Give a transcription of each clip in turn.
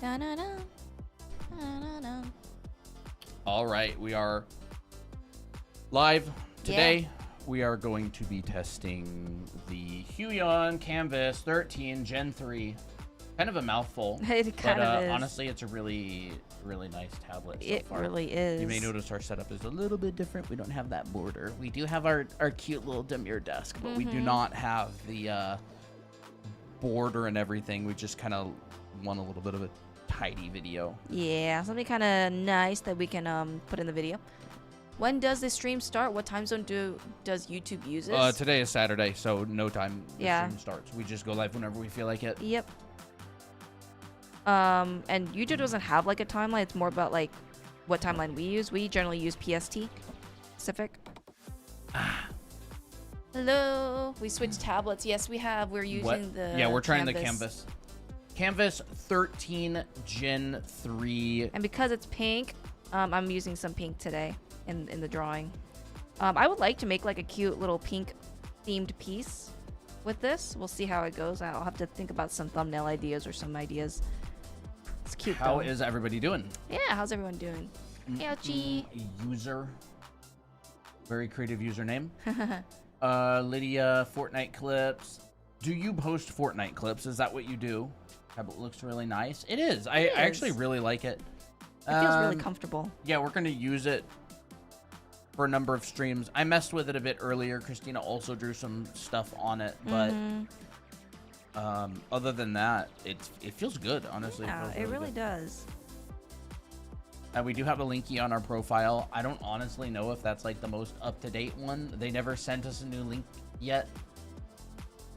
Da-na-na. Da-na-na. All right, we are live today. Yeah. We are going to be testing the Huion Kamvas 13 Gen 3. Kind of a mouthful. It kind of is. Honestly, it's a really nice tablet so It far. really is. You may notice our setup is a little bit different. We don't have that border. We do have our cute little demure desk, but we do not have the border and everything. We just kind of want a little bit of a tidy video. Yeah, something kind of nice that we can put in the video. When does the stream start? What time zone does YouTube use this? Today is Saturday, so no time the Yeah. stream starts. We just go live whenever we feel like it. Yep. And YouTube doesn't have like a timeline. It's more about like what timeline we use. We generally use PST Pacific. Hello. We switched tablets. Yes, we have. We're using the Yeah, we're trying Kamvas. the Kamvas 13 Gen 3. And because it's pink, I'm using some pink today in the drawing. I would like to make like a cute little pink themed piece with this. We'll see how it goes. I'll have to think about some thumbnail ideas or some ideas. It's cute. How is everybody doing? Yeah, how's everyone doing? Ouchie. User. Very creative username. Lydia, Fortnite clips. Do you post Fortnite clips? Is that what you do? Tablet looks really nice. It is. I actually really like it. It feels really comfortable. Yeah, we're going to use it for a number of streams. I messed with it a bit earlier. Christina also drew some stuff on it, but other than that, it feels good, honestly. Yeah, it really does. We do have a linky on our profile. I don't honestly know if that's like the most up-to-date one. They never sent us a new link yet,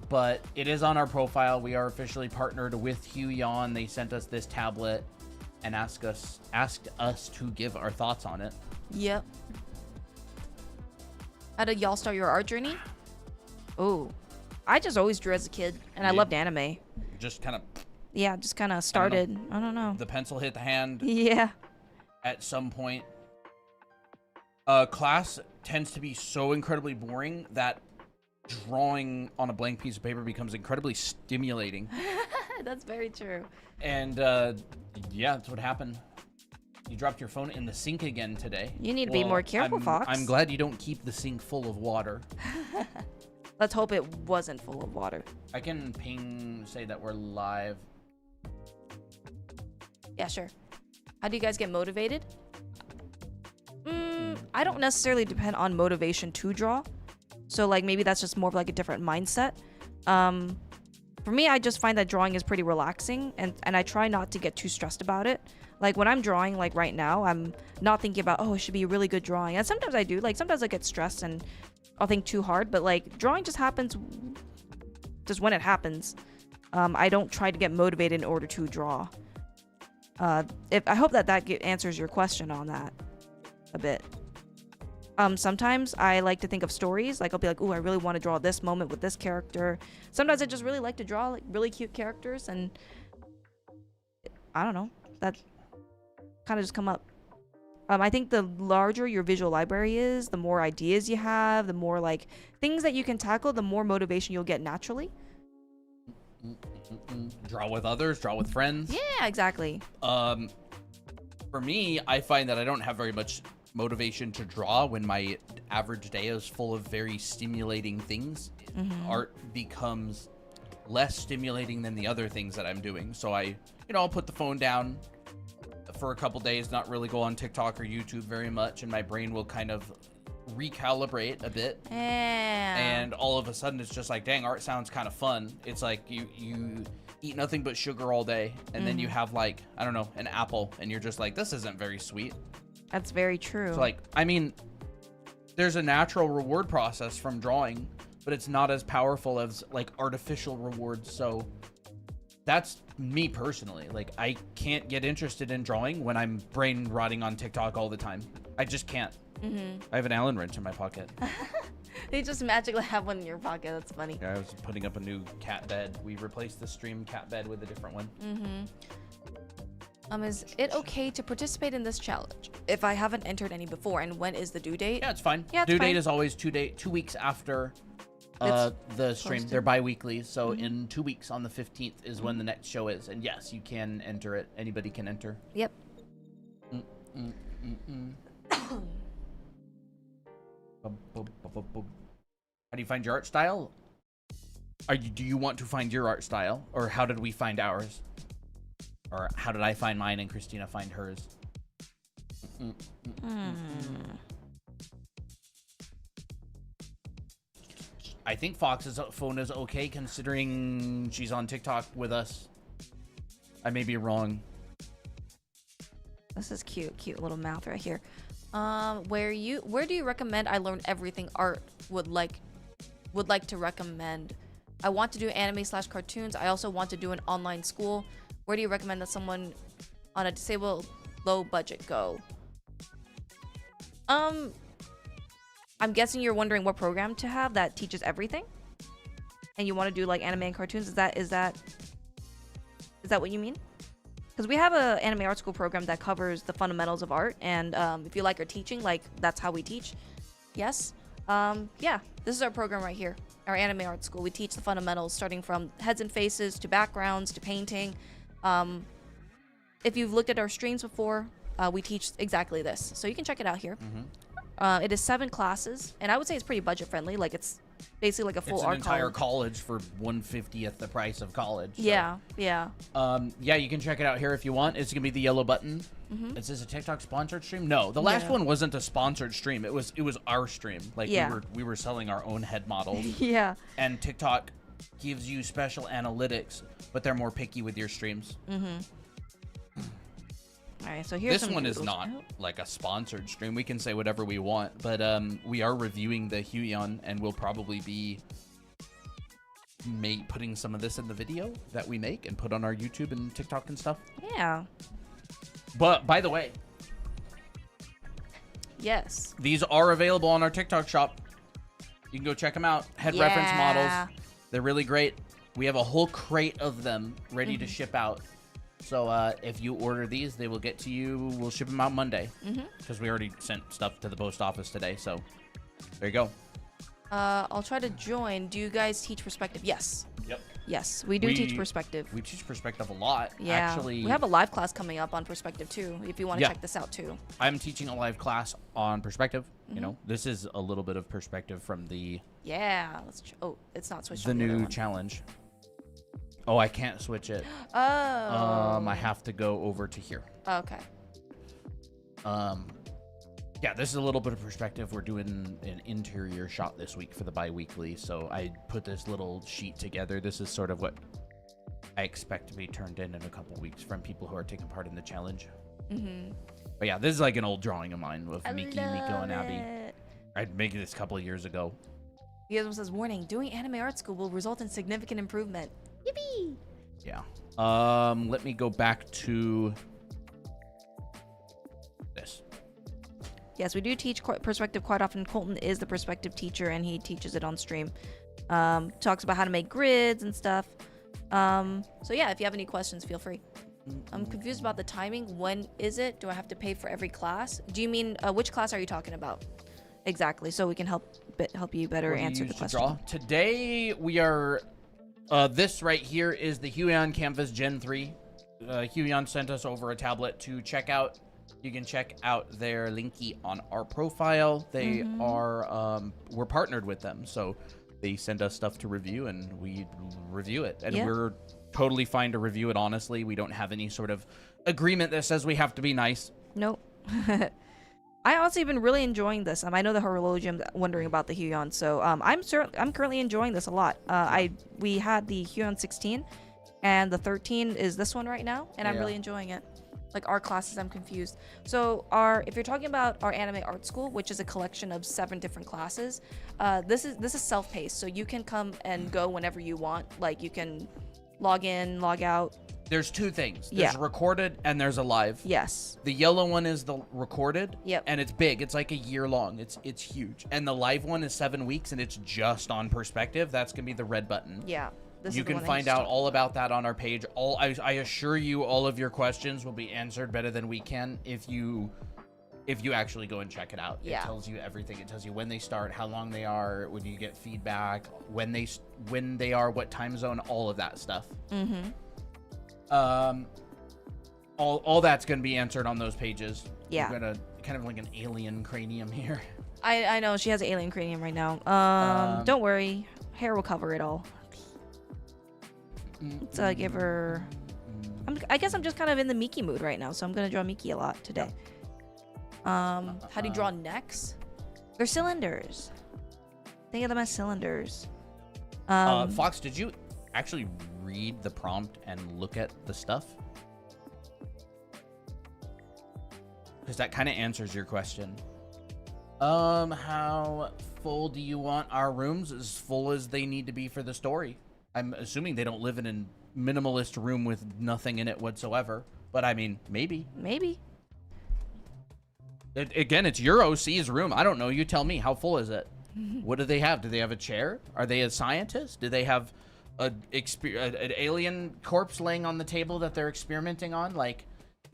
but it is on our profile. We are officially partnered with Huion. They sent us this tablet and asked us to give our thoughts on it. Yep. How did y'all start your art journey? Oh, I just always drew as a kid, and I loved anime. Just kind of. Yeah, just kind of started. I don't know. The pencil hit the hand. Yeah. At some point. Class tends to be so incredibly boring that drawing on a blank piece of paper becomes incredibly stimulating. That's very true. And yeah, that's what happened. You dropped your phone in the sink again today. You need to be more careful, Fox. I'm glad you don't keep the sink full of water. Let's hope it wasn't full of water. I can say that we're live. Yeah, sure. How do you guys get motivated? I don't necessarily depend on motivation to draw. So like maybe that's just more of like a different mindset. For me, I just find that drawing is pretty relaxing, and I try not to get too stressed about it. Like when I'm drawing, like right now, I'm not thinking about, oh, it should be a really good drawing. And sometimes I do. Like sometimes I get stressed and I'll think too hard, but like drawing just happens just when it happens. I don't try to get motivated in order to draw. I hope that answers your question on that a bit. Sometimes I like to think of stories. Like I'll be like, oh, I really want to draw this moment with this character. Sometimes I just really like to draw like really cute characters, and I don't know, that kind of just come up. I think the larger your visual library is, the more ideas you have, the more like things that you can tackle, the more motivation you'll get naturally. Draw with others, draw with friends. Yeah, exactly. For me, I find that I don't have very much motivation to draw when my average day is full of very stimulating things. Art becomes less stimulating than the other things that I'm doing. So I'll put the phone down for a couple days, not really go on TikTok or YouTube very much, and my brain will kind of recalibrate a bit. And all of a sudden it's just like, dang, art sounds kind of fun. It's like you eat nothing but sugar all day, and then you have like, I don't know, an apple, and you're just like, this isn't very sweet. That's very true. So like, I mean, there's a natural reward process from drawing, but it's not as powerful as like artificial rewards. So that's me personally. Like I can't get interested in drawing when I'm brain rotting on TikTok all the time. I just can't. I have an Allen wrench in my pocket. They just magically have one in your pocket. That's funny. Yeah, I was putting up a new cat bed. We replaced the stream cat bed with a different one. Is it okay to participate in this challenge if I haven't entered any before? And when is the due date? Yeah, it's fine. Yeah, it's due fine. date is always 2 weeks after The stream. posted? They're bi-weekly, so in 2 weeks on the 15th is when the next show is. And yes, you can enter it. Anybody can enter. Yep. How do you find your art style? Do you want to find your art style, or how did we find ours? Or how did I find mine and Christina find hers? I think Fox's phone is okay considering she's on TikTok with us. I may be wrong. This is cute little mouth right here. Where do you recommend I learn everything art would like to recommend? I want to do anime/cartoons. I also want to do an online school. Where do you recommend that someone on a disabled low budget go? I'm guessing you're wondering what program to have that teaches everything, and you want to do like anime and cartoons. Is that what you mean? Because we have a anime art school program that covers the fundamentals of art, and if you like our teaching, like that's how we teach. Yes. Yeah, this is our program right here, our anime art school. We teach the fundamentals starting from heads and faces to backgrounds to painting. If you've looked at our streams before, we teach exactly this, so you can check it out here. It is 7 classes, and I would say it's pretty budget friendly. Like it's basically like a full art entire college for 1/50th the price of college. So. Yeah. Yeah, you can check it out here if you want. It's gonna be the yellow button. Is this a TikTok sponsored stream? No, the last one wasn't a sponsored stream. It was our stream. Like we were selling our own head models. Yeah. And TikTok gives you special analytics, but they're more picky with your streams. All right, so here's this one is not like a sponsored stream. We can say whatever we want, but we are reviewing the Huion, and we'll probably be putting some of this in the video that we make and put on our YouTube and TikTok and stuff. Yeah. But by the way, yes, these are available on our TikTok shop. You can go check them out. Head reference models. They're really great. We have a whole crate of them ready to ship out. So if you order these, they will get to you. We'll ship them out Monday because we already sent stuff to the post office today. So there you go. I'll try to join. Do you guys teach perspective? Yes. Yep. Yes, we do teach perspective. We teach perspective a lot. Yeah. Actually, we have a live class coming up on perspective too, if you want to check this out too. I'm teaching a live class on perspective. You know, this is a little bit of perspective from the it's not switched. The new challenge. Oh, I can't switch it. Oh. I have to go over to here. Okay. Yeah, this is a little bit of perspective. We're doing an interior shot this week for the bi-weekly, so I put this little sheet together. This is sort of what I expect to be turned in a couple weeks from people who are taking part in the challenge. But yeah, this is like an old drawing of mine with Miki, Miko, and Abby. I'd made this a couple of years ago. Yasmin says, warning, doing anime art school will result in significant improvement. Yippee! Yeah. Let me go back to this. Yes, we do teach perspective quite often. Colton is the perspective teacher, and he teaches it on stream. Talks about how to make grids and stuff. So yeah, if you have any questions, feel free. I'm confused about the timing. When is it? Do I have to pay for every class? Do you mean which class are you talking about? Exactly, so we can help you better answer the question. Today we are. This right here is the Huion Kamvas Gen 3. Huion sent us over a tablet to check out. You can check out their linky on our profile. They are, we're partnered with them. So they send us stuff to review and we review it. And we're totally fine to review it, honestly. We don't have any sort of agreement that says we have to be nice. Nope. I honestly have been really enjoying this. I know the Horologium's wondering about the Huion, so I'm currently enjoying this a lot. We had the Huion 16, and the 13 is this one right now, and I'm really enjoying it. Like our classes, I'm confused. So if you're talking about our anime art school, which is a collection of 7 different classes, this is self-paced, so you can come and go whenever you want. Like you can log in, log out. There's 2 things. There's recorded and there's a live. Yes. The yellow one is the recorded. Yep. And it's big. It's like a year long. It's huge. And the live one is 7 weeks and it's just on perspective. That's gonna be the red button. Yeah. You can find out all about that on our page. I assure you, all of your questions will be answered better than we can if you if you actually go and check it out. Yeah. It tells you everything. It tells you when they start, how long they are, when you get feedback, when they are, what time zone, all of that stuff. All that's going to be answered on those pages. Yeah. You're going to kind of like an alien cranium here. I know she has an alien cranium right now. Don't worry, hair will cover it all. Let's give her. I guess I'm just kind of in the Miki mood right now, so I'm gonna draw Miki a lot today. How do you draw necks? They're cylinders. Think of them as cylinders. Fox, did you actually read the prompt and look at the stuff? Because that kind of answers your question. How full do you want our rooms? As full as they need to be for the story. I'm assuming they don't live in a minimalist room with nothing in it whatsoever. But I mean, maybe. Maybe. Again, it's your OC's room. I don't know. You tell me. How full is it? What do they have? Do they have a chair? Are they a scientist? Do they have an alien corpse laying on the table that they're experimenting on? Like,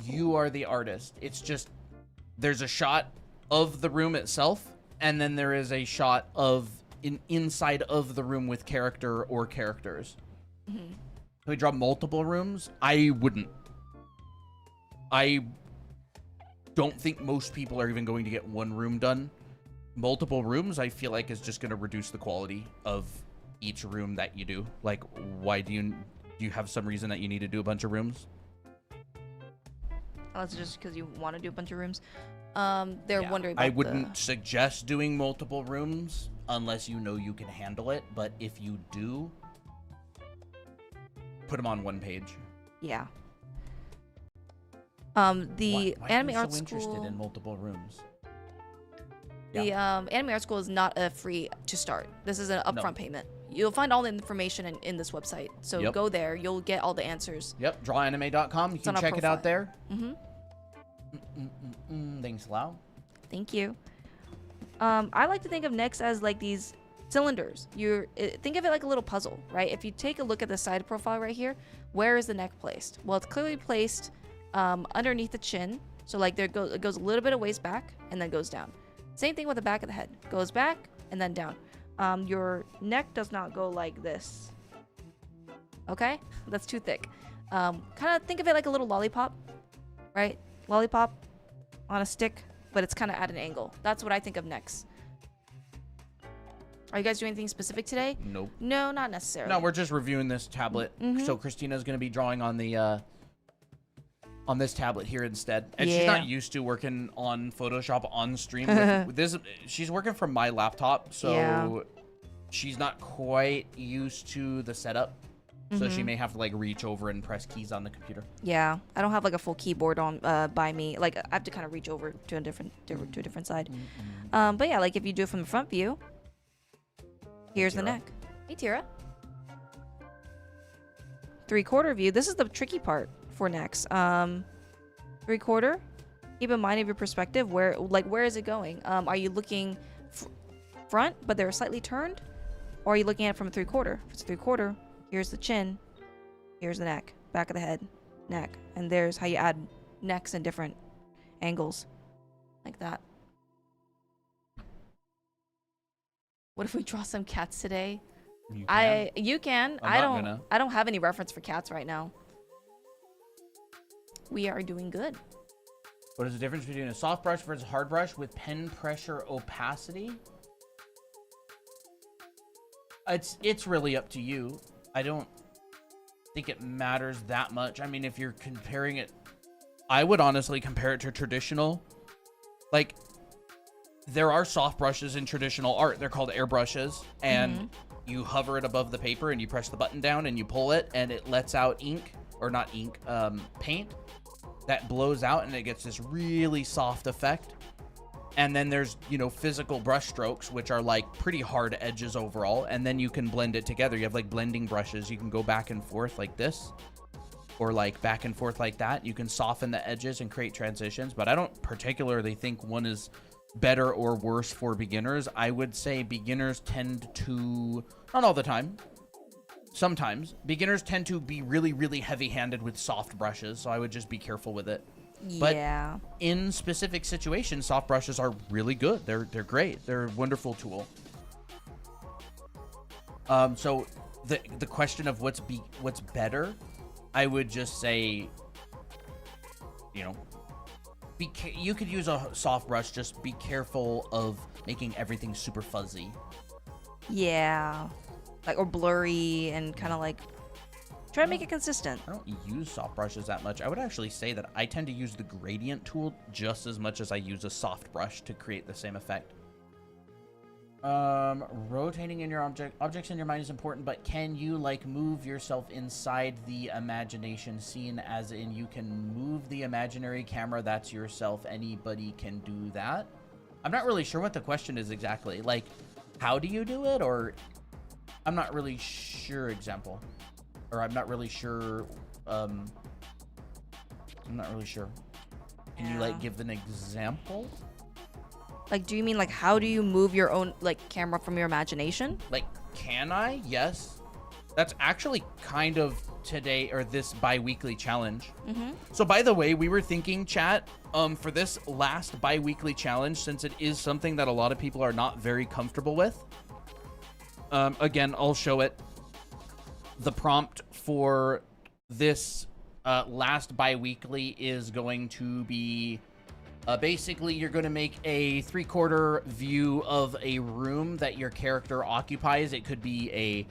you are the artist. It's just, there's a shot of the room itself, and then there is a shot of inside of the room with character or characters. Can we draw multiple rooms? I wouldn't. I don't think most people are even going to get one room done. Multiple rooms, I feel like, is just going to reduce the quality of each room that you do. Like, why do you have some reason that you need to do a bunch of rooms? Oh, it's just because you want to do a bunch of rooms. They're wondering about I wouldn't suggest doing multiple rooms unless you know you can handle it. But if you do, put them on one page. Yeah. The why anime are art you so school. interested in multiple rooms? The anime art school is not a free to start. This is an upfront payment. You'll find all the information in this website. So go there. You'll get all the answers. Yep. Drawanime.com. You can check it out there. Thanks, Lau. Thank you. I like to think of necks as like these cylinders. Think of it like a little puzzle, right? If you take a look at the side profile right here, where is the neck placed? Well, it's clearly placed underneath the chin. So like it goes a little bit of ways back and then goes down. Same thing with the back of the head. Goes back and then down. Your neck does not go like this. Okay? That's too thick. Kind of think of it like a little lollipop, right? Lollipop on a stick, but it's kind of at an angle. That's what I think of necks. Are you guys doing anything specific today? Nope. No, not necessarily. No, we're just reviewing this tablet. So Christina's going to be drawing on the on this tablet here instead. And she's not used to working on Photoshop on stream. With this, she's working from my laptop, so she's not quite used to the setup. So she may have to like reach over and press keys on the computer. Yeah, I don't have like a full keyboard on by me. Like I have to kind of reach over to a different side. But yeah, like if you do it from the front view, here's the neck. Hey, Tira. 3/4 view. This is the tricky part for necks. 3/4. Keep in mind of your perspective. Where is it going? Are you looking front, but they're slightly turned, or are you looking at it from a 3/4? If it's 3/4. Here's the chin, here's the neck, back of the head, neck, and there's how you add necks in different angles, like that. What if we draw some cats today? You can. I don't have any reference for cats right now. We are doing good. What is the difference between a soft brush versus hard brush with pen pressure opacity? It's really up to you. I don't think it matters that much. I mean, if you're comparing it, I would honestly compare it to traditional. Like, there are soft brushes in traditional art. They're called airbrushes, and you hover it above the paper and you press the button down and you pull it and it lets out ink, or not ink, paint that blows out and it gets this really soft effect. And then there's, physical brush strokes, which are like pretty hard edges overall. And then you can blend it together. You have like blending brushes. You can go back and forth like this, or like back and forth like that. You can soften the edges and create transitions, but I don't particularly think one is better or worse for beginners. I would say beginners tend to, not all the time, sometimes beginners tend to be really, really heavy handed with soft brushes. So I would just be careful with it. But Yeah. in specific situations, soft brushes are really good. They're great. They're a wonderful tool. So the question of what's better, I would just say, you know, you could use a soft brush. Just be careful of making everything super fuzzy. Yeah. Like, or blurry, and kind of like try to make it consistent. I don't use soft brushes that much. I would actually say that I tend to use the gradient tool just as much as I use a soft brush to create the same effect. Rotating in your objects in your mind is important, but can you like move yourself inside the imagination scene, as in you can move the imaginary camera that's yourself? Anybody can do that. I'm not really sure what the question is exactly. Like, how do you do it? Or I'm not really sure example. Or I'm not really sure. I'm not really sure. Can you like give an example? Like, do you mean like how do you move your own like camera from your imagination? Like, can I? Yes. That's actually kind of today or this bi-weekly challenge. So by the way, we were thinking, chat, for this last bi-weekly challenge, since it is something that a lot of people are not very comfortable with. Again, I'll show it. The prompt for this last bi-weekly is going to be basically you're going to make a 3/4 view of a room that your character occupies. It could be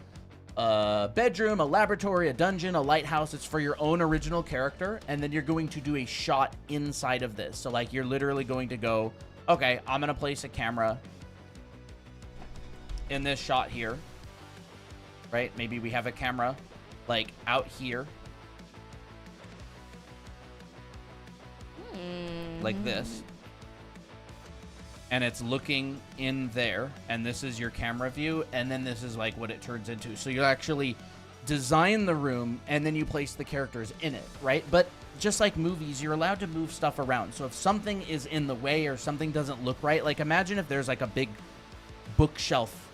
a bedroom, a laboratory, a dungeon, a lighthouse. It's for your own original character, and then you're going to do a shot inside of this. So like you're literally going to go, okay, I'm going to place a camera in this shot here, right? Maybe we have a camera like out here, like this, and it's looking in there, and this is your camera view, and then this is like what it turns into. So you actually design the room and then you place the characters in it, right? But just like movies, you're allowed to move stuff around. So if something is in the way or something doesn't look right, like imagine if there's like a big bookshelf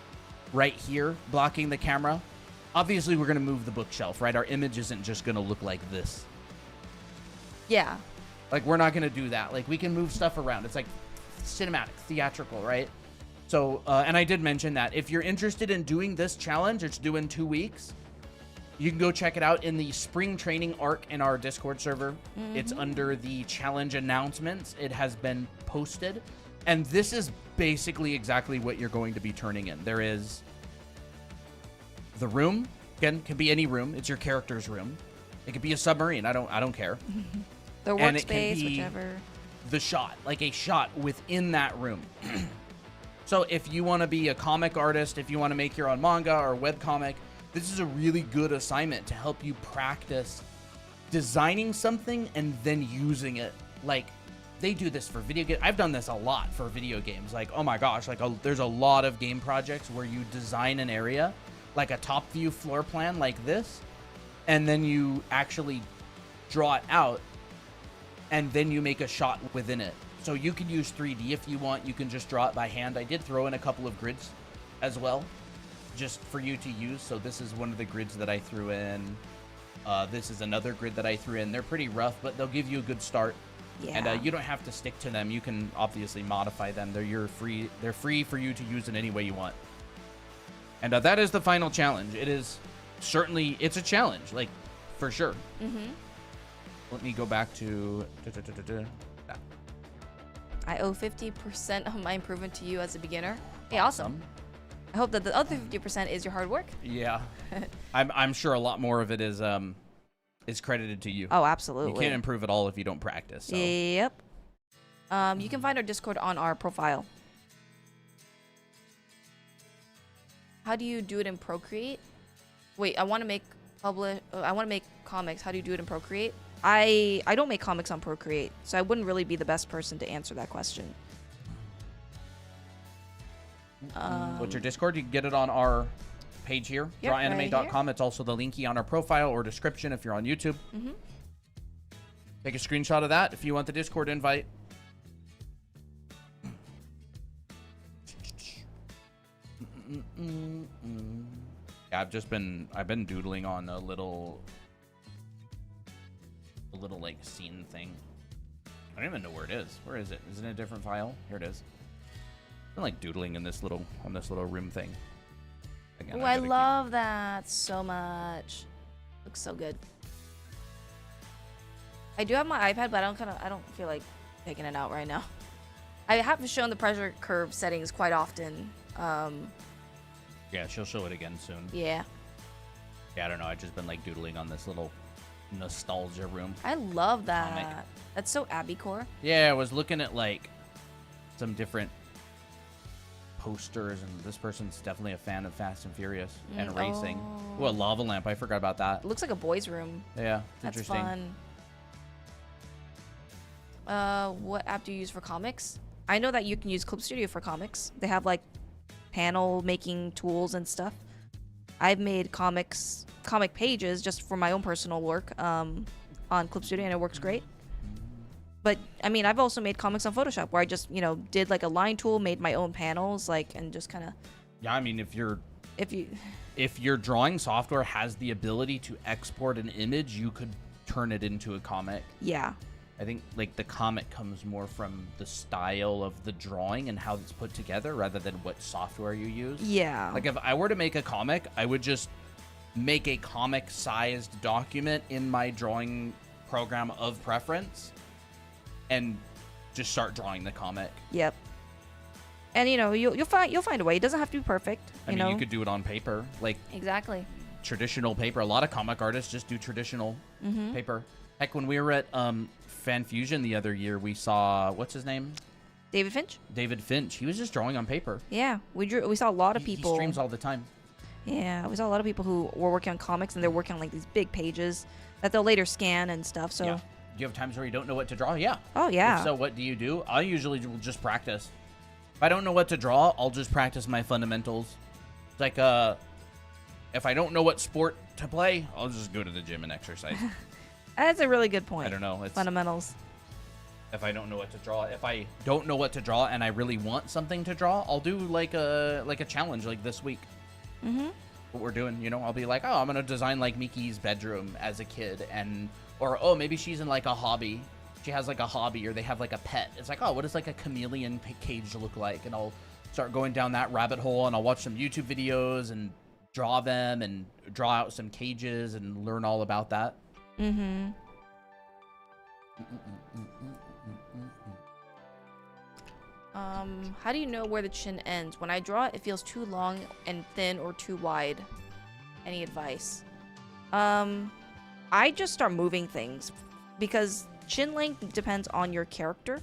right here blocking the camera. Obviously we're going to move the bookshelf, right? Our image isn't just going to look like this. Yeah. Like, we're not going to do that. Like, we can move stuff around. It's like cinematic, theatrical, right? So, and I did mention that if you're interested in doing this challenge, it's due in 2 weeks. You can go check it out in the spring training arc in our Discord server. It's under the challenge announcements. It has been posted. And this is basically exactly what you're going to be turning in. There is the room. Again, can be any room. It's your character's room. It could be a submarine. I don't care. The And it can workspace, be whichever. the shot, like a shot within that room. So if you want to be a comic artist, if you want to make your own manga or webcomic, this is a really good assignment to help you practice designing something and then using it. Like, they do this for video games. I've done this a lot for video games. Like, oh my gosh, like there's a lot of game projects where you design an area, like a top view floor plan like this, and then you actually draw it out, and then you make a shot within it. So you can use 3D if you want. You can just draw it by hand. I did throw in a couple of grids as well, just for you to use. So this is one of the grids that I threw in. This is another grid that I threw in. They're pretty rough, but they'll give you a good start. Yeah. And you don't have to stick to them. You can obviously modify them. They're free for you to use in any way you want. And that is the final challenge. It is certainly, it's a challenge, like, for sure. Let me go back to... I owe 50% of my improvement to you as a beginner. Hey, awesome. I hope that the other 50% is your hard work. Yeah. I'm sure a lot more of it is credited to you. Oh, absolutely. You can't improve at all if you don't practice. So. Yep. You can find our Discord on our profile. How do you do it in Procreate? Wait, I want to make comics. How do you do it in Procreate? I don't make comics on Procreate, so I wouldn't really be the best person to answer that question. What's your Discord? You can get it on our page here, Yep, drawanime.com. It's also the linky on our profile or description if you're on YouTube. Take a screenshot of that if you want the Discord invite. Yeah, I've been doodling on a little like scene thing. I don't even know where it is. Where is it? Is it in a different file? Here it is. I'm like doodling in this little room thing. Again, Oh, I love that so much. Looks so good. I do have my iPad, but I don't feel like taking it out right now. I have shown the pressure curve settings quite often. Yeah, she'll show it again soon. Yeah. Yeah, I don't know. I've just been like doodling on this little nostalgia room. I love that. Comic. That's so Abby-core. Yeah, I was looking at like some different posters, and this person's definitely a fan of Fast and Furious and racing. Oh. Ooh, a lava lamp. I forgot about that. It looks like a boys' room. Yeah, That's interesting. fun. What app do you use for comics? I know that you can use Clip Studio for comics. They have like panel making tools and stuff. I've made comic pages just for my own personal work on Clip Studio, and it works great. But I mean, I've also made comics on Photoshop where I just, did like a line tool, made my own panels, like, and just kind of. Yeah, I mean, if your drawing software has the ability to export an image, you could turn it into a comic. Yeah. I think like the comic comes more from the style of the drawing and how it's put together rather than what software you use. Yeah. Like if I were to make a comic, I would just make a comic-sized document in my drawing program of preference and just start drawing the comic. Yep. And you'll find a way. It doesn't have to be perfect. I mean, you could do it on paper, like exactly traditional paper. A lot of comic artists just do traditional paper. Heck, when we were at Fan Fusion the other year, we saw what's his name? David Finch. David Finch. He was just drawing on paper. Yeah, we saw a lot of people. He streams all the time. Yeah, we saw a lot of people who were working on comics, and they're working on like these big pages that they'll later scan and stuff. So. Yeah. Do you have times where you don't know what to draw? Yeah. Oh yeah. If so, what do you do? I usually will just practice. If I don't know what to draw, I'll just practice my fundamentals. It's like if I don't know what sport to play, I'll just go to the gym and exercise. That's a really good point. I don't know. It's Fundamentals. If I don't know what to draw, if I don't know what to draw and I really want something to draw, I'll do like a challenge like this week. What we're doing, I'll be like, oh, I'm gonna design like Miki's bedroom as a kid, or oh, maybe she's in like a hobby. She has like a hobby, or they have like a pet. It's like, oh, what does like a chameleon cage look like? And I'll start going down that rabbit hole, and I'll watch some YouTube videos and draw them and draw out some cages and learn all about that. How do you know where the chin ends? When I draw it, it feels too long and thin or too wide. Any advice? I just start moving things because chin length depends on your character.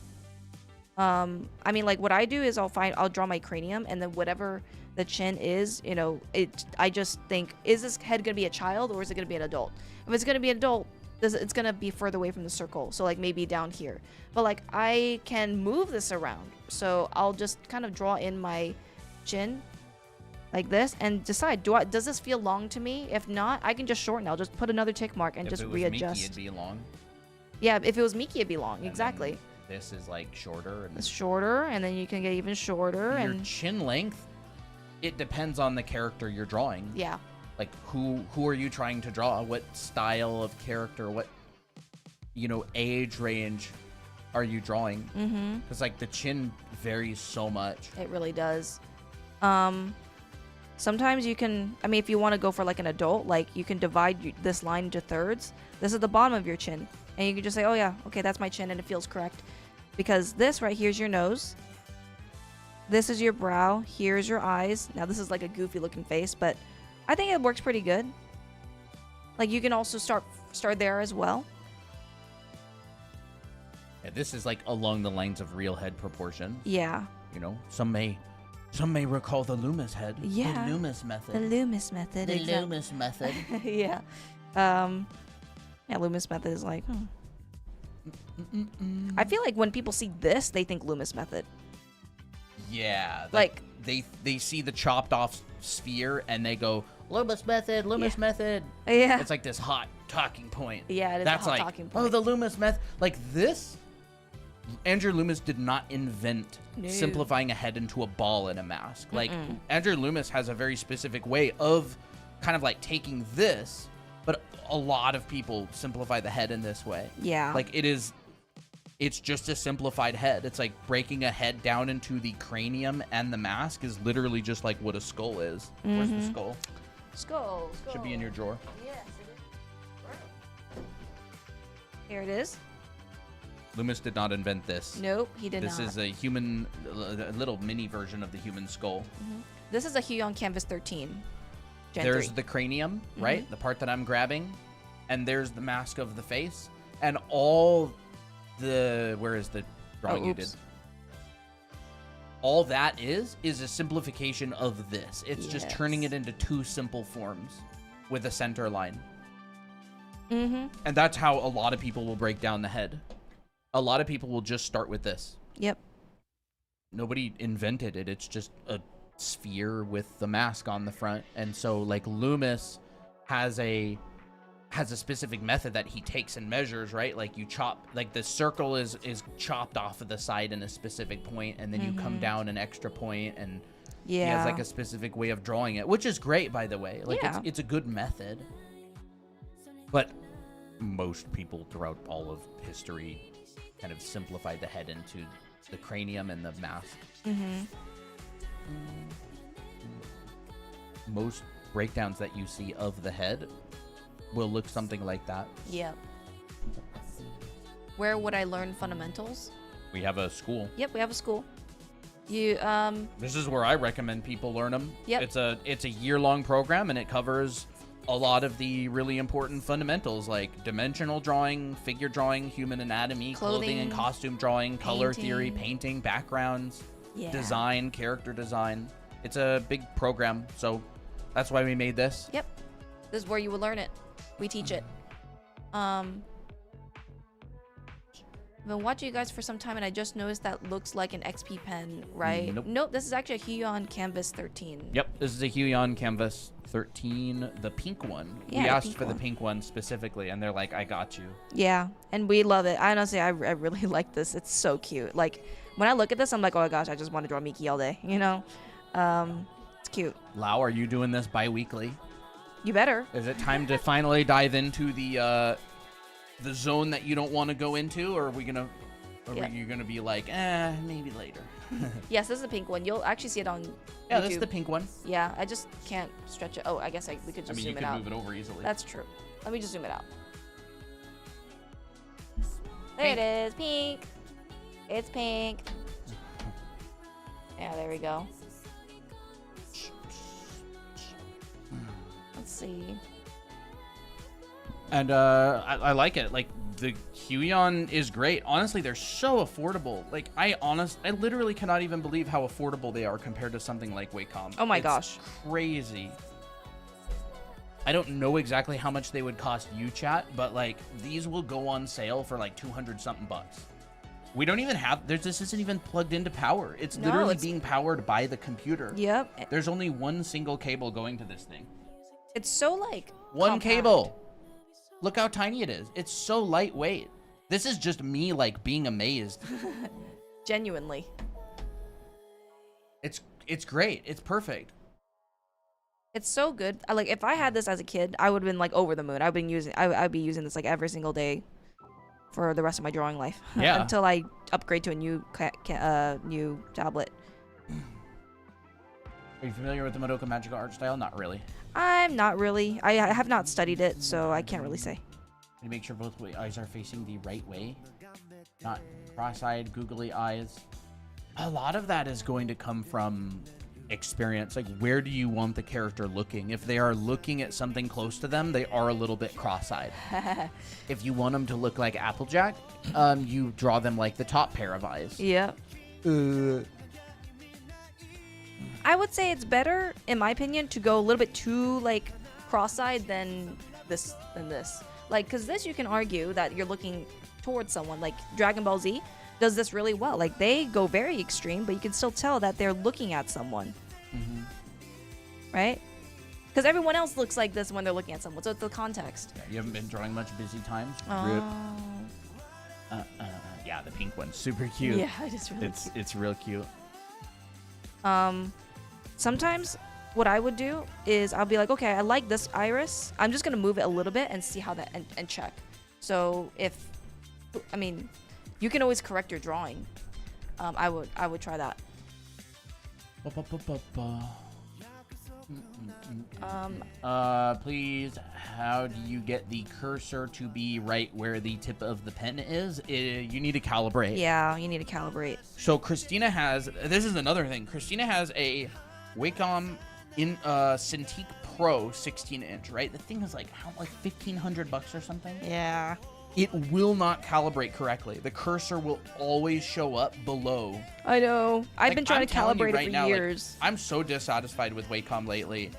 I mean, like what I do is I'll draw my cranium, and then whatever the chin is, I just think, is this head gonna be a child or is it gonna be an adult? If it's gonna be an adult, it's gonna be further away from the circle, so like maybe down here. But like I can move this around, so I'll just kind of draw in my chin like this and decide, does this feel long to me? If not, I can just shorten. I'll just put another tick mark and just readjust. Miki, it'd be long. Yeah, if it was Miki, it'd be long. And exactly. This is like shorter. And it's shorter, and then you can get even shorter. Your and chin length, it depends on the character you're drawing. Yeah. Like who are you trying to draw? What style of character? What age range are you drawing? Because like the chin varies so much. It really does. Sometimes you can, I mean, if you want to go for like an adult, like you can divide this line into thirds. This is the bottom of your chin, and you can just say, oh yeah, okay, that's my chin, and it feels correct. Because this right here's your nose. This is your brow. Here's your eyes. Now this is like a goofy looking face, but I think it works pretty good. Like you can also start there as well. Yeah, this is like along the lines of real head proportion. Yeah. Some may recall the Loomis head. Yeah. The Loomis method. The Loomis method. The Loomis method. Yeah. Yeah, Loomis method is like, I feel like when people see this, they think Loomis method. Yeah. Like they see the chopped off sphere and they go, Loomis method, Loomis method. Yeah. It's like this hot talking point. Yeah, it is That's a hot like, talking point. oh, the Loomis method. Like this, Andrew Loomis did not invent simplifying a head into a ball in a mask. Like Andrew Loomis has a very specific way of kind of like taking this, but a lot of people simplify the head in this way. Yeah. Like it is it's just a simplified head. It's like breaking a head down into the cranium, and the mask is literally just like what a skull is. Where's the skull? Skull. Should be in your drawer. Yes, it is. Here it is. Loomis did not invent this. Nope, he did This not. is a little mini version of the human skull. This is a Huion Kamvas 13. Gen There's 3. the cranium, right? The part that I'm grabbing. And there's the mask of the face. And all the... Where is the drawing you did? All that is a simplification of this. It's just turning it into two simple forms with a center line. And that's how a lot of people will break down the head. A lot of people will just start with this. Yep. Nobody invented it. It's just a sphere with the mask on the front. And so like Loomis has a specific method that he takes and measures, right? Like you chop, like the circle is chopped off of the side in a specific point, and then you come down an extra point, and he has like a specific way of drawing it, which is great, by the way. Like it's a good method. But most people throughout all of history kind of simplified the head into the cranium and the mask. Most breakdowns that you see of the head will look something like that. Yep. Where would I learn fundamentals? We have a school. Yep, we have a school. You This is where I recommend people learn them. Yep. It's a year-long program, and it covers a lot of the really important fundamentals like dimensional drawing, figure drawing, human anatomy, clothing and costume drawing, color theory, painting, backgrounds, design, character design. It's a big program, so that's why we made this. Yep. This is where you will learn it. We teach it. I've been watching you guys for some time, and I just noticed that looks like an XP pen, right? Nope, this is actually a Huion Kamvas 13. Yep, this is a Huion Kamvas 13, the pink one. Yeah, we asked for the pink one specifically, and they're like, I got you. Yeah, and we love it. Honestly, I really like this. It's so cute. Like, when I look at this, I'm like, oh my gosh, I just want to draw Miki all day, you know? It's cute. Lau, are you doing this bi-weekly? You better. Is it time to finally dive into the zone that you don't want to go into, or are we gonna, are you gonna be like, maybe later? Yes, this is a pink one. You'll actually see it on Yeah, YouTube. that's the pink one. Yeah, I just can't stretch it. Oh, I guess we could just zoom it out. You could move it over easily. That's true. Let me just zoom it out. There it is, pink. It's pink. Yeah, there we go. Let's see. And I like it. Like the Huion is great. Honestly, they're so affordable. Like I literally cannot even believe how affordable they are compared to something like Wacom. Oh my gosh. Crazy. I don't know exactly how much they would cost you, chat, but like these will go on sale for like 200 something bucks. We don't even have, this isn't even plugged into power. It's literally being powered by the computer. Yep. There's only one single cable going to this thing. It's so like one compact. cable. Look how tiny it is. It's so lightweight. This is just me like being amazed. Genuinely. It's great. It's perfect. It's so good. Like if I had this as a kid, I would have been like over the moon. I'd be using this like every single day for the rest of my drawing life. Yeah. Until I upgrade to a new new tablet. Are you familiar with the Madoka Magica art style? Not really. I'm not really. I have not studied it, so I can't really say. You make sure both eyes are facing the right way. Not cross-eyed, googly eyes. A lot of that is going to come from experience. Like, where do you want the character looking? If they are looking at something close to them, they are a little bit cross-eyed. If you want them to look like Applejack, you draw them like the top pair of eyes. Yeah. I would say it's better, in my opinion, to go a little bit too like cross-eyed than this. Like, because this you can argue that you're looking towards someone. Like Dragon Ball Z does this really well. Like they go very extreme, but you can still tell that they're looking at someone. Right? Because everyone else looks like this when they're looking at someone. So it's the context. Yeah, you haven't been drawing much Busy Times? Yeah, the pink one's super cute. Yeah, it is really cute. It's real cute. Sometimes what I would do is I'll be like, okay, I like this iris. I'm just gonna move it a little bit and see how that and check. So if, I mean, You can always correct your drawing. I would try that. Please, how do you get the cursor to be right where the tip of the pen is? You need to calibrate. Yeah, you need to calibrate. So Christina has, this is another thing. Christina has a Wacom Cintiq Pro 16-inch, right? The thing is like $1,500 or something. Yeah. It will not calibrate correctly. The cursor will always show up below. I know. I've been trying I'm to telling you calibrate right it for now, years. Like, I'm so dissatisfied with Wacom lately.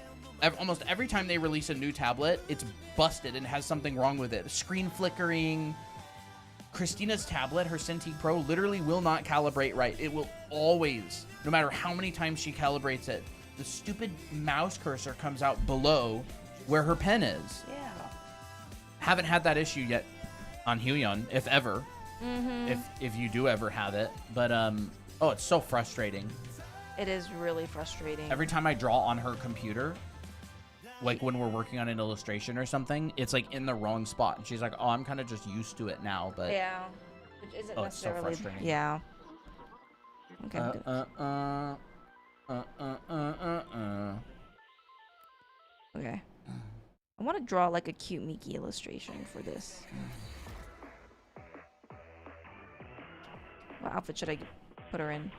Almost every time they release a new tablet, it's busted and has something wrong with it. Screen flickering. Christina's tablet, her Cintiq Pro, literally will not calibrate right. It will always, no matter how many times she calibrates it, the stupid mouse cursor comes out below where her pen is. Yeah. Haven't had that issue yet on Huion, if ever. If you do ever have it. But, oh, it's so frustrating. It is really frustrating. Every time I draw on her computer, like when we're working on an illustration or something, it's like in the wrong spot. And she's like, oh, I'm kind of just used to it now. But yeah. Which isn't oh, it's so necessarily. frustrating. Yeah. Okay. Okay. I want to draw like a cute Miki illustration for this. What outfit should I put her in?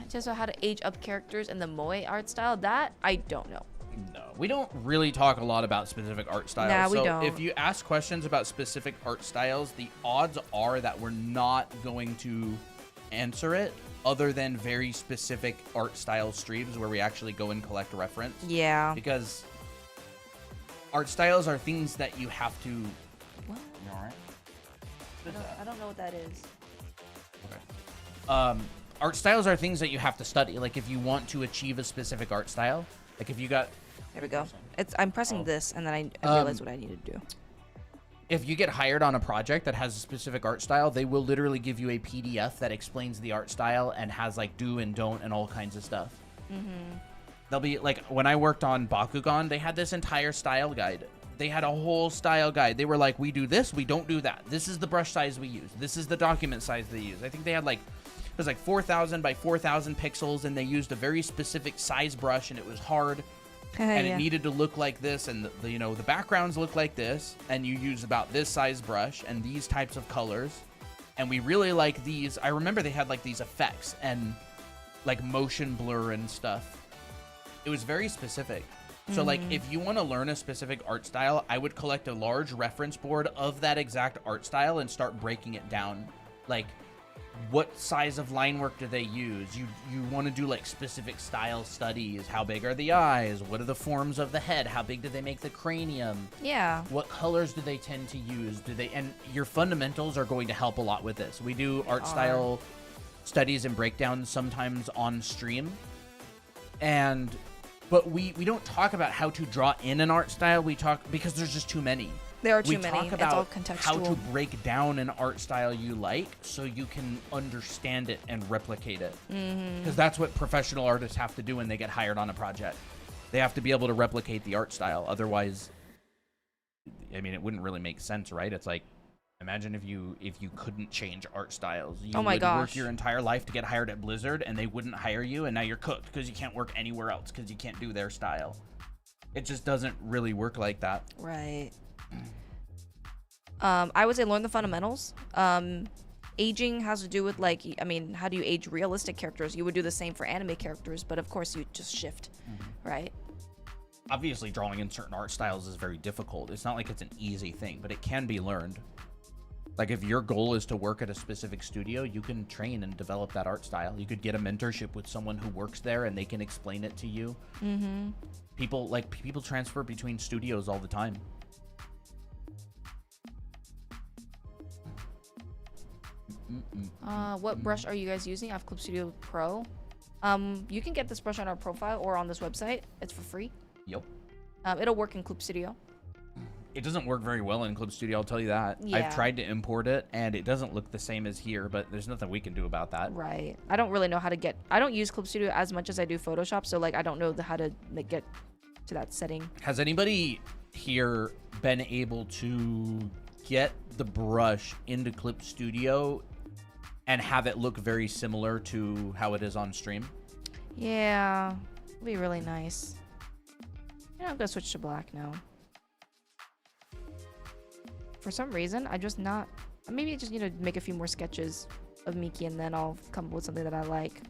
Just how to age up characters in the moe art style. That I don't know. No, we don't really talk a lot about specific art styles. Nah, we so don't. If you ask questions about specific art styles, the odds are that we're not going to answer it other than very specific art style streams where we actually go and collect reference. Yeah. Because art styles are things that you have to... What? You all right? I don't know what that is. Okay. Art styles are things that you have to study. Like if you want to achieve a specific art style, like if you got... There we go. I'm pressing this, and then I realize what I need to do. If you get hired on a project that has a specific art style, they will literally give you a PDF that explains the art style and has like do and don't and all kinds of stuff. They'll be like, when I worked on Bakugan, they had this entire style guide. They had a whole style guide. They were like, we do this, we don't do that. This is the brush size we use. This is the document size they use. I think they had like, it was like 4,000 by 4,000 pixels, and they used a very specific size brush, and it was hard. And Yeah. it needed to look like this, and the backgrounds look like this, and you use about this size brush and these types of colors, and we really like these. I remember they had like these effects and like motion blur and stuff. It was very specific. So like if you want to learn a specific art style, I would collect a large reference board of that exact art style and start breaking it down. Like, what size of line work do they use? You want to do like specific style studies. How big are the eyes? What are the forms of the head? How big do they make the cranium? Yeah. What colors do they tend to use? And your fundamentals are going to help a lot with this. We do art style studies and breakdowns sometimes on stream. But we don't talk about how to draw in an art style. We talk because there's just too many. There are too We many. talk It's all about contextual. how to break down an art style you like so you can understand it and replicate it. Because that's what professional artists have to do when they get hired on a project. They have to be able to replicate the art style. Otherwise, I mean, it wouldn't really make sense, right? It's like, imagine if you couldn't change art styles. You Oh my would gosh. work your entire life to get hired at Blizzard, and they wouldn't hire you, and now you're cooked because you can't work anywhere else because you can't do their style. It just doesn't really work like that. Right. I would say learn the fundamentals. Aging has to do with like, I mean, how do you age realistic characters? You would do the same for anime characters, but of course you just shift, right? Obviously, drawing in certain art styles is very difficult. It's not like it's an easy thing, but it can be learned. Like if your goal is to work at a specific studio, you can train and develop that art style. You could get a mentorship with someone who works there and they can explain it to you. People transfer between studios all the time. What brush are you guys using? I have Clip Studio Pro. You can get this brush on our profile or on this website. It's for free. Yep. It'll work in Clip Studio. It doesn't work very well in Clip Studio, I'll tell you that. Yeah. I've tried to import it, and it doesn't look the same as here, but there's nothing we can do about that. Right. I don't really know how to I don't use Clip Studio as much as I do Photoshop, so like I don't know how to get to that setting. Has anybody here been able to get the brush into Clip Studio and have it look very similar to how it is on stream? Yeah, it'd be really nice. Yeah, I'm gonna switch to black now. For some reason, I just not. Maybe I just need to make a few more sketches of Miki, and then I'll come up with something that I like.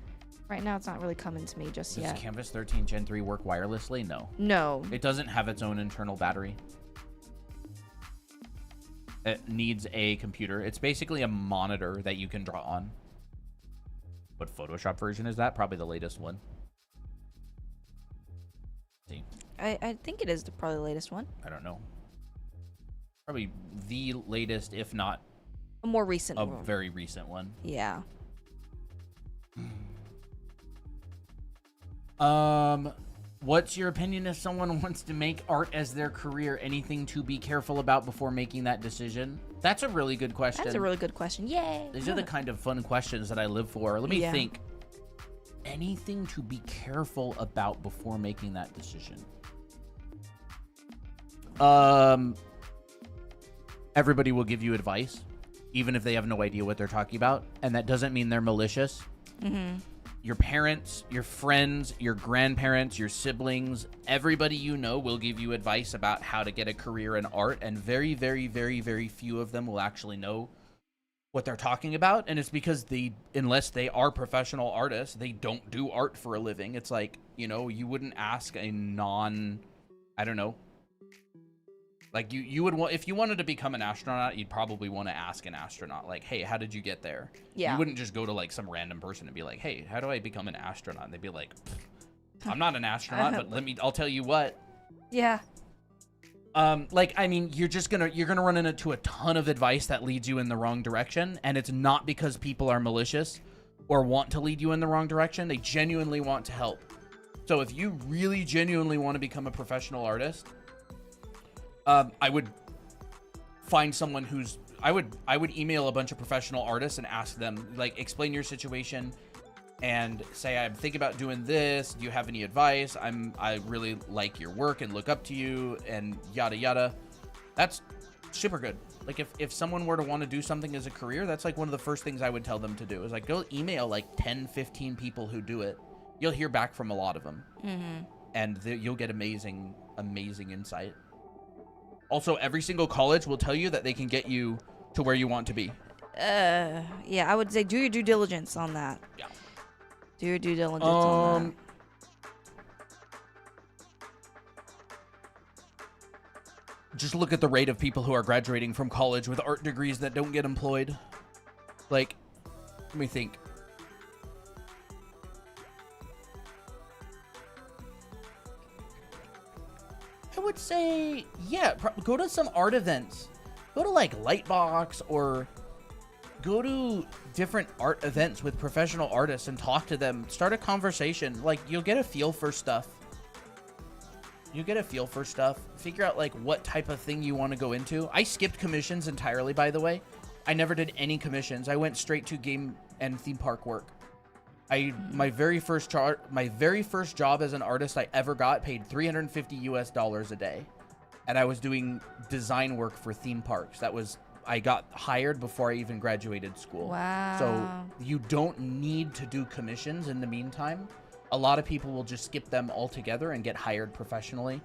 Right now, it's not really coming to me just Does yet. Kamvas 13 Gen 3 work wirelessly? No. No. It doesn't have its own internal battery. It needs a computer. It's basically a monitor that you can draw on. What Photoshop version is that? Probably the latest one. See, I think it is probably the latest one. I don't know. Probably the latest, if not A more recent a one. very recent one. Yeah. What's your opinion if someone wants to make art as their career? Anything to be careful about before making that decision? That's a really good question. That's a really good question. Yay. These are the kind of fun questions that I live for. Let me Yeah. think. Anything to be careful about before making that decision? Everybody will give you advice, even if they have no idea what they're talking about, and that doesn't mean they're malicious. Mm-hmm. Your parents, your friends, your grandparents, your siblings, everybody you know will give you advice about how to get a career in art, and very, very, very, very few of them will actually know what they're talking about. And it's because unless they are professional artists, they don't do art for a living. It's like, you wouldn't ask a I don't know. Like you would want, if you wanted to become an astronaut, you'd probably want to ask an astronaut, like, hey, how did you get there? Yeah. You wouldn't just go to like some random person and be like, hey, how do I become an astronaut? And they'd be like, I'm not an astronaut, but I'll tell you what. Yeah. You're gonna run into a ton of advice that leads you in the wrong direction, and it's not because people are malicious or want to lead you in the wrong direction. They genuinely want to help. So if you really genuinely want to become a professional artist, I would find someone I would email a bunch of professional artists and ask them, like, explain your situation and say, I'm thinking about doing this. Do you have any advice? I really like your work and look up to you and yada, yada. That's super good. Like if someone were to want to do something as a career, that's like one of the first things I would tell them to do is like, go email like 10, 15 people who do it. You'll hear back from a lot of them. Mm-hmm. And you'll get amazing, amazing insight. Also, every single college will tell you that they can get you to where you want to be. Yeah, I would say do your due diligence on that. Yeah. Do your due diligence on that. Just look at the rate of people who are graduating from college with art degrees that don't get employed. Like, let me think. I would say, yeah, go to some art events. Go to like Lightbox or go to different art events with professional artists and talk to them. Start a conversation. Like, you'll get a feel for stuff. Figure out like what type of thing you want to go into. I skipped commissions entirely, by the way. I never did any commissions. I went straight to game and theme park work. My very first job as an artist I ever got paid $350 a day, and I was doing design work for theme parks. I got hired before I even graduated school. Wow. So you don't need to do commissions in the meantime. A lot of people will just skip them altogether and get hired professionally.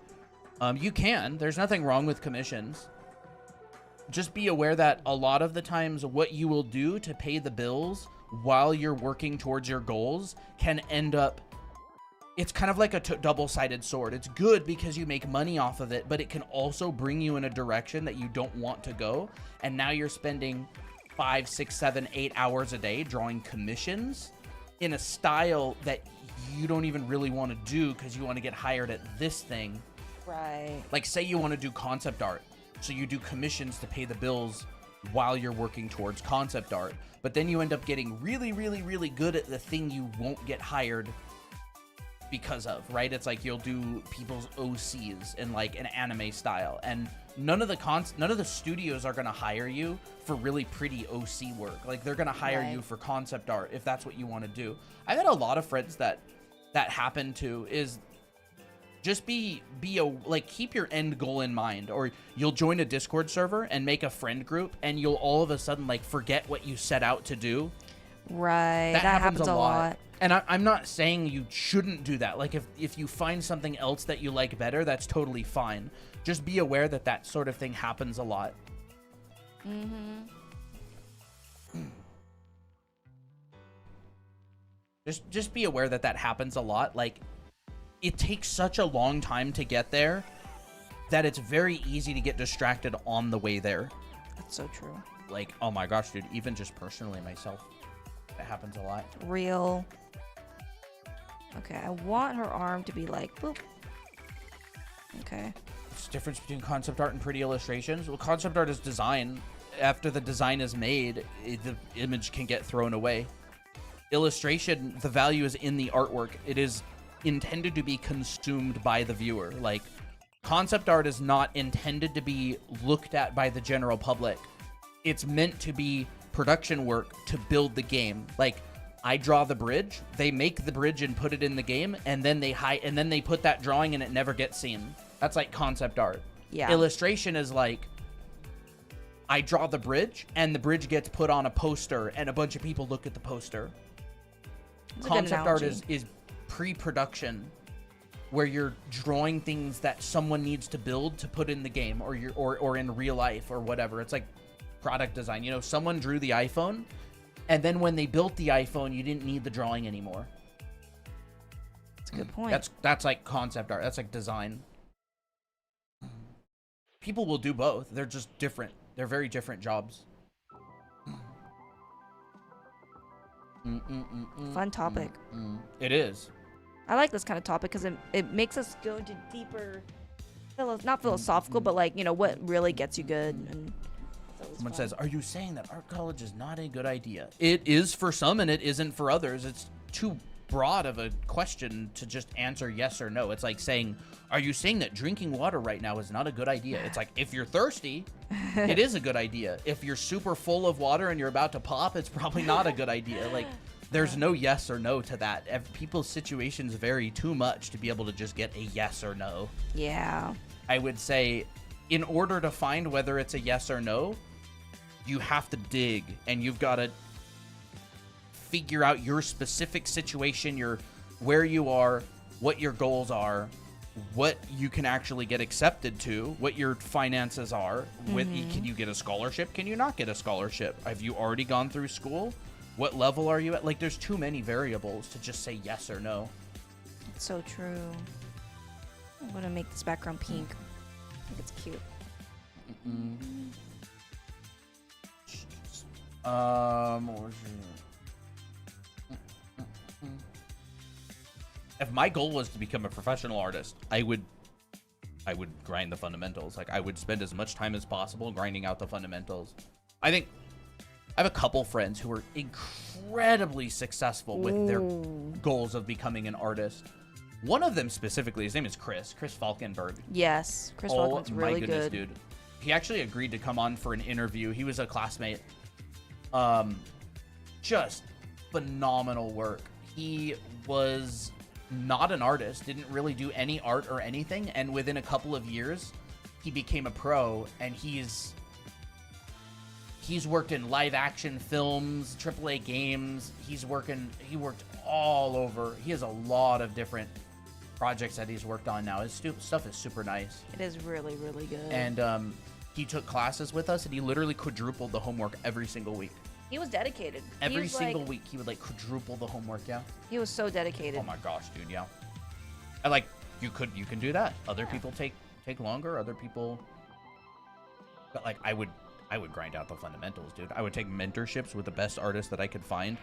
You can. There's nothing wrong with commissions. Just be aware that a lot of the times what you will do to pay the bills while you're working towards your goals can end up, it's kind of like a double-sided sword. It's good because you make money off of it, but it can also bring you in a direction that you don't want to go. And now you're spending 5, 6, 7, 8 hours a day drawing commissions in a style that you don't even really want to do because you want to get hired at this thing. Right. Like, say you want to do concept art, so you do commissions to pay the bills while you're working towards concept art, but then you end up getting really, really, really good at the thing you won't get hired because of, right? It's like you'll do people's OCs in like an anime style, and none of the studios are going to hire you for really pretty OC work. Like, they're going to hire you for concept art if that's what you want to do. I've had a lot of friends that happened to is just like keep your end goal in mind, or you'll join a Discord server and make a friend group, and you'll all of a sudden like forget what you set out to do. Right. That happens a lot. And I'm not saying you shouldn't do that. Like if you find something else that you like better, that's totally fine. Just be aware that that sort of thing happens a lot. Just be aware that that happens a lot. Like, it takes such a long time to get there that it's very easy to get distracted on the way there. That's so true. Like, oh my gosh, dude, even just personally myself, that happens a lot. Real. Okay, I want her arm to be like, boop. Okay. What's the difference between concept art and pretty illustrations? Well, concept art is design. After the design is made, the image can get thrown away. Illustration, the value is in the artwork. It is intended to be consumed by the viewer. Like, concept art is not intended to be looked at by the general public. It's meant to be production work to build the game. Like, I draw the bridge, they make the bridge and put it in the game, and then they put that drawing and it never gets seen. That's like concept art. Yeah. Illustration is like, I draw the bridge and the bridge gets put on a poster and a bunch of people look at the poster. Concept art is pre-production, where you're drawing things that someone needs to build to put in the game, or in real life or whatever. It's like product design. You know, someone drew the iPhone, and then when they built the iPhone, you didn't need the drawing anymore. That's a good point. That's like concept art. That's like design. People will do both. They're just different. They're very different jobs. Fun topic. It is. I like this kind of topic because it makes us go into deeper, not philosophical, but like, you know, what really gets you good. And someone says, are you saying that art college is not a good idea? It is for some and it isn't for others. It's too broad of a question to just answer yes or no. It's like saying, are you saying that drinking water right now is not a good idea? It's like, if you're thirsty, it is a good idea. If you're super full of water and you're about to pop, it's probably not a good idea. Like, there's no yes or no to that. People's situations vary too much to be able to just get a yes or no. Yeah. I would say, in order to find whether it's a yes or no, you have to dig, and you've got to figure out your specific situation, where you are, what your goals are, what you can actually get accepted to, what your finances are. Can you get a scholarship? Can you not get a scholarship? Have you already gone through school? What level are you at? Like, there's too many variables to just say yes or no. It's so true. I'm gonna make this background pink. I think it's cute. What was If my goal was to become a professional artist, I would grind the fundamentals. Like, I would spend as much time as possible grinding out the fundamentals. I think I have a couple friends who are incredibly successful with their goals of becoming an artist. One of them specifically, his name is Chris Falkenberg. Yes, Chris Falkenberg's really good. Oh my goodness, good. dude. He actually agreed to come on for an interview. He was a classmate. Just phenomenal work. He was not an artist, didn't really do any art or anything, and within a couple of years he became a pro, and he's worked in live action films, AAA games. He worked all over. He has a lot of different projects that he's worked on now. His stuff is super nice. It is really, really good. And he took classes with us, and he literally quadrupled the homework every single week. He was dedicated. Every single week, he would like quadruple the homework. Yeah. He was so dedicated. Oh my gosh, dude. Yeah. And like, you can do that. Other people take longer. Other people. But like, I would grind out the fundamentals, dude. I would take mentorships with the best artists that I could find.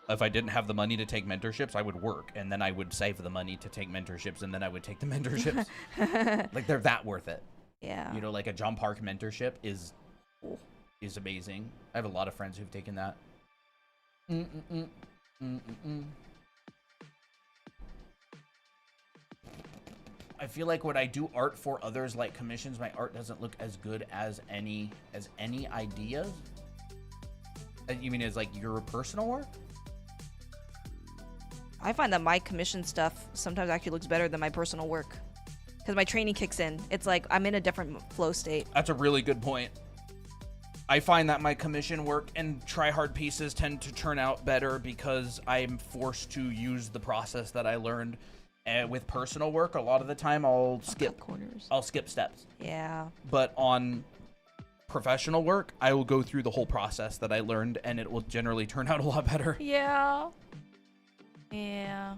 If I didn't have the money to take mentorships, I would work, and then I would save the money to take mentorships, and then I would take the mentorships. Like, they're that worth it. Yeah. You know, like a John Park mentorship is amazing. I have a lot of friends who've taken that. I feel like when I do art for others, like commissions, my art doesn't look as good as any ideas. You mean as like your personal work? I find that my commission stuff sometimes actually looks better than my personal work. because my training kicks in. It's like I'm in a different flow state. That's a really good point. I find that my commission work and try-hard pieces tend to turn out better because I'm forced to use the process that I learned. And with personal work, a lot of the time I'll skip corners. I'll skip steps. Yeah. But on professional work, I will go through the whole process that I learned, and it will generally turn out a lot better. Yeah. Yeah.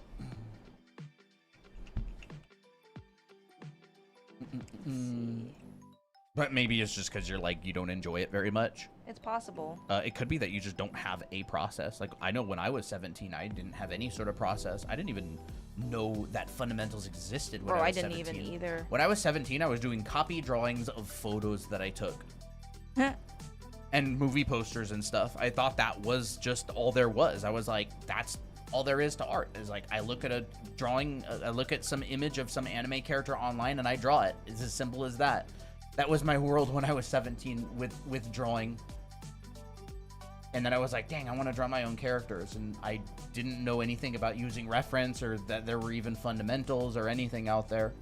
But maybe it's just because you're like, you don't enjoy it very much. It's possible. It could be that you just don't have a process. Like, I know when I was 17, I didn't have any sort of process. I didn't even know that fundamentals existed when I was 17. I didn't even either. When I was 17, I was doing copy drawings of photos that I took. And movie posters and stuff. I thought that was just all there was. I was like, that's all there is to art. Is like, I look at a drawing, I look at some image of some anime character online and I draw it. It's as simple as that. That was my world when I was 17 with drawing. And then I was like, dang, I want to draw my own characters. And I didn't know anything about using reference or that there were even fundamentals or anything out there.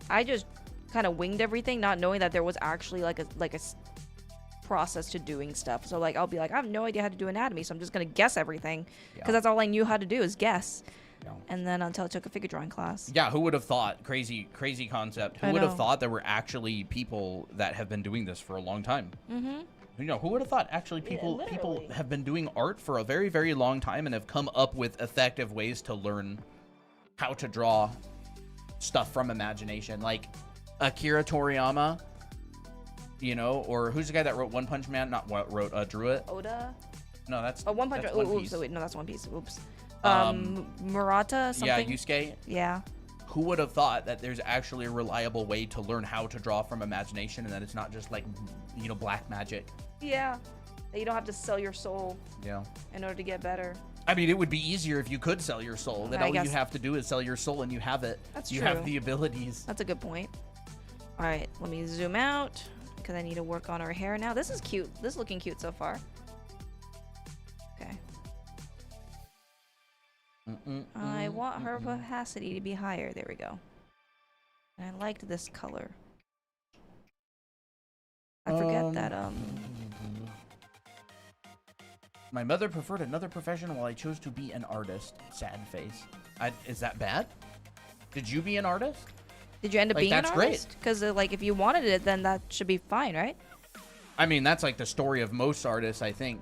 I just kind of winged everything, not knowing that there was actually like a process to doing stuff. So like I'll be like, I have no idea how to do anatomy, so I'm just gonna guess everything because that's all I knew how to do is guess. Yeah. And then until I took a figure drawing class. Yeah, who would have thought? Crazy concept. Who would have thought there were actually people that have been doing this for a long time? Mm-hmm. You know, who would have thought actually people have been doing art for a very, very long time and have come up with effective ways to learn how to draw stuff from imagination, like Akira Toriyama, you know, or who's the guy that wrote One Punch Man? Not what wrote, drew it. Oda. No, that's One Punch. that's One One Piece. Piece. Oh, wait, no, that's One Piece. Oops. Murata something. Yeah, Yusuke. Yeah. Who would have thought that there's actually a reliable way to learn how to draw from imagination and that it's not just like, you know, black magic? Yeah. That you don't have to sell your soul. Yeah. In order to get better. I mean, it would be easier if you could sell your soul. Then all you have to do is sell your soul and you have it. That's true. You have the abilities. That's a good point. All right, let me zoom out because I need to work on her hair now. This is cute. This is looking cute so far. Okay. I want her opacity to be higher. There we go. And I liked this color. I forget that My mother preferred another profession while I chose to be an artist. Sad face. Is that bad? Did you be an artist? Did you end up being an artist? That's great. Because like if you wanted it, then that should be fine, right? I mean, that's like the story of most artists, I think.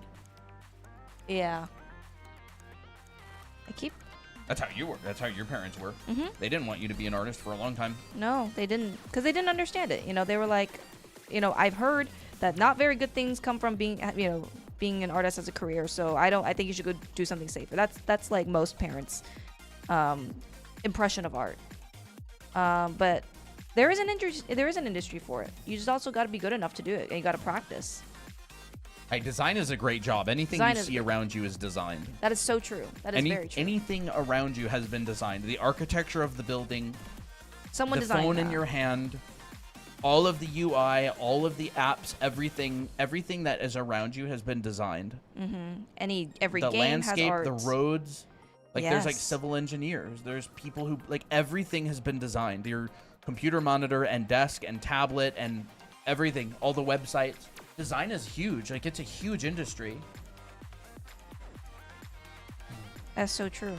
Yeah. That's how you were. That's how your parents were. They didn't want you to be an artist for a long time. No, they didn't. Because they didn't understand it. You know, they were like, you know, I've heard that not very good things come from being, you know, being an artist as a career. So I think you should go do something safer. That's like most parents' impression of art. But there is an industry for it. You just also got to be good enough to do it, and you got to practice. Hey, design is a great job. Anything you see around you is designed. That is so true. That is very true. Anything around you has been designed. The architecture of the building, someone designed the phone in your hand, all of the UI, all of the apps, everything that is around you has been designed. Every the game has landscape, art. the roads, like there's like civil engineers. There's people who like everything has been designed. Your computer monitor and desk and tablet and everything, all the websites. Design is huge. Like it's a huge industry. That's so true.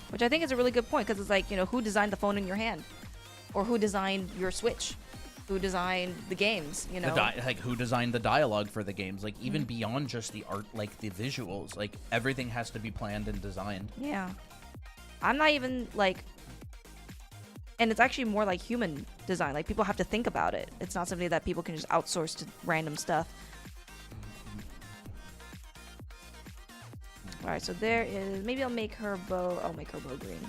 Which I think is a really good point because it's like, you know, who designed the phone in your hand? Or who designed your Switch? Who designed the games, you know? Like who designed the dialogue for the games? Like even beyond just the art, like the visuals, like everything has to be planned and designed. Yeah. I'm not even like, and it's actually more like human design. Like people have to think about it. It's not something that people can just outsource to random stuff. All right, so there is, maybe I'll make her bow, green.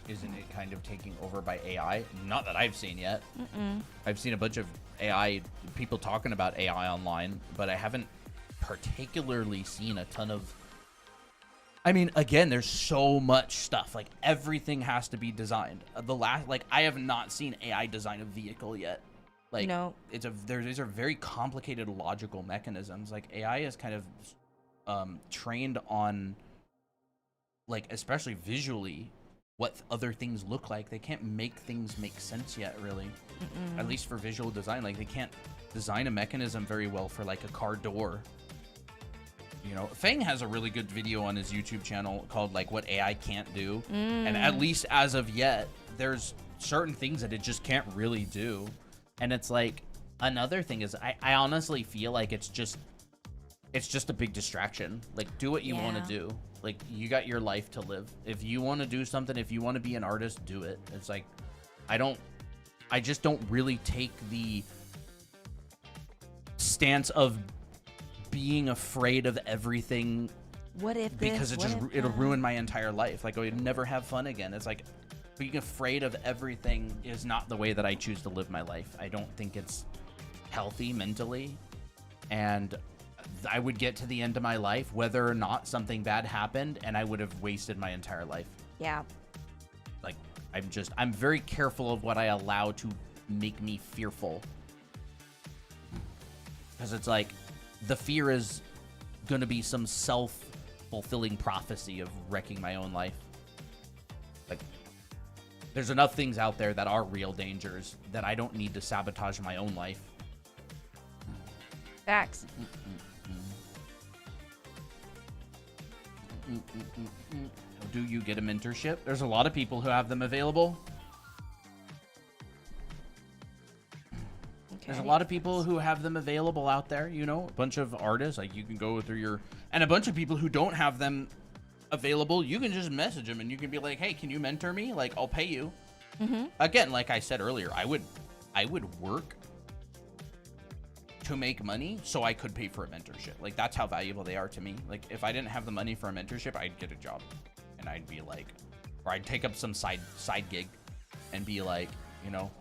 Isn't it kind of taking over by AI? Not that I've seen yet. I've seen a bunch of AI, people talking about AI online, but I haven't particularly seen a ton of... I mean, again, there's so much stuff. Like, everything has to be designed. I have not seen AI design a vehicle yet. Like, No. these are very complicated logical mechanisms. Like, AI is kind of trained on, like, especially visually, what other things look like. They can't make things make sense yet, really. At least for visual design. Like, they can't design a mechanism very well for, like, a car door. You know, Fang has a really good video on his YouTube channel called, like, what AI can't do. And at least as of yet, there's certain things that it just can't really do. And it's like, another thing is, I honestly feel like it's just a big distraction. Like, do what you want to do. Like, you got your life to live. If you want to do something, if you want to be an artist, do it. It's like, I just don't really take the stance of being afraid of everything. What if because this, it'll ruin my entire life. Like, I would never have fun again. It's like, being afraid of everything is not the way that I choose to live my life. I don't think it's healthy mentally. And I would get to the end of my life, whether or not something bad happened, and I would have wasted my entire life. Yeah. Like, I'm very careful of what I allow to make me fearful. Because it's like, the fear is going to be some self-fulfilling prophecy of wrecking my own life. Like, there's enough things out there that are real dangers that I don't need to sabotage my own life. Facts. Do you get a mentorship? There's a lot of people who have them available. There's a lot of people who have them available out there, you know, a bunch of artists, like, you can go through and a bunch of people who don't have them available, you can just message them and you can be like, hey, can you mentor me? Like, I'll pay you. Again, like I said earlier, I would work to make money so I could pay for a mentorship. Like, that's how valuable they are to me. Like, if I didn't have the money for a mentorship, I'd get a job and I'd be like, or I'd take up some side gig and be like, you know,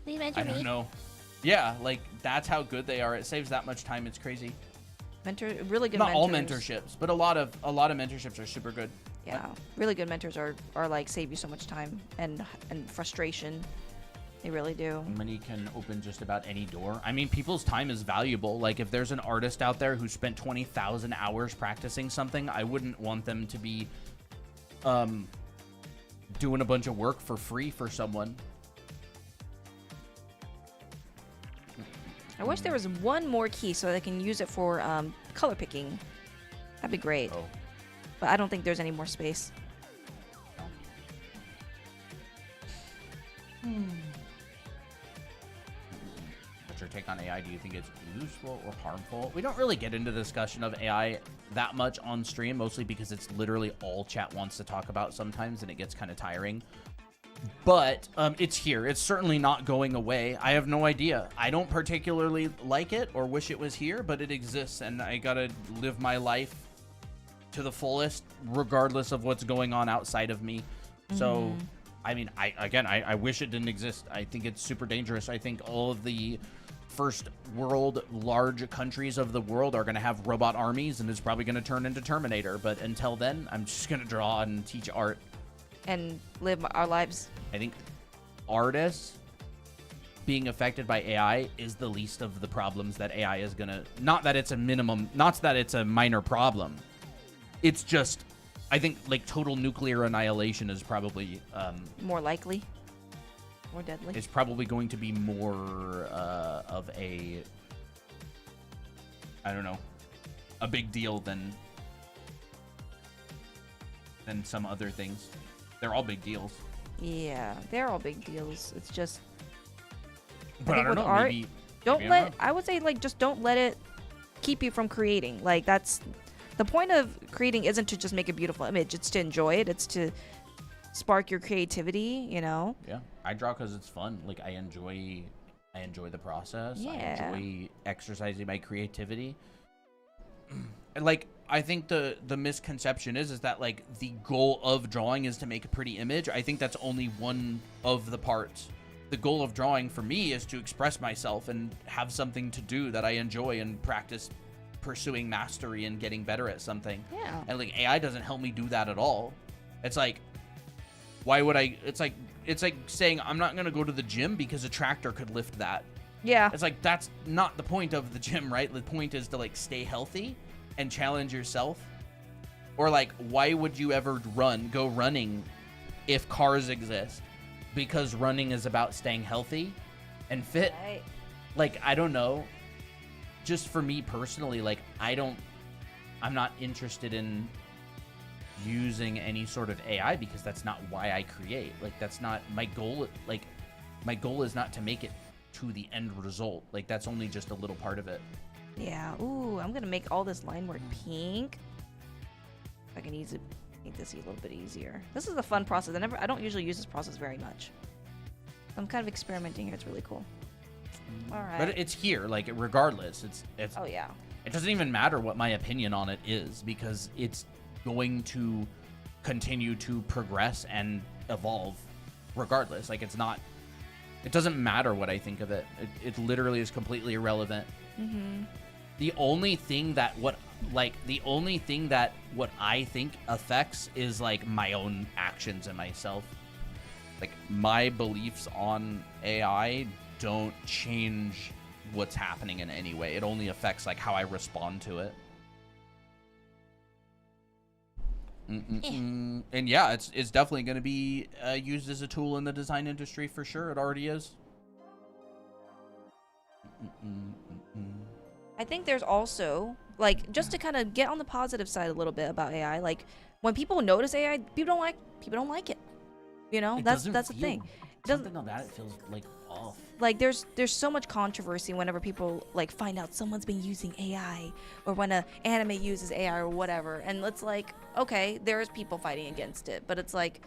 I don't know. Yeah, like, that's how good they are. It saves that much time. It's crazy. Really good. Not all mentorships, but a lot of mentorships are super good. Yeah, really good mentors are like save you so much time and frustration. They really do. Money can open just about any door. I mean, people's time is valuable. Like, if there's an artist out there who spent 20,000 hours practicing something, I wouldn't want them to be doing a bunch of work for free for someone. I wish there was one more key so I can use it for color picking. That'd be great. Oh. But I don't think there's any more space. What's your take on AI? Do you think it's useful or harmful? We don't really get into the discussion of AI that much on stream, mostly because it's literally all chat wants to talk about sometimes, and it gets kind of tiring. But it's here. It's certainly not going away. I have no idea. I don't particularly like it or wish it was here, but it exists, and I gotta live my life to the fullest, regardless of what's going on outside of me. So, I mean, I wish it didn't exist. I think it's super dangerous. I think all of the first world large countries of the world are going to have robot armies, and it's probably going to turn into Terminator. But until then, I'm just going to draw and teach art. And live our lives. I think artists being affected by AI is the least of the problems that AI is going to... Not that it's a minimum... Not that it's a minor problem. It's just... I think, like, total nuclear annihilation is probably... more likely. More deadly. It's probably going to be more of a... I don't know. A big deal than some other things. They're all big deals. Yeah, they're all big deals. It's just... But I don't know, art, maybe... I would say, like, just don't let it keep you from creating. Like, that's... The point of creating isn't to just make a beautiful image. It's to enjoy it. It's to spark your creativity, you know? Yeah. I draw because it's fun. Like, I enjoy the process. Yeah. I enjoy exercising my creativity. And, like, I think the misconception is that, like, the goal of drawing is to make a pretty image. I think that's only one of the parts. The goal of drawing for me is to express myself and have something to do that I enjoy and practice pursuing mastery and getting better at something. Yeah. And like AI doesn't help me do that at all. It's like, why would I? It's like saying I'm not gonna go to the gym because a tractor could lift that. Yeah. It's like, that's not the point of the gym, right? The point is to like stay healthy and challenge yourself. Or like, why would you ever go running if cars exist? Because running is about staying healthy and fit. Right. Like, I don't know. Just for me personally, like, I'm not interested in using any sort of AI because that's not why I create. Like, that's not my goal. Like, my goal is not to make it to the end result. Like, that's only just a little part of it. Yeah. Ooh, I'm gonna make all this line work pink. If I can make this a little bit easier. This is a fun process. I don't usually use this process very much. I'm kind of experimenting here. It's really cool. All right. But it's here, like, regardless. It's Oh yeah. It doesn't even matter what my opinion on it is, because it's going to continue to progress and evolve regardless. Like, it doesn't matter what I think of it. It literally is completely irrelevant. Mm-hmm. The only thing that what I think affects is like my own actions and myself. Like, my beliefs on AI don't change what's happening in any way. It only affects like how I respond to it. And yeah, it's definitely going to be used as a tool in the design industry for sure. It already is. I think there's also, like, just to kind of get on the positive side a little bit about AI, like, when people notice AI, people don't like it. You know, that's the thing. Something about it feels like off. Like, there's so much controversy whenever people like find out someone's been using AI, or when a anime uses AI or whatever, and it's like, okay, there's people fighting against it, but it's like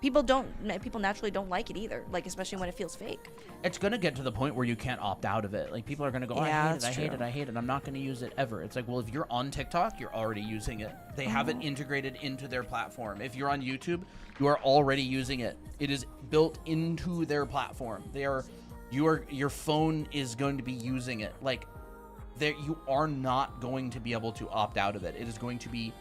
people naturally don't like it either, like, especially when it feels fake. It's gonna get to the point where you can't opt out of it. Like, people are gonna go, Yeah, I hate it, I'm not gonna use it ever. It's like, well, if you're on TikTok, you're already using it. They have it integrated into their platform. If you're on YouTube, you are already using it. It is built into their platform. Your phone is going to be using it. Like, you are not going to be able to opt out of it. It is going to be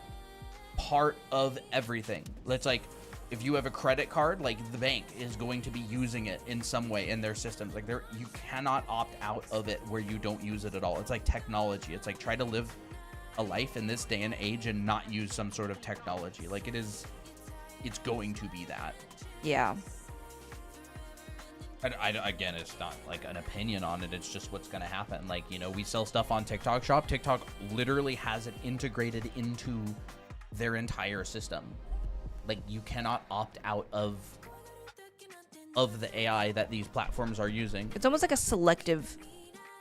part of everything. It's like, if you have a credit card, like, the bank is going to be using it in some way in their systems. Like, you cannot opt out of it where you don't use it at all. It's like technology. It's like, try to live a life in this day and age and not use some sort of technology. Like, it's going to be that. Yeah. Again, it's not like an opinion on it. It's just what's going to happen. Like, you know, we sell stuff on TikTok Shop. TikTok literally has it integrated into their entire system. Like, you cannot opt out of the AI that these platforms are using. It's almost like a selective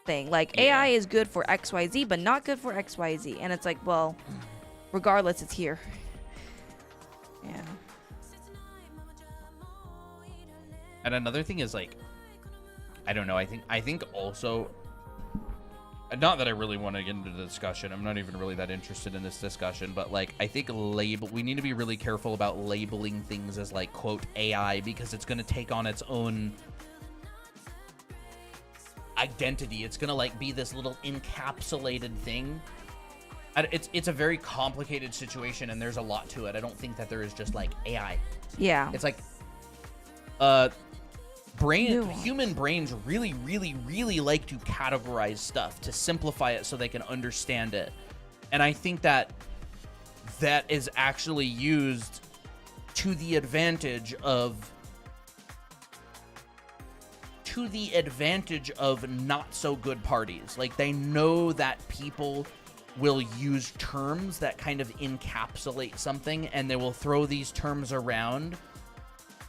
thing. Like, Yeah. AI is good for XYZ, but not good for XYZ. And it's like, well, regardless, it's here. Yeah. And another thing is, like, I don't know. I think also, not that I really want to get into the discussion. I'm not even really that interested in this discussion, but like, I think we need to be really careful about labeling things as like, quote, AI, because it's going to take on its own identity. It's going to like be this little encapsulated thing. It's a very complicated situation, and there's a lot to it. I don't think that there is just like AI. Yeah. It's like human brains really, really, really like to categorize stuff, to simplify it so they can understand it. And I think that is actually used to the advantage of not so good parties. Like, they know that people will use terms that kind of encapsulate something, and they will throw these terms around.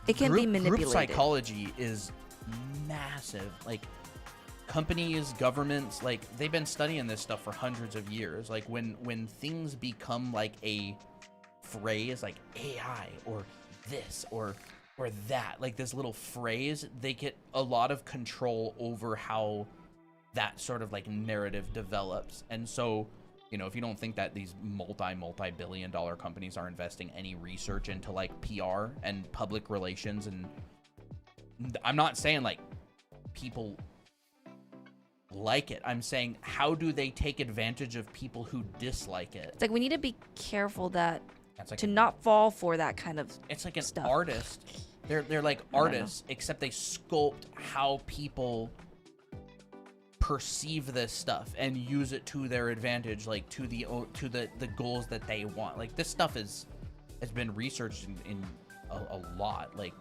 It can be manipulated. Group psychology is massive. Like, companies, governments, like, they've been studying this stuff for hundreds of years. Like, when things become like a phrase, like AI or this or that, like this little phrase, they get a lot of control over how that sort of like narrative develops. And so, you know, if you don't think that these multi-billion dollar companies are investing any research into like PR and public relations, and I'm not saying like people like it. I'm saying, how do they take advantage of people who dislike it? It's like we need to be careful that It's like to not fall for that kind of it's like an stuff. artist. They're like artists, except they sculpt how people perceive this stuff and use it to their advantage, like to the goals that they want. Like this stuff has been researched in a lot, like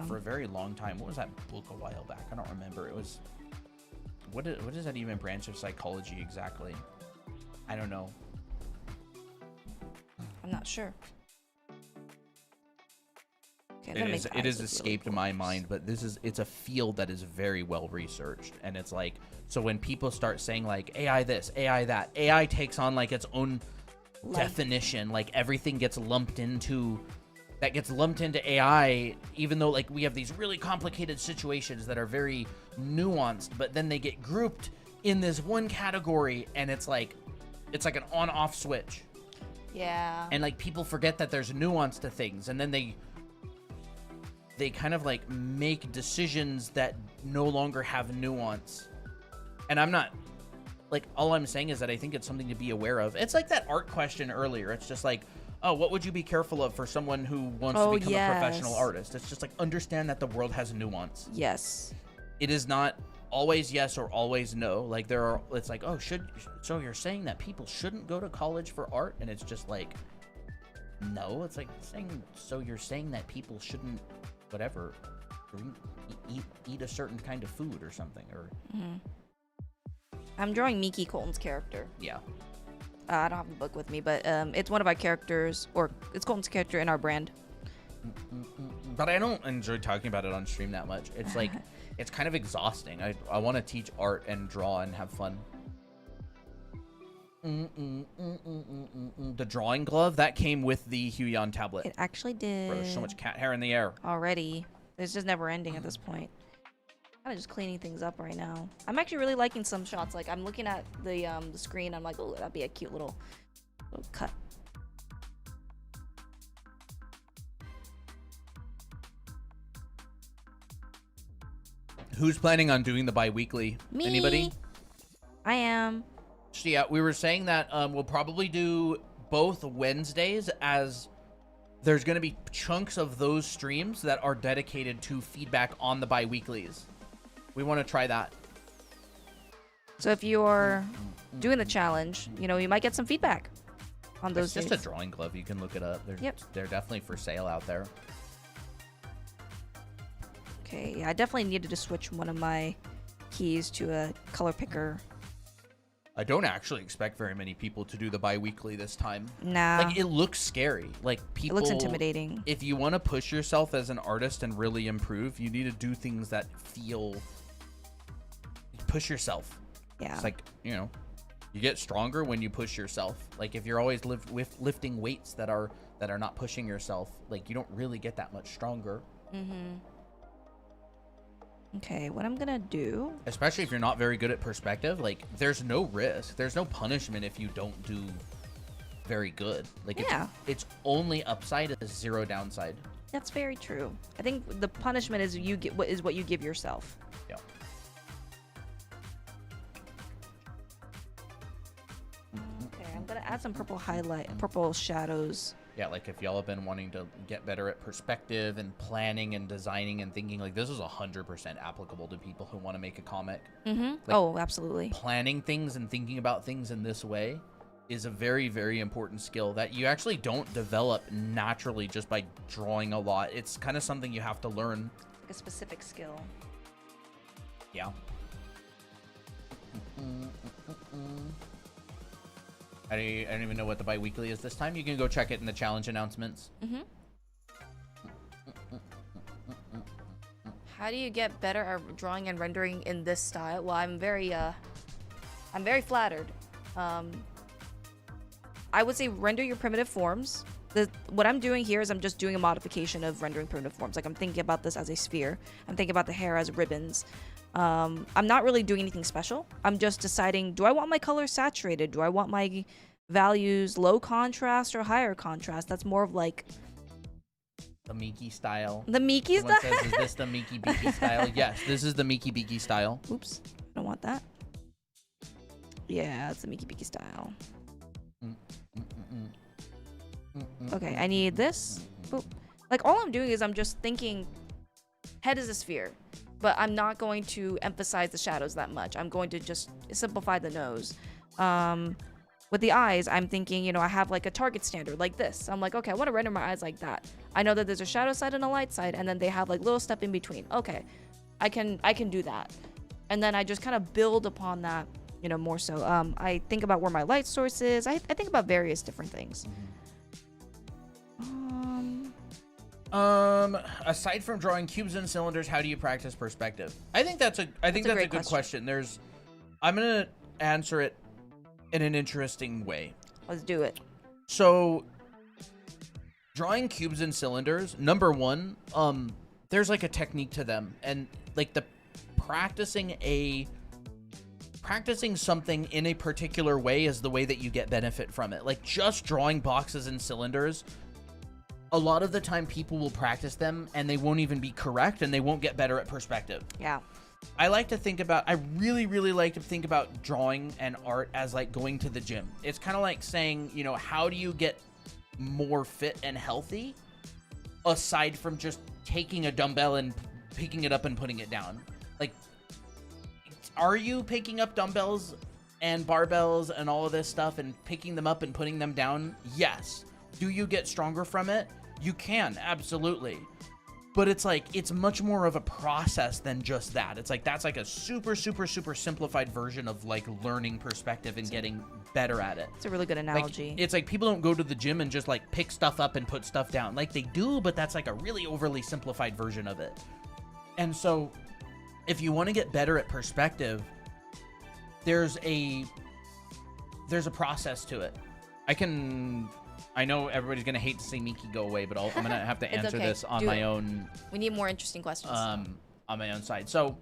for a very long time. What was that book a while back? I don't remember. It was what is that even branch of psychology exactly? I don't know. I'm not sure. Okay, It is escaped my mind, but it's a field that is very well researched, and it's like, so when people start saying like AI this, AI that, AI takes on like its own definition, like everything gets lumped into AI, even though like we have these really complicated situations that are very nuanced, but then they get grouped in this one category, and it's like an on-off switch. Yeah. And like people forget that there's nuance to things, and then they kind of like make decisions that no longer have nuance. And I'm not like, all I'm saying is that I think it's something to be aware of. It's like that art question earlier. It's just like, oh, what would you be careful of for someone who wants to become a professional artist? It's just like, understand that the world has nuance. Yes. It is not always yes or always no. Like it's like, oh, so you're saying that people shouldn't go to college for art? And it's just like, no. It's like saying, so you're saying that people shouldn't whatever, eat a certain kind of food or something, or I'm drawing Miki Colton's character. Yeah. I don't have the book with me, but it's one of our characters, or it's Colton's character in our brand. But I don't enjoy talking about it on stream that much. It's like it's kind of exhausting. I want to teach art and draw and have fun. The drawing glove that came with the Huion tablet. It actually did. Bro, there's so much cat hair in the air Already. It's just never ending at this point. Kind of just cleaning things up right now. I'm actually really liking some shots. Like I'm looking at the screen. I'm like, oh, that'd be a cute little cut. Who's planning on doing the bi-weekly? Me. Anybody? I am. So yeah, we were saying that we'll probably do both Wednesdays, as there's going to be chunks of those streams that are dedicated to feedback on the bi-weeklies. We want to try that. So if you're doing the challenge, you know, you might get some feedback on those days. It's just a drawing glove. You can look it up. They're definitely for sale out there. Okay, yeah, I definitely needed to switch one of my keys to a color picker. I don't actually expect very many people to do the bi-weekly this time. Nah. Like, it looks scary. Like, people... It looks intimidating. If you want to push yourself as an artist and really improve, you need to do things that feel... Push yourself. Yeah. It's like, you know, you get stronger when you push yourself. Like, if you're always lifting weights that are not pushing yourself, like, you don't really get that much stronger. Mm-hmm. Okay, what I'm gonna do... Especially if you're not very good at perspective, like, there's no risk. There's no punishment if you don't do very good. Like, yeah. It's only upside, is zero downside. That's very true. I think the punishment is what you give yourself. Yeah. Okay, I'm gonna add some purple shadows. Yeah, like if y'all have been wanting to get better at perspective and planning and designing and thinking, like, this is 100% applicable to people who want to make a comic. Mm-hmm. Like, oh, absolutely. Planning things and thinking about things in this way is a very, very important skill that you actually don't develop naturally just by drawing a lot. It's kind of something you have to learn. Like a specific skill. Yeah. I don't even know what the bi-weekly is this time. You can go check it in the challenge announcements. Mm-hmm. How do you get better at drawing and rendering in this style? Well, I'm very flattered. I would say render your primitive forms. What I'm doing here is I'm just doing a modification of rendering primitive forms. Like, I'm thinking about this as a sphere. I'm thinking about the hair as ribbons. I'm not really doing anything special. I'm just deciding, do I want my color saturated? Do I want my values low contrast or higher contrast? That's more of like the Miki style. The Miki style? Someone says, is this the Miki Biki style? Yes, this is the Miki Biki style. Oops. I don't don't want that. Yeah, it's the Mickey Mickey style. Okay, I need this. Boop. Like, all I'm doing is I'm just thinking head is a sphere, but I'm not going to emphasize the shadows that much. I'm going to just simplify the nose. With the eyes, I'm thinking, you know, I have like a target standard like this. I'm like, okay, I want to render my eyes like that. I know that there's a shadow side and a light side, and then they have like little step in between. Okay, I can do that. And then I just kind of build upon that, you know, more so. I think about where my light source is. I think about various different things. Aside from drawing cubes and cylinders, how do you practice perspective? I think that's a good question. I'm gonna answer it in an interesting way. Let's do it. So, drawing cubes and cylinders, number one, there's like a technique to them, and like the practicing something in a particular way is the way that you get benefit from it. Like, just drawing boxes and cylinders, a lot of the time people will practice them and they won't even be correct and they won't get better at perspective. Yeah. I really, really like to think about drawing and art as like going to the gym. It's kind of like saying, you know, how do you get more fit and healthy aside from just taking a dumbbell and picking it up and putting it down? Like, are you picking up dumbbells and barbells and all of this stuff and picking them up and putting them down? Yes. Do you get stronger from it? You can, absolutely. But it's like, it's much more of a process than just that. It's like, that's like a super, super, super simplified version of like learning perspective and getting better at it. It's a really good analogy. Like, it's like people don't go to the gym and just like pick stuff up and put stuff down. Like, they do, but that's like a really overly simplified version of it. And so if you want to get better at perspective, there's a process to it. I know everybody's gonna hate to see Miki go away, but I'm gonna have to answer this on my own. We need more interesting questions. On my own side. So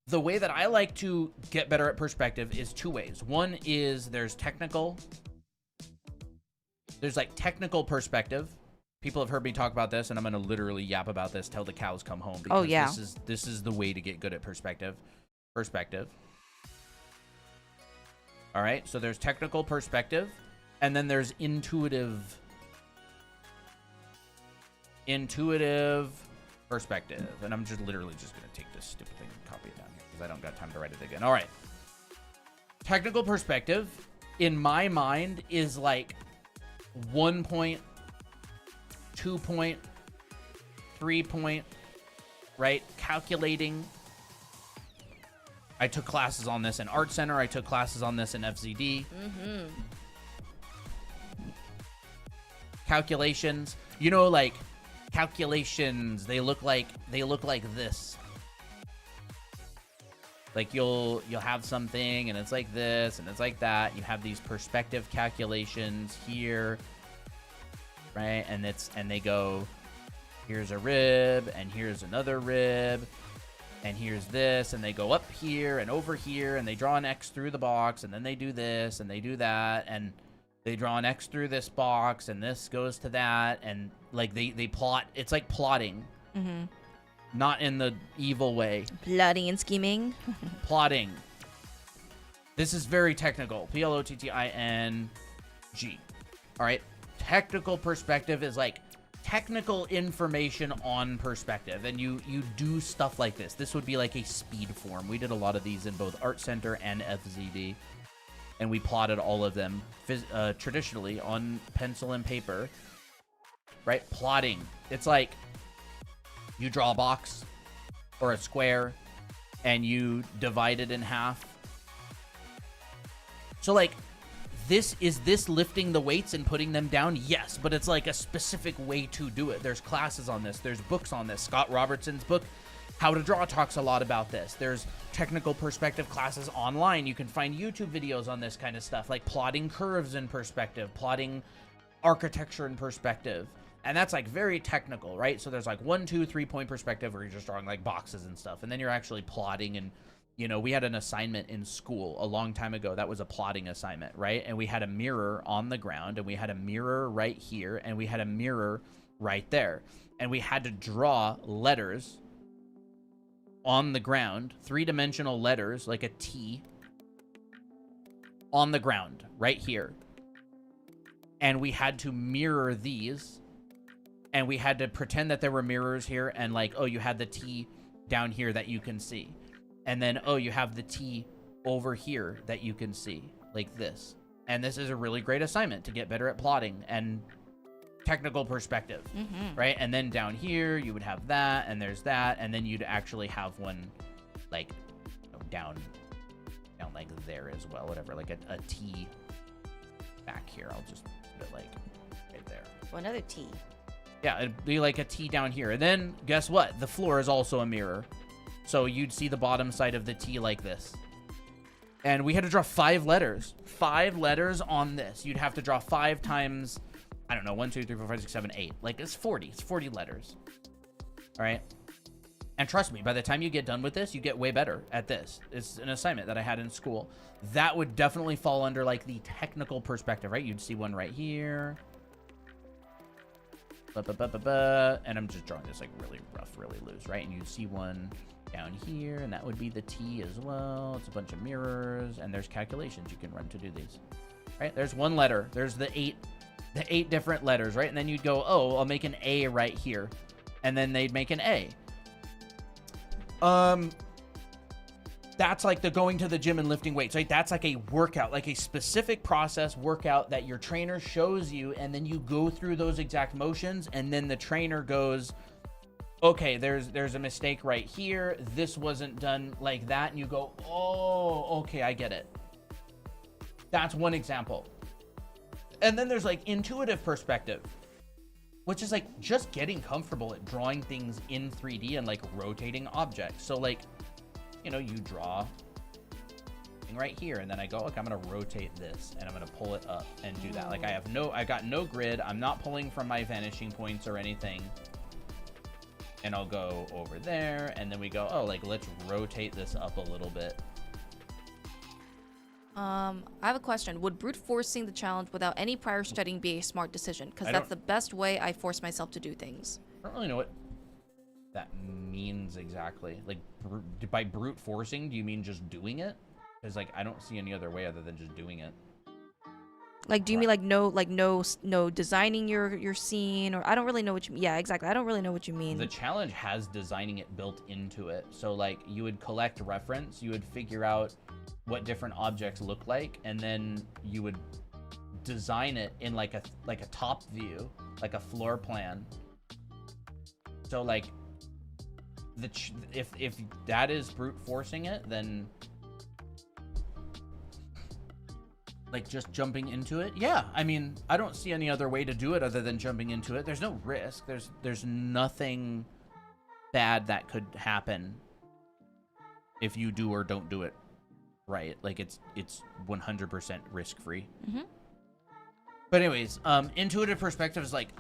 the way that I like to get better at perspective is two ways. One is there's like technical perspective. People have heard me talk about this, and I'm gonna literally yap about this till the cows come home. Because this is the way to get good at perspective. All right. So there's technical perspective. And then there's intuitive perspective. And I'm literally just going to take this stupid thing and copy it down here because I don't got time to write it again. All right. Technical perspective, in my mind, is like 1 point, 2 point, 3 point, right? Calculating. I took classes on this in Art Center. I took classes on this in FZD. Calculations, you know, like calculations, they look like this. Like you'll have something and it's like this and it's like that. You have these perspective calculations here, right? And they go, here's a rib and here's another rib and here's this, and they go up here and over here and they draw an X through the box and then they do this and they do that and they draw an X through this box, and this goes to that, and like they plot. It's like plotting, not in the evil way. Plotting and scheming. Plotting. This is very technical. Plotting. All right. Technical perspective is like technical information on perspective, and you do stuff like this. This would be like a speed form. We did a lot of these in both Art Center and FZD. And we plotted all of them traditionally on pencil and paper, right? Plotting. It's like you draw a box or a square and you divide it in half. So like, is this lifting the weights and putting them down? Yes, but it's like a specific way to do it. There's classes on this. There's books on this. Scott Robertson's book, How to Draw, talks a lot about this. There's technical perspective classes online. You can find YouTube videos on this kind of stuff, like plotting curves in perspective, plotting architecture in perspective. And that's like very technical, right? So there's like 1, 2, 3 point perspective where you're just drawing like boxes and stuff. And then you're actually plotting. And, you know, we had an assignment in school a long time ago that was a plotting assignment, right? And we had a mirror on the ground, and we had a mirror right here, and we had a mirror right there. And we had to draw letters on the ground, 3-dimensional letters like a T on the ground right here. And we had to mirror these, and we had to pretend that there were mirrors here, and like, oh, you had the T down here that you can see. And then, oh, you have the T over here that you can see, like this. And this is a really great assignment to get better at plotting and technical perspective, right? And then down here, you would have that, and there's that, and then you'd actually have one, like, down like there as well, whatever, like a T back here. I'll just put it, like, right there. Well, another T. Yeah, it'd be like a T down here. And then, guess what? The floor is also a mirror. So you'd see the bottom side of the T like this. And we had to draw 5 letters. 5 letters on this. You'd have to draw 5 times, I don't know, 1, 2, 3, 4, 5, 6, 7, 8. Like, it's 40. It's 40 letters. All right? And trust me, by the time you get done with this, you get way better at this. It's an assignment that I had in school. That would definitely fall under, like, the technical perspective, right? You'd see one right here. And I'm just drawing this, like, really rough, really loose, right? And you'd see one down here, and that would be the T as well. It's a bunch of mirrors, and there's calculations you can run to do these. Right? There's one letter. There's the eight different letters, right? And then you'd go, oh, I'll make an A right here. And then they'd make an A. That's like the going to the gym and lifting weights, right? That's like a workout, like a specific process workout that your trainer shows you, and then you go through those exact motions, and then the trainer goes, okay, there's a mistake right here. This wasn't done like that. And you go, oh, okay, I get it. That's one example. And then there's like intuitive perspective, which is like just getting comfortable at drawing things in 3D and like rotating objects. So like, you know, you draw thing right here, and then I go, okay, I'm gonna rotate this, and I'm gonna pull it up and do that. Like I got no grid. I'm not pulling from my vanishing points or anything. And I'll go over there, and then we go, oh, like, let's rotate this up a little bit. I have a question. Would brute forcing the challenge without any prior studying be a smart decision? Because that's the best way I force myself to do things. I don't really know what that means exactly. Like, by brute forcing, do you mean just doing it? Because, like, I don't see any other way other than just doing it. Like, do you mean no designing your scene, or I don't really know what you mean. Yeah, exactly. I don't really know what you mean. The challenge has designing it built into it. So like you would collect reference, you would figure out what different objects look like, and then you would design it in like a top view, like a floor plan. So like if that is brute forcing it, then like just jumping into it. Yeah, I mean, I don't see any other way to do it other than jumping into it. There's no risk. There's nothing bad that could happen if you do or don't do it right. Like it's 100% risk free. But anyways, intuitive perspective is like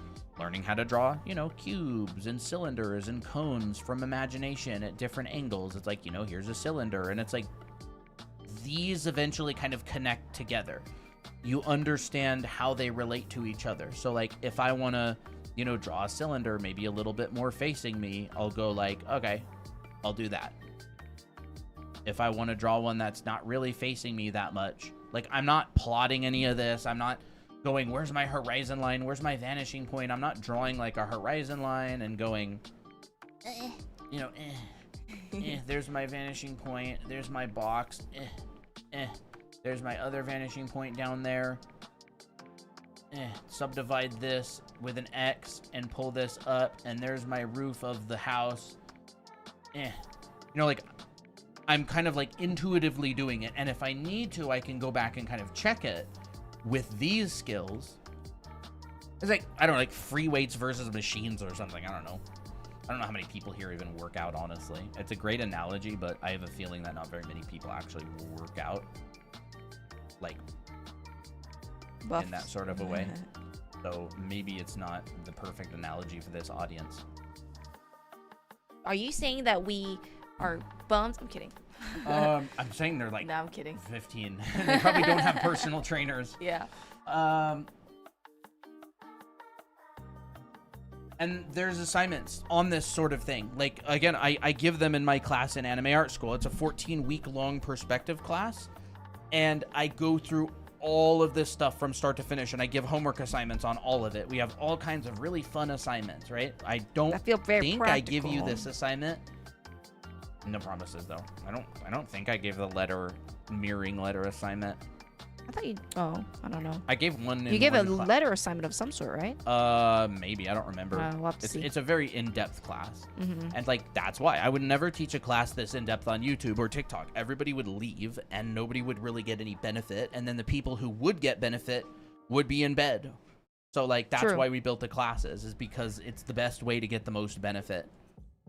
learning how to draw, you know, cubes and cylinders and cones from imagination at different angles. It's like, you know, here's a cylinder, and it's like these eventually kind of connect together. You understand how they relate to each other. So like if I want to, you know, draw a cylinder maybe a little bit more facing me, I'll go like, okay, I'll do that. If I want to draw one that's not really facing me that much, like I'm not plotting any of this. I'm not going, where's my horizon line? Where's my vanishing point? I'm not drawing like a horizon line and going, you know, there's my vanishing point. There's my box. There's my other vanishing point down there. Subdivide this with an X and pull this up, and there's my roof of the house. You know, like I'm kind of like intuitively doing it, and if I need to, I can go back and kind of check it with these skills. It's like, I don't know, like free weights versus machines or something. I don't know how many people here even work out, honestly. It's a great analogy, but I have a feeling that not very many people actually work out, like, buffs in that sort of a way. So maybe it's not the perfect analogy for this audience. Are you saying that we are bums? I'm kidding. I'm saying they're like, no, I'm kidding. 15. They probably don't have personal trainers. Yeah. And there's assignments on this sort of thing. Like, again, I give them in my class in anime art school. It's a 14-week-long perspective class. And I go through all of this stuff from start to finish, and I give homework assignments on all of it. We have all kinds of really fun assignments, right? I don't think I give you this assignment. No promises, though. I don't think I gave the mirroring letter assignment. I thought you. Oh, I don't know. I gave one. You gave a letter assignment of some sort, right? Maybe, I don't remember. We'll have to see. It's a very in-depth class, and like that's why I would never teach a class this in-depth on YouTube or TikTok. Everybody would leave, and nobody would really get any benefit, and then the people who would get benefit would be in bed. So like that's why we built the classes, is because it's the best way to get the most benefit,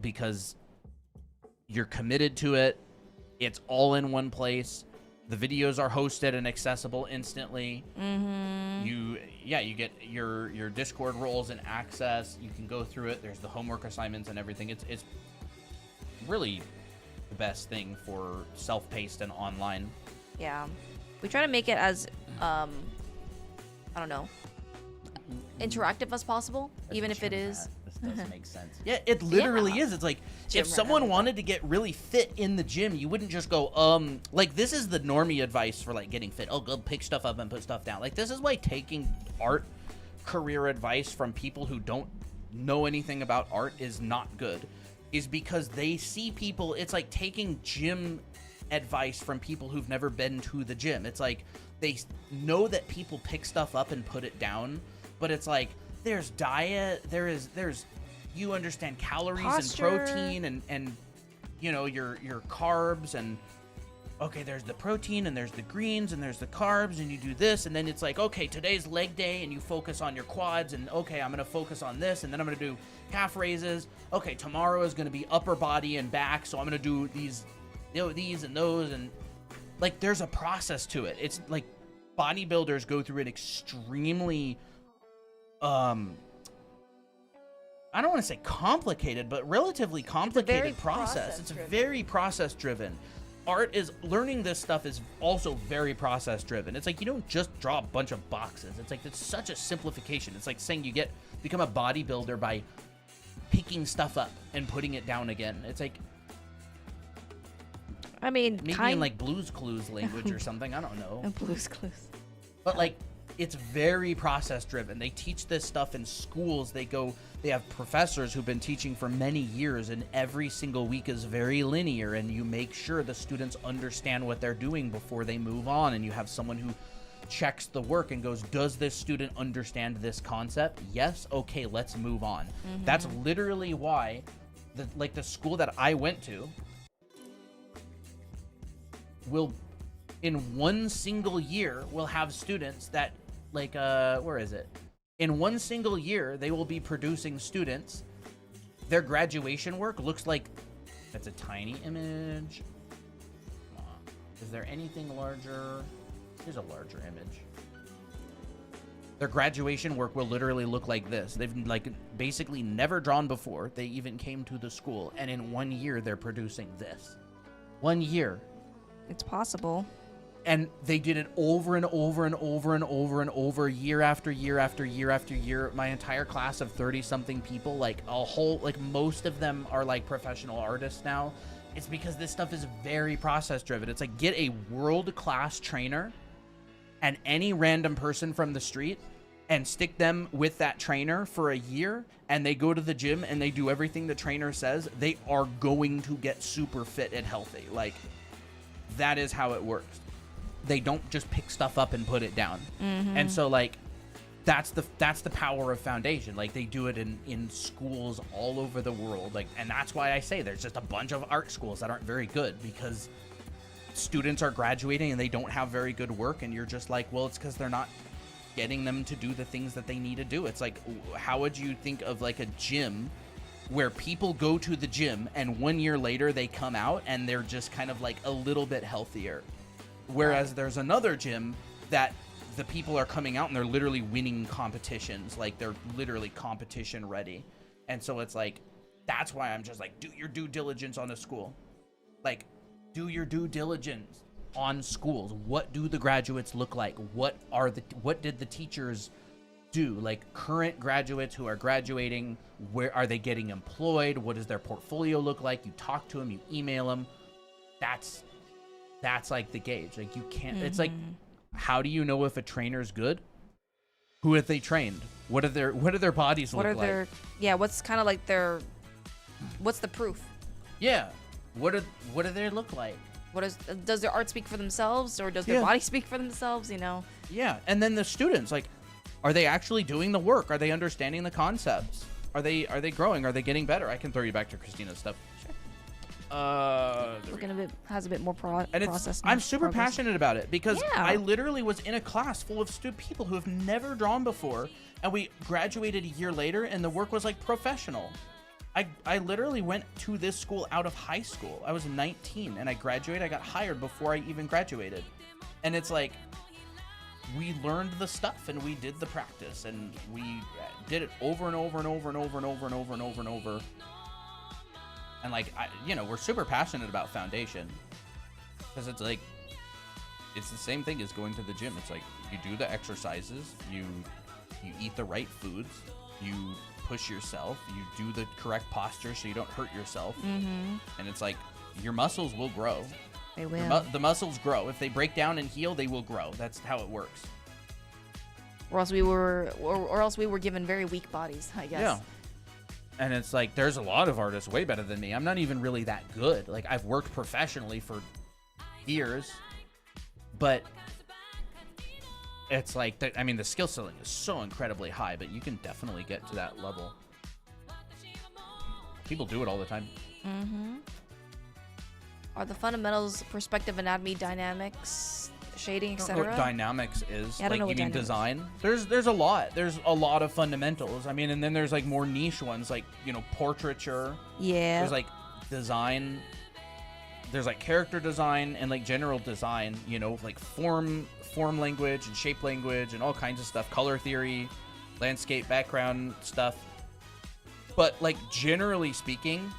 because you're committed to it. It's all in one place. The videos are hosted and accessible instantly. You get your Discord roles and access. You can go through it. There's the homework assignments and everything. It's really the best thing for self-paced and online. Yeah, we try to make it as I don't know, interactive as possible, even if it is. This does make sense. Yeah, it literally is. It's like if someone wanted to get really fit in the gym, you wouldn't just go, like this is the normie advice for like getting fit. Oh, go pick stuff up and put stuff down. Like this is why taking art career advice from people who don't know anything about art is not good. Is because they see people, it's like taking gym advice from people who've never been to the gym. It's like they know that people pick stuff up and put it down, but it's like there's diet, there's you understand calories and protein and you know your carbs, and okay, there's the protein and there's the greens and there's the carbs, and you do this, and then it's like, okay, today's leg day and you focus on your quads, and okay, I'm gonna focus on this, and then I'm gonna do calf raises. Okay, tomorrow is gonna be upper body and back, so I'm gonna do these, you know, these and those, and like there's a process to it. It's like bodybuilders go through an extremely I don't want to say complicated, but relatively complicated process. It's very process driven. Art is learning this stuff is also very process driven. It's like you don't just draw a bunch of boxes. It's like it's such a simplification. It's like saying you become a bodybuilder by picking stuff up and putting it down again. It's like, I mean, maybe in like Blue's Clues language or something. I don't know. Blue's Clues. But like, it's very process driven. They teach this stuff in schools. They have professors who've been teaching for many years, and every single week is very linear, and you make sure the students understand what they're doing before they move on, and you have someone who checks the work and goes, does this student understand this concept? Yes. Okay, let's move on. That's literally why the school that I went to will, in one single year, will have students that like where is it? In one single year, they will be producing students. Their graduation work looks like, that's a tiny image. Come on. Is there anything larger? Here's a larger image. Their graduation work will literally look like this. They've like basically never drawn before they even came to the school, and in 1 year they're producing this. 1 year. It's possible. And they did it over and over and over and over and over, year after year after year after year. My entire class of 30-something people, like most of them are like professional artists now. It's because this stuff is very process driven. It's like, get a world-class trainer and any random person from the street and stick them with that trainer for a year, and they go to the gym and they do everything the trainer says. They are going to get super fit and healthy. Like, that is how it works. They don't just pick stuff up and put it down. And so like that's the power of foundation. Like they do it in schools all over the world. Like, and that's why I say there's just a bunch of art schools that aren't very good, because students are graduating and they don't have very good work, and you're just like, well, it's because they're not getting them to do the things that they need to do. It's like, how would you think of like a gym where people go to the gym and 1 year later they come out and they're just kind of like a little bit healthier? Whereas there's another gym that the people are coming out and they're literally winning competitions. Like they're literally competition ready. And so it's like, that's why I'm just like, do your due diligence on a school. Like, do your due diligence on schools. What do the graduates look like? What did the teachers do, like current graduates who are graduating, where are they getting employed? What does their portfolio look like? You talk to them, you email them. That's like the gauge. Like you can't, it's like, how do you know if a trainer's good? Who have they trained? What are their bodies look like? What's kind of like what's the proof? Yeah. What do they look like? Does their art speak for themselves, or does their body speak for themselves, you know? Yeah. And then the students, like, are they actually doing the work? Are they understanding the concepts? Are they growing? Are they getting better? I can throw you back to Christina's stuff. Sure. Has a bit more process. I'm super passionate about it because I literally was in a class full of people who have never drawn before, and we graduated a year later, and the work was like professional. I literally went to this school out of high school. I was 19 and I graduated. I got hired before I even graduated, and it's like, we learned the stuff and we did the practice and we did it over and over and over and over and over and over and over and over. And like, we're super passionate about foundation because it's like, it's the same thing as going to the gym. It's like, you do the exercises, you eat the right foods, you push yourself, you do the correct posture so you don't hurt yourself. And it's like, your muscles will grow. They will. The muscles grow. If they break down and heal, they will grow. That's how it works. Or else we were given very weak bodies, I guess. Yeah. And it's like, there's a lot of artists way better than me. I'm not even really that good. Like, I've worked professionally for years, but it's like, the skill ceiling is so incredibly high, but you can definitely get to that level. People do it all the time. Are the fundamentals, perspective, anatomy, dynamics, shading, etc.? I don't know what dynamics is. Yeah, I don't know you what mean dynamics design? There's a lot. There's a lot of fundamentals. And then there's like more niche ones, like, portraiture. Yeah. There's like design. There's like character design and like general design, like form language and shape language and all kinds of stuff, color theory, landscape background stuff. But like, generally speaking,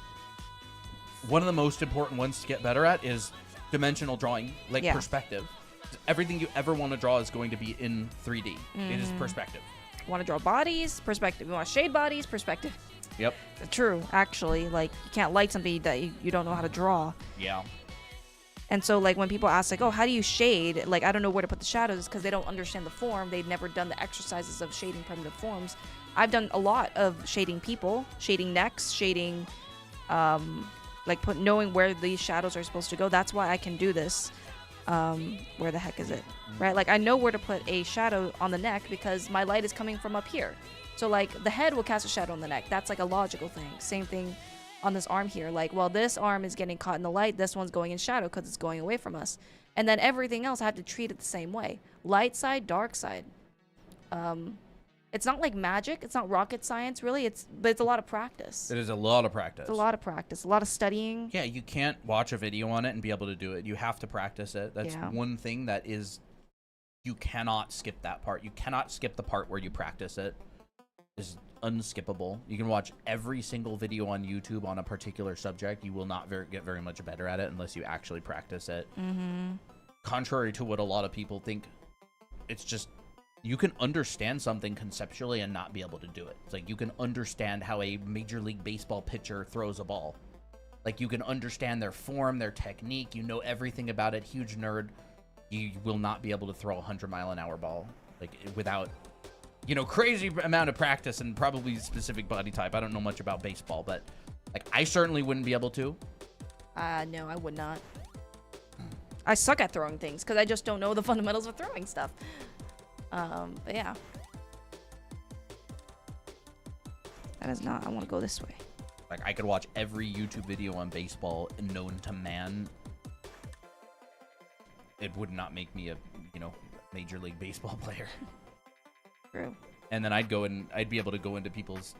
one of the most important ones to get better at is dimensional drawing, like perspective. Everything you ever want to draw is going to be in 3D. It is perspective. Want to draw bodies? Perspective. You want to shade bodies? Perspective. Yep. True, actually. Like, you can't light something that you don't know how to draw. Yeah. And so, like, when people ask, like, oh, how do you shade? Like, I don't know where to put the shadows because they don't understand the form. They've never done the exercises of shading primitive forms. I've done a lot of shading people, shading necks, shading, knowing where these shadows are supposed to go. That's why I can do this. Where the heck is it? Right? Like, I know where to put a shadow on the neck because my light is coming from up here. So, like, the head will cast a shadow on the neck. That's, like, a logical thing. Same thing on this arm here. Like, well, this arm is getting caught in the light. This one's going in shadow because it's going away from us. And then everything else, I have to treat it the same way. Light side, dark side. It's not like magic. It's not rocket science, really. But it's a lot of practice. It is a lot of practice. It's a lot of practice. A lot of studying. Yeah, you can't watch a video on it and be able to do it. You have to practice it. That's one thing that is, you cannot skip that part. You cannot skip the part where you practice it. It's unskippable. You can watch every single video on YouTube on a particular subject. You will not get very much better at it unless you actually practice it. Contrary to what a lot of people think, it's just, you can understand something conceptually and not be able to do it. It's like, you can understand how a Major League Baseball pitcher throws a ball. Like, you can understand their form, their technique. You know everything about it. Huge nerd. You will not be able to throw a 100-mile-an-hour ball, like, without, crazy amount of practice and probably specific body type. I don't know much about baseball, but like, I certainly wouldn't be able to. No, I would not. I suck at throwing things because I just don't know the fundamentals of throwing stuff. But yeah. That is not, I want to go this way. Like, I could watch every YouTube video on baseball known to man. It would not make me a, Major League Baseball player. True. And then I'd be able to go into people's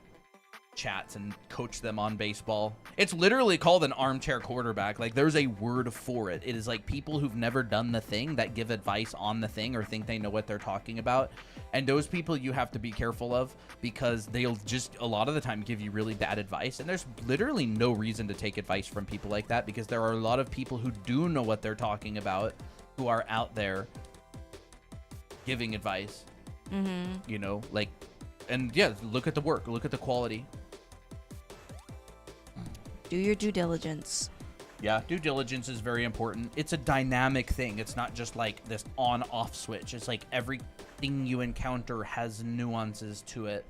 chats and coach them on baseball. It's literally called an armchair quarterback. Like, there's a word for it. It is like people who've never done the thing that give advice on the thing or think they know what they're talking about. And those people you have to be careful of because they'll just a lot of the time give you really bad advice. And there's literally no reason to take advice from people like that because there are a lot of people who do know what they're talking about who are out there giving advice. You know, like, and yeah, look at the work, look at the quality. Do your due diligence. Yeah, due diligence is very important. It's a dynamic thing. It's not just like this on-off switch. It's like everything you encounter has nuances to it.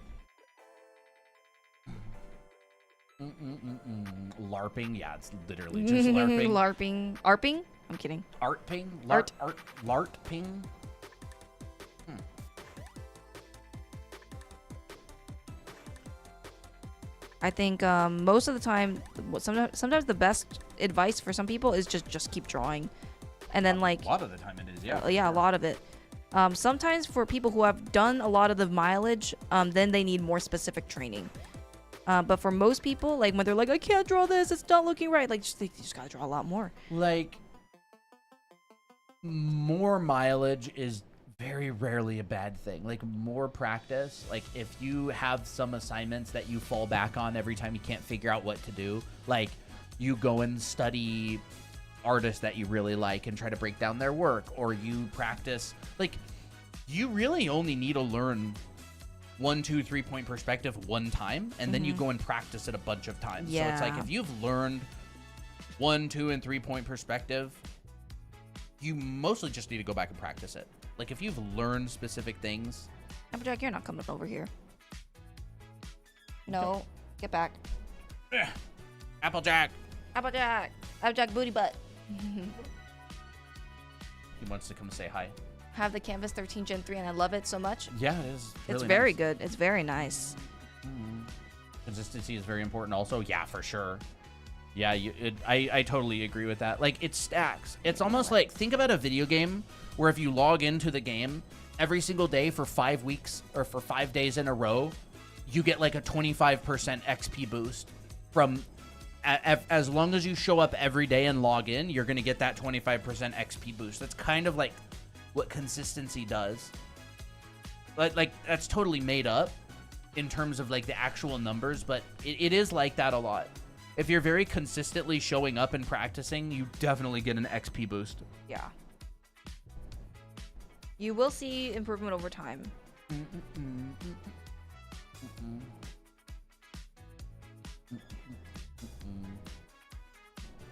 LARPing? Yeah, it's literally just LARPing. LARPing. ARPing? I'm kidding. Artping? LARPing? I think most of the time, sometimes the best advice for some people is just keep drawing, and then like a lot of the time it is, yeah. Yeah, a lot of it. Sometimes for people who have done a lot of the mileage, then they need more specific training. But for most people, like when they're like, I can't draw this, it's not looking right, like they just gotta draw a lot more. Like, more mileage is very rarely a bad thing. Like, more practice. Like, if you have some assignments that you fall back on every time you can't figure out what to do, like you go and study artists that you really like and try to break down their work, or you practice, like, you really only need to learn 1, 2, 3 point perspective one time, and then you go and practice it a bunch of times. So it's like, if you've learned 1, 2, and 3 point perspective, you mostly just need to go back and practice it. Like, if you've learned specific things. Applejack, you're not coming over here. No, get back. Applejack. Applejack. Applejack booty butt. He wants to come say hi. Have the Kamvas 13 Gen 3, and I love it so much. Yeah, it is. Really It's very nice. good. It's very nice. Consistency is very important also. Yeah, for sure. Yeah, I totally agree with that. Like, it stacks. It's almost like, think about a video game where if you log into the game every single day for 5 weeks or for 5 days in a row, you get like a 25% XP boost from, as long as you show up every day and log in, you're going to get that 25% XP boost. That's kind of like what consistency does. Like that's totally made up in terms of like the actual numbers, but it is like that a lot. If you're very consistently showing up and practicing, you definitely get an XP boost. Yeah. You will see improvement over time.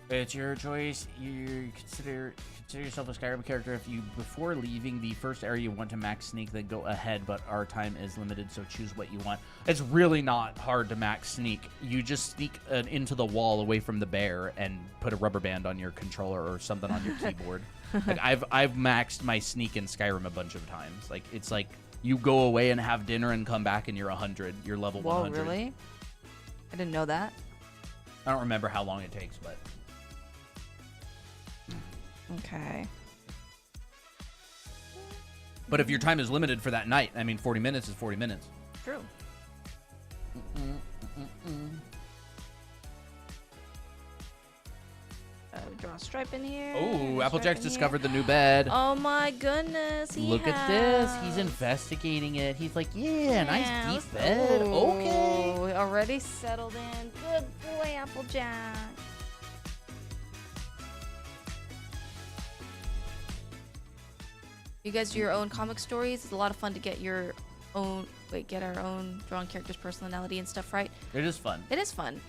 It's your choice. You consider yourself a Skyrim character if you, before leaving the first area, you want to max sneak, then go ahead, but our time is limited, so choose what you want. It's really not hard to max sneak. You just sneak into the wall away from the bear and put a rubber band on your controller or something on your keyboard. Like, I've maxed my sneak in Skyrim a bunch of times. Like, it's like you go away and have dinner and come back and you're 100. You're level 100. Whoa, really? I didn't know that. I don't remember how long it takes, but... Okay. But if your time is limited for that night, I mean, 40 minutes is 40 minutes. True. Draw a stripe in here. Oh, Applejack's discovered the new bed. Oh my goodness. Look at this. He's investigating it. He's like, yeah, nice deep bed. Okay. Already settled in. Good boy, Applejack. You guys do your own comic stories. It's a lot of fun to get your own, get our own drawn character's personality and stuff, right? It is fun. It is fun.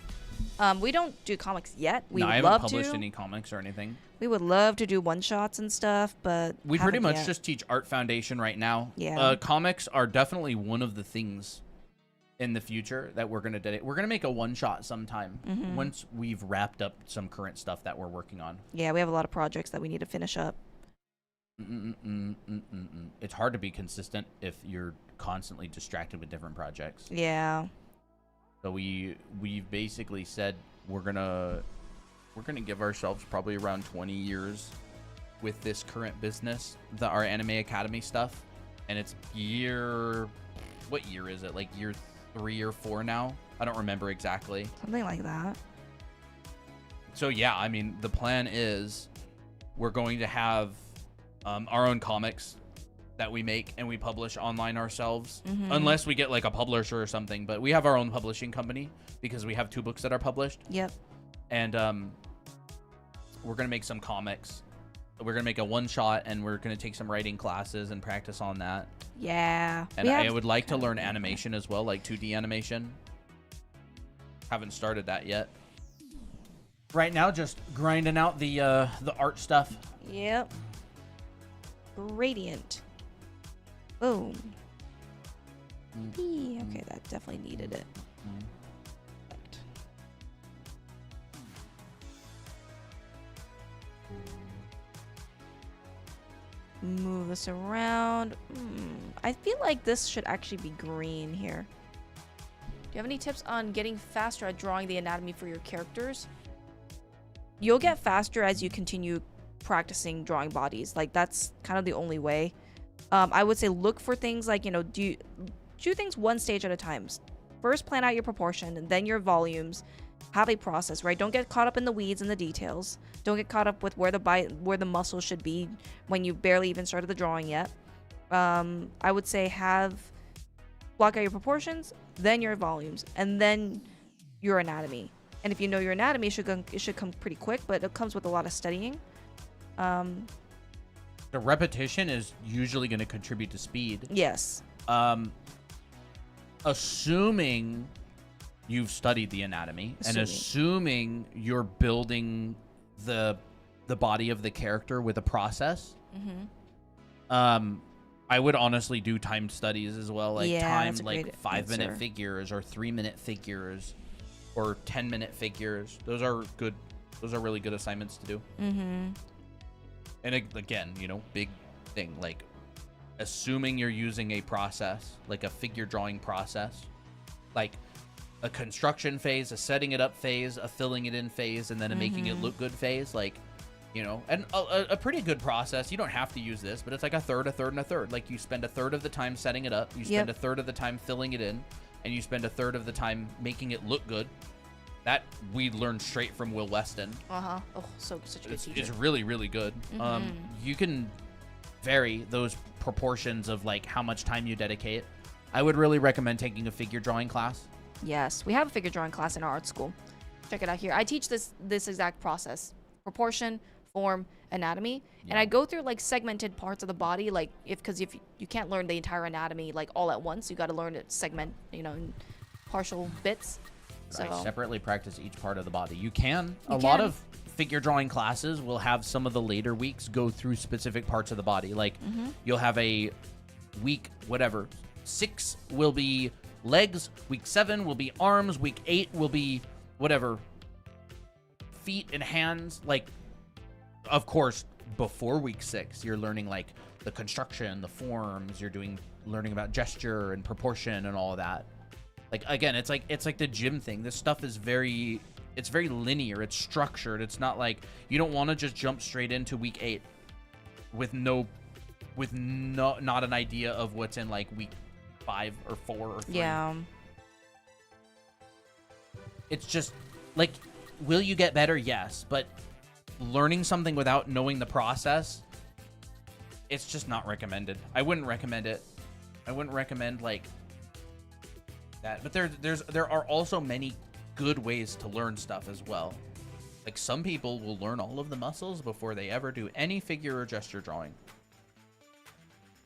We don't do comics yet. We No, I would haven't love published to. any comics or anything. We would love to do one-shots and stuff, but We pretty haven't much yet. just teach Art Foundation right now. Yeah. Comics are definitely one of the things in the future that we're going to dedicate. We're going to make a one-shot sometime once we've wrapped up some current stuff that we're working on. Yeah, we have a lot of projects that we need to finish up. It's hard to be consistent if you're constantly distracted with different projects. Yeah. So we've basically said we're gonna give ourselves probably around 20 years with this current business, our Anime Academy stuff, and it's what year is it? Like year 3 or 4 now? I don't remember exactly. Something like that. So yeah, I mean, the plan is we're going to have our own comics that we make and we publish online ourselves, unless we get like a publisher or something. But we have our own publishing company because we have 2 books that are published. Yep. And we're gonna make some comics we're gonna make a one shot, and we're gonna take some writing classes and practice on that. Yeah. And I would like to learn animation as well, like 2D animation. Haven't started that yet. Right now, just grinding out the art stuff. Yep. Gradient. Boom. Okay, that definitely needed it. Perfect. Move this around. I feel like this should actually be green here. Do you have any tips on getting faster at drawing the anatomy for your characters? You'll get faster as you continue practicing drawing bodies. Like, that's kind of the only way. I would say look for things like, you know, do things one stage at a time. First, plan out your proportion, and then your volumes. Have a process, right? Don't get caught up in the weeds and the details. Don't get caught up with where the muscle should be when you barely even started the drawing yet. I would say block out your proportions, then your volumes, and then your anatomy. And if you know your anatomy, it should come pretty quick, but it comes with a lot of studying. The repetition is usually going to contribute to speed. Yes. Assuming you've studied the anatomy and assuming you're building the body of the character with a process. I would honestly do timed studies as well, like timed like 5-minute figures or 3-minute figures or 10-minute figures. Those are good. Those are really good assignments to do. And again, you know, big thing, like assuming you're using a process, like a figure drawing process, like a construction phase, a setting it up phase, a filling it in phase, and then a making it look good phase, like, you know, and a pretty good process. You don't have to use this, but it's like a third, a third, and a third. Like, you spend a third of the time setting it up, you spend a third of the time filling it in, and you spend a third of the time making it look good. That we learned straight from Will Weston. Oh, such a good teacher. It's really, really good. You can vary those proportions of like how much time you dedicate. I would really recommend taking a figure drawing class. Yes, we have a figure drawing class in our art school. Check it out here. I teach this exact process: proportion, form, anatomy, and I go through like segmented parts of the body. Like, because if you can't learn the entire anatomy like all at once, you got to learn it in partial bits. So I separately practice each part of the body. You can. A lot of figure drawing classes will have some of the later weeks go through specific parts of the body. Like, you'll have a week, whatever. 6 will be legs, week 7 will be arms, week 8 will be whatever, feet and hands. Like, of course, before week 6, you're learning like the construction, the forms, you're learning about gesture and proportion and all of that. Like, again, it's like the gym thing. This stuff is very linear, it's structured. It's not like you don't want to just jump straight into week 8 with not an idea of what's in like week 5 or 4 or 3. Yeah. It's just like, will you get better? Yes, but learning something without knowing the process, it's just not recommended. I wouldn't recommend it. I wouldn't recommend like that. But there are also many good ways to learn stuff as well. Like, some people will learn all of the muscles before they ever do any figure or gesture drawing.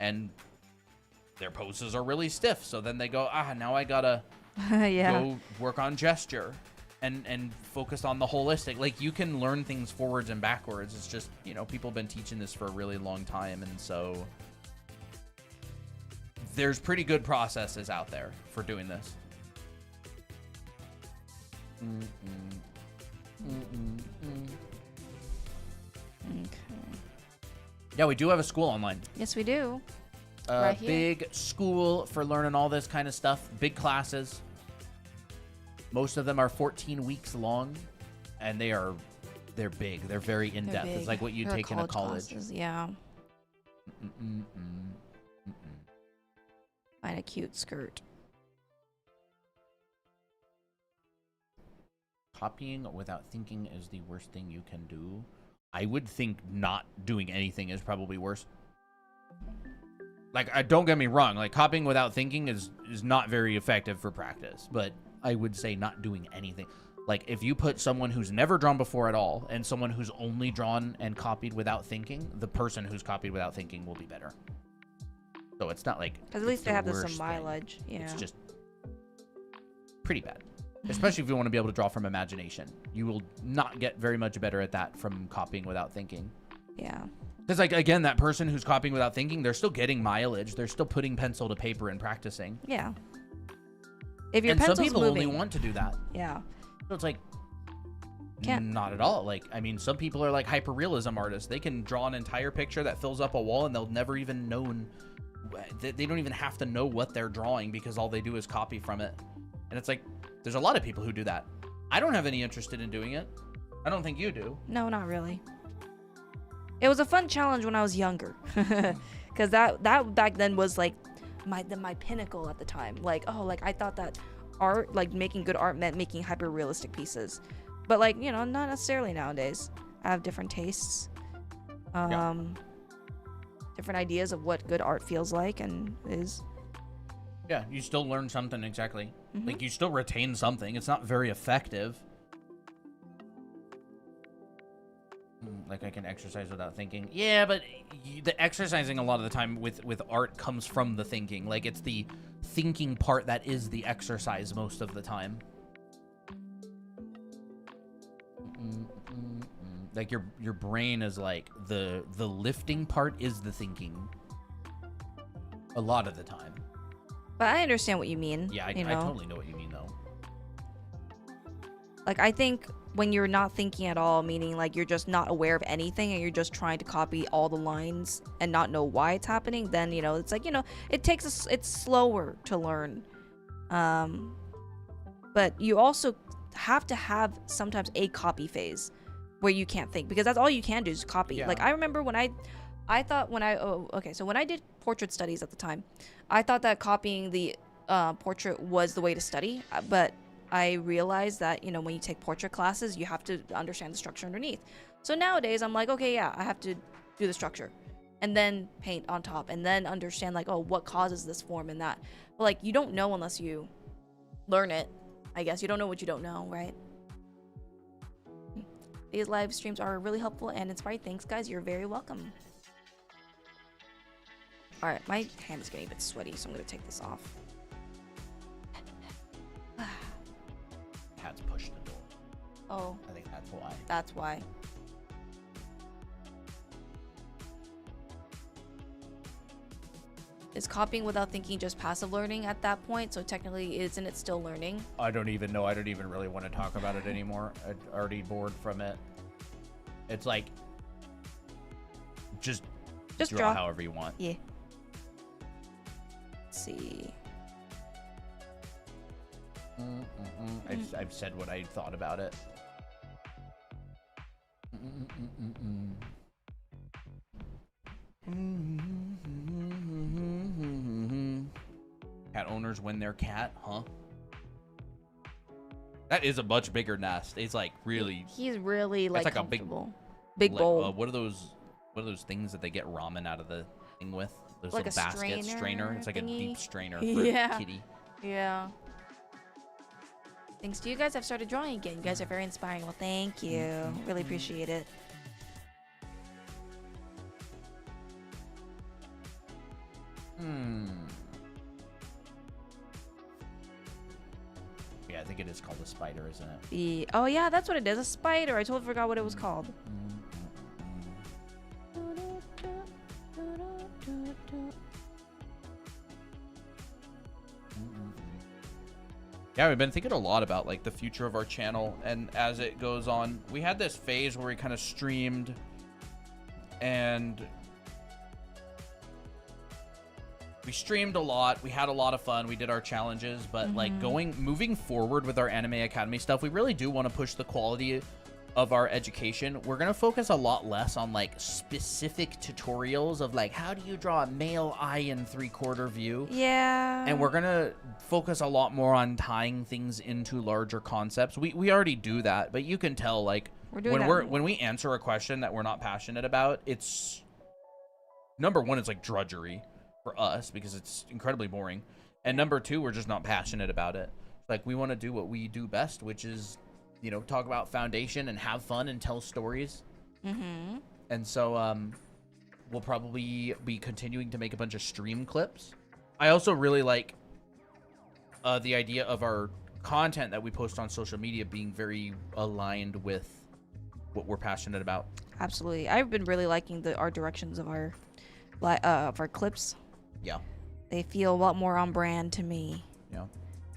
And their poses are really stiff, so then they go, now I gotta go work on gesture and focus on the holistic. Like, you can learn things forwards and backwards. It's just, you know, people have been teaching this for a really long time, and so there's pretty good processes out there for doing this. Okay. Yeah, we do have a school online. Yes, we do. Right here. Big school for learning all this kind of stuff. Big classes. Most of them are 14 weeks long, and they're big. They're very in-depth. It's like what you take in a college. Classes, yeah. Find a cute skirt. Copying without thinking is the worst thing you can do. I would think not doing anything is probably worse. Like, don't get me wrong. Like, copying without thinking is not very effective for practice. But I would say not doing anything. Like, if you put someone who's never drawn before at all and someone who's only drawn and copied without thinking, the person who's copied without thinking will be better. So it's not like Because at least they have some worst thing. mileage. Yeah. It's just pretty bad. Especially if you want to be able to draw from imagination. You will not get very much better at that from copying without thinking. Yeah. Because, like, again, that person who's copying without thinking, they're still getting mileage. They're still putting pencil to paper and practicing. Yeah. If your and pencil's some people moving, only want to do that. Yeah. So it's like, Can't. not at all. Like, I mean, some people are like hyperrealism artists. They can draw an entire picture that fills up a wall, and they'll never even know. They don't even have to know what they're drawing because all they do is copy from it. And it's like, there's a lot of people who do that. I don't have any interest in doing it. I don't think you do. No, not really. It was a fun challenge when I was younger, because that back then was like my pinnacle at the time. Like, oh, like I thought that art, like making good art, meant making hyper realistic pieces, but like, you know, not necessarily nowadays. I have different tastes, different ideas of what good art feels like and is. Yeah, you still learn something, exactly. Mm-hmm. Like, you still retain something. It's not very effective. Like, I can exercise without thinking. Yeah, but the exercising a lot of the time with art comes from the thinking. Like, it's the thinking part that is the exercise most of the time. Like, your brain is like the lifting part is the thinking a lot of the time. But I understand what you mean. Yeah, I totally know what you mean, though. Like, I think when you're not thinking at all, meaning like you're just not aware of anything and you're just trying to copy all the lines and not know why it's happening, then, you know, it's like, you know, it's slower to learn. But you also have to have sometimes a copy phase where you can't think, because that's all you can do is copy. Yeah. Like, I remember when so when I did portrait studies at the time, I thought that copying the portrait was the way to study, but I realized that, you know, when you take portrait classes, you have to understand the structure underneath. So nowadays I'm like, okay, yeah, I have to do the structure and then paint on top and then understand, like, oh, what causes this form and that. But like, you don't know unless you learn it. I guess you don't know what you don't know, right? These live streams are really helpful and inspiring. Thanks, guys. You're very welcome. All right, my hand is getting a bit sweaty, so I'm gonna take this off. Cat's pushed the door. Oh, I think that's why. that's why. Is copying without thinking just passive learning at that point? So technically, isn't it still learning? I don't even know. I don't even really want to talk about it anymore. I'm already bored from it. It's like, just draw however you want. Yeah. Let's see. I've said what I thought about it. Cat owners win their cat, huh? That is a much bigger nest. It's like really. He's really like, like comfortable. Big bowl. What are those things that they get ramen out of the thing with? Those Like little a baskets, strainer. It's like thingy? a deep strainer for Yeah. kitty. Yeah. Thanks to you guys, I've started drawing again. You guys are very inspiring. Well, thank you. Really appreciate it. Yeah, I think it is called a spider, isn't it? Oh yeah, that's what it is. A spider. I totally forgot what it was called. Yeah, we've been thinking a lot about like the future of our channel, and as it goes on, we had this phase where we kind of streamed and we streamed a lot. We had a lot of fun. We did our challenges, but like moving forward with our Anime Academy stuff, we really do want to push the quality of our education. We're going to focus a lot less on like specific tutorials of like, how do you draw a male eye in 3/4 view? Yeah. And we're going to focus a lot more on tying things into larger concepts. We already do that, but you can tell like when we answer a question that we're not passionate about, it's number one, it's like drudgery for us because it's incredibly boring. And number two, we're just not passionate about it. Like, we want to do what we do best, which is talk about foundation and have fun and tell stories. Mm-hmm. And so we'll probably be continuing to make a bunch of stream clips. I also really like the idea of our content that we post on social media being very aligned with what we're passionate about. Absolutely. I've been really liking the art directions of our clips. Yeah. They feel a lot more on brand to me. Yeah.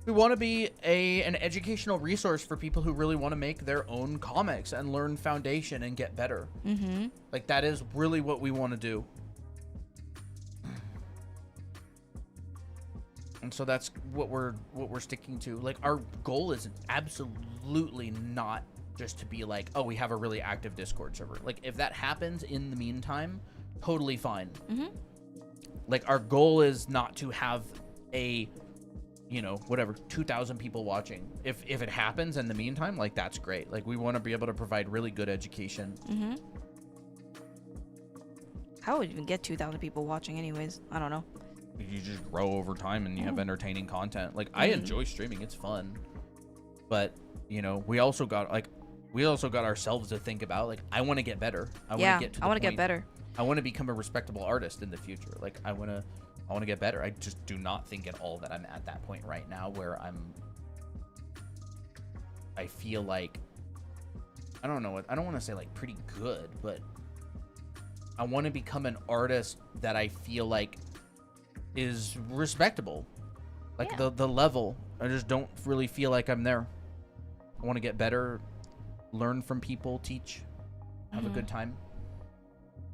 We want to be an educational resource for people who really want to make their own comics and learn foundation and get better. Mm-hmm. Like, that is really what we want to do. And so that's what we're sticking to. Like, our goal is absolutely not just to be like, oh, we have a really active Discord server. Like, if that happens in the meantime, totally fine. Mm-hmm. Like, our goal is not to have a, 2,000 people watching. If it happens in the meantime, like, that's great. Like, we want to be able to provide really good education. Mm-hmm. How would you even get 2,000 people watching anyways? I don't know. You just grow over time and you have entertaining content. Like, I enjoy streaming. It's fun. But, we also got ourselves to think about. Like, I want to get better. I want to get better. I want to become a respectable artist in the future. Like, I want to get better. I just do not think at all that I'm at that point right now where I feel like, I don't know, I don't want to say like pretty good, but I want to become an artist that I feel like is respectable. Like, the level, I just don't really feel like I'm there. I want to get better, learn from people, teach, have a good time.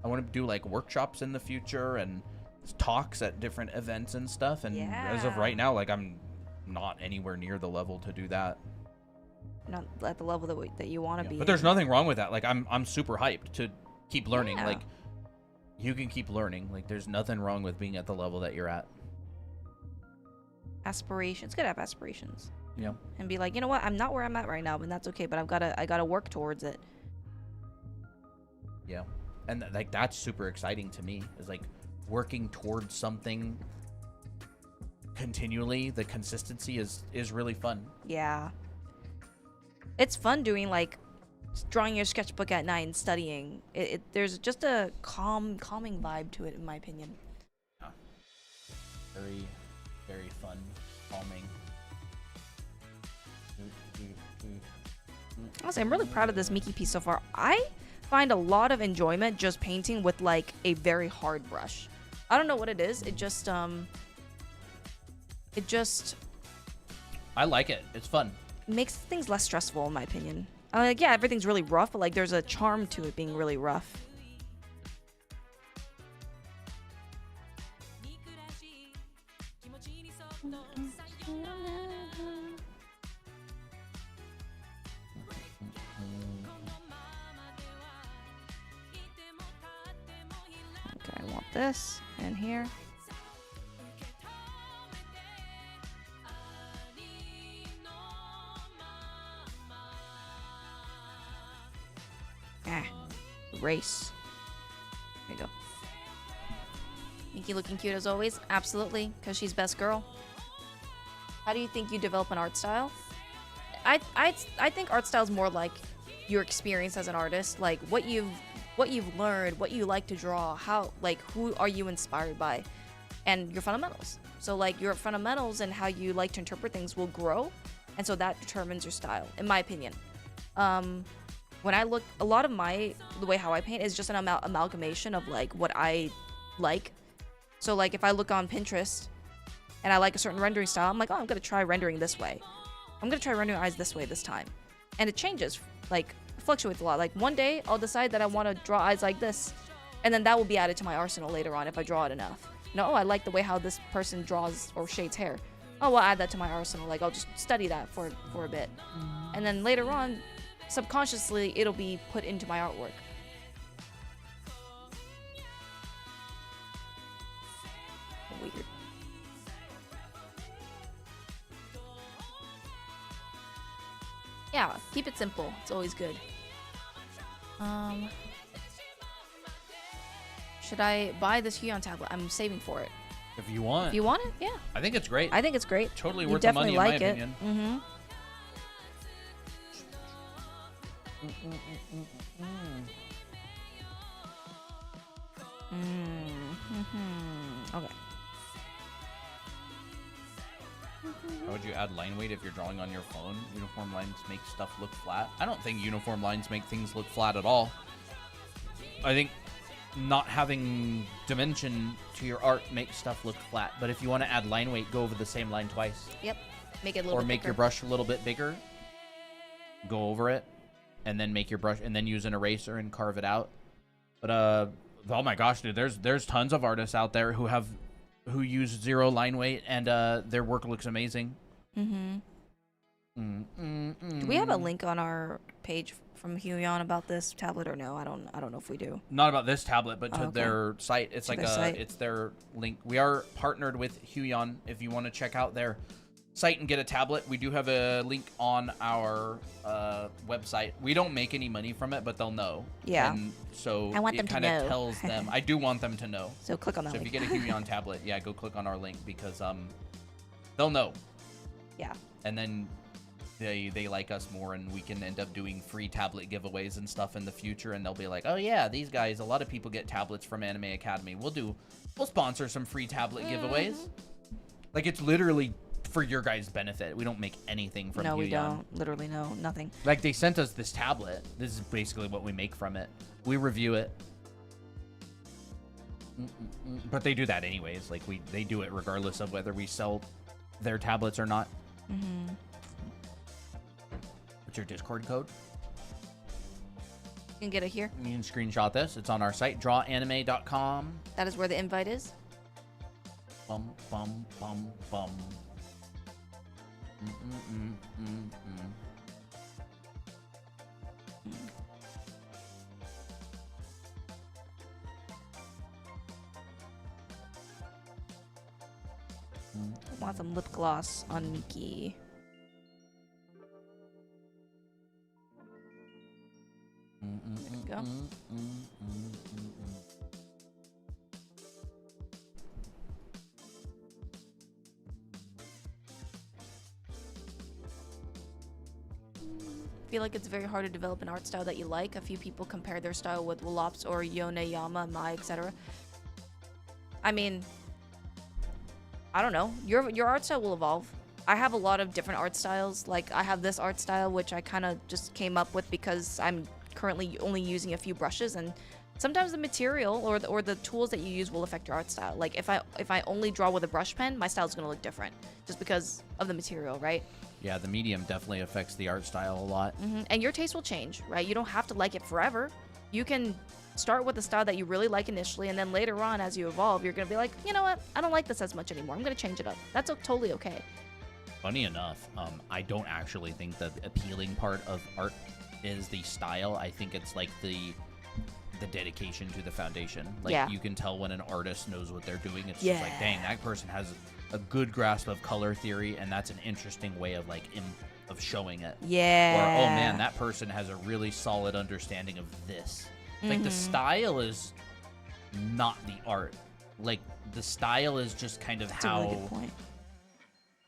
I want to do like workshops in the future and talks at different events and stuff. And as of right now, like, I'm not anywhere near the level to do that. Not at the level that you want to be. But there's nothing wrong with that. Like, I'm super hyped to keep learning. Like, you can keep learning. Like, there's nothing wrong with being at the level that you're at. Aspirations. It's good to have aspirations. Yeah. And be like, you know what? I'm not where I'm at right now, but that's okay. But I gotta work towards it. Yeah. And like, that's super exciting to me, is like working towards something continually. The consistency is really fun. Yeah. It's fun doing like drawing your sketchbook at night and studying. There's just a calming vibe to it, in my opinion. Yeah. Very, very fun, calming. Honestly, I'm really proud of this Miki piece so far. I find a lot of enjoyment just painting with like a very hard brush. I don't know what it is. It just I like it. It's fun. makes things less stressful, in my opinion. Like, yeah, everything's really rough, but like there's a charm to it being really rough. Okay, I want this in here. Race. There you go. Miki looking cute as always? Absolutely, because she's best girl. How do you think you develop an art style? I think art style is more like your experience as an artist, like what you've learned, what you like to draw, how, like, who are you inspired by, and your fundamentals. So like your fundamentals and how you like to interpret things will grow, and so that determines your style, in my opinion. When I look, a lot of the way how I paint is just an amalgamation of like what I like. So like if I look on Pinterest and I like a certain rendering style, I'm like, oh, I'm gonna try rendering this way. I'm gonna try rendering eyes this way this time. And it changes, like fluctuates a lot. Like one day I'll decide that I want to draw eyes like this, and then that will be added to my arsenal later on if I draw it enough. No, I like the way how this person draws or shades hair. Oh, I'll add that to my arsenal. Like I'll just study that for a bit, and then later on, subconsciously, it'll be put into my artwork. Weird. Yeah, keep it simple. It's always good. Should I buy this Huion tablet? I'm saving for it. If you want. If you want it, yeah. I think it's great. I think it's great. Totally You worth the money, definitely in my like it. opinion. Okay. How would you add line weight if you're drawing on your phone? Uniform lines make stuff look flat. I don't think uniform lines make things look flat at all. I think not having dimension to your art makes stuff look flat. But if you want to add line weight, go over the same line twice. Yep. Make it a little bit Or make thicker. your brush a little bit bigger. Go over it. And then make your brush, and then use an eraser and carve it out. But, oh my gosh, dude, there's tons of artists out there who use 0 line weight, and their work looks amazing. Do we have a link on our page from Huion about this tablet or no? I don't know if we do. Not about this tablet, but to okay. their site. It's To like their site. it's their link. We are partnered with Huion. If you want to check out their site and get a tablet, we do have a link on our website. We don't make any money from it, but they'll know. Yeah. And so I want it them to kind of know. tells them. I do want them to know. So click on that So if link. you get a Huion tablet, yeah, go click on our link because they'll know. Yeah. And then they like us more, and we can end up doing free tablet giveaways and stuff in the future, and they'll be like, oh yeah, these guys, a lot of people get tablets from Anime Academy. We'll sponsor some free tablet giveaways. Like, it's literally for your guys' benefit. We don't make anything from No, Huion. we don't. Literally, no, nothing. Like, they sent us this tablet. This is basically what we make from it. We review it. But they do that anyways. Like, they do it regardless of whether we sell their tablets or not. What's your Discord code? You can get it here. You can screenshot this. It's on our site, drawanime.com. That is where the invite is. Bum, bum, bum, bum. I want some lip gloss on Miki. There we go. I feel like it's very hard to develop an art style that you like. A few people compare their style with Lop's or Yoneyama, Mai, etc. I mean, I don't know. Your art style will evolve. I have a lot of different art styles. Like, I have this art style, which I kind of just came up with because I'm currently only using a few brushes, and sometimes the material or the tools that you use will affect your art style. Like, if I only draw with a brush pen, my style's gonna look different just because of the material, right? Yeah, the medium definitely affects the art style a lot. And your taste will change, right? You don't have to like it forever. You can start with the style that you really like initially, and then later on, as you evolve, you're gonna be like, you know what? I don't like this as much anymore. I'm gonna change it up. That's totally okay. Funny enough, I don't actually think the appealing part of art is the style. I think it's like the dedication to the foundation. Like, Yeah. you can tell when an artist knows what they're doing. It's just like, dang, that person has a good grasp of color theory, and that's an interesting way of of showing it. Yeah. Or, oh man, that person has a really solid understanding of this. Like, the style is not the art. Like, the style is just kind of That's how... a really good point.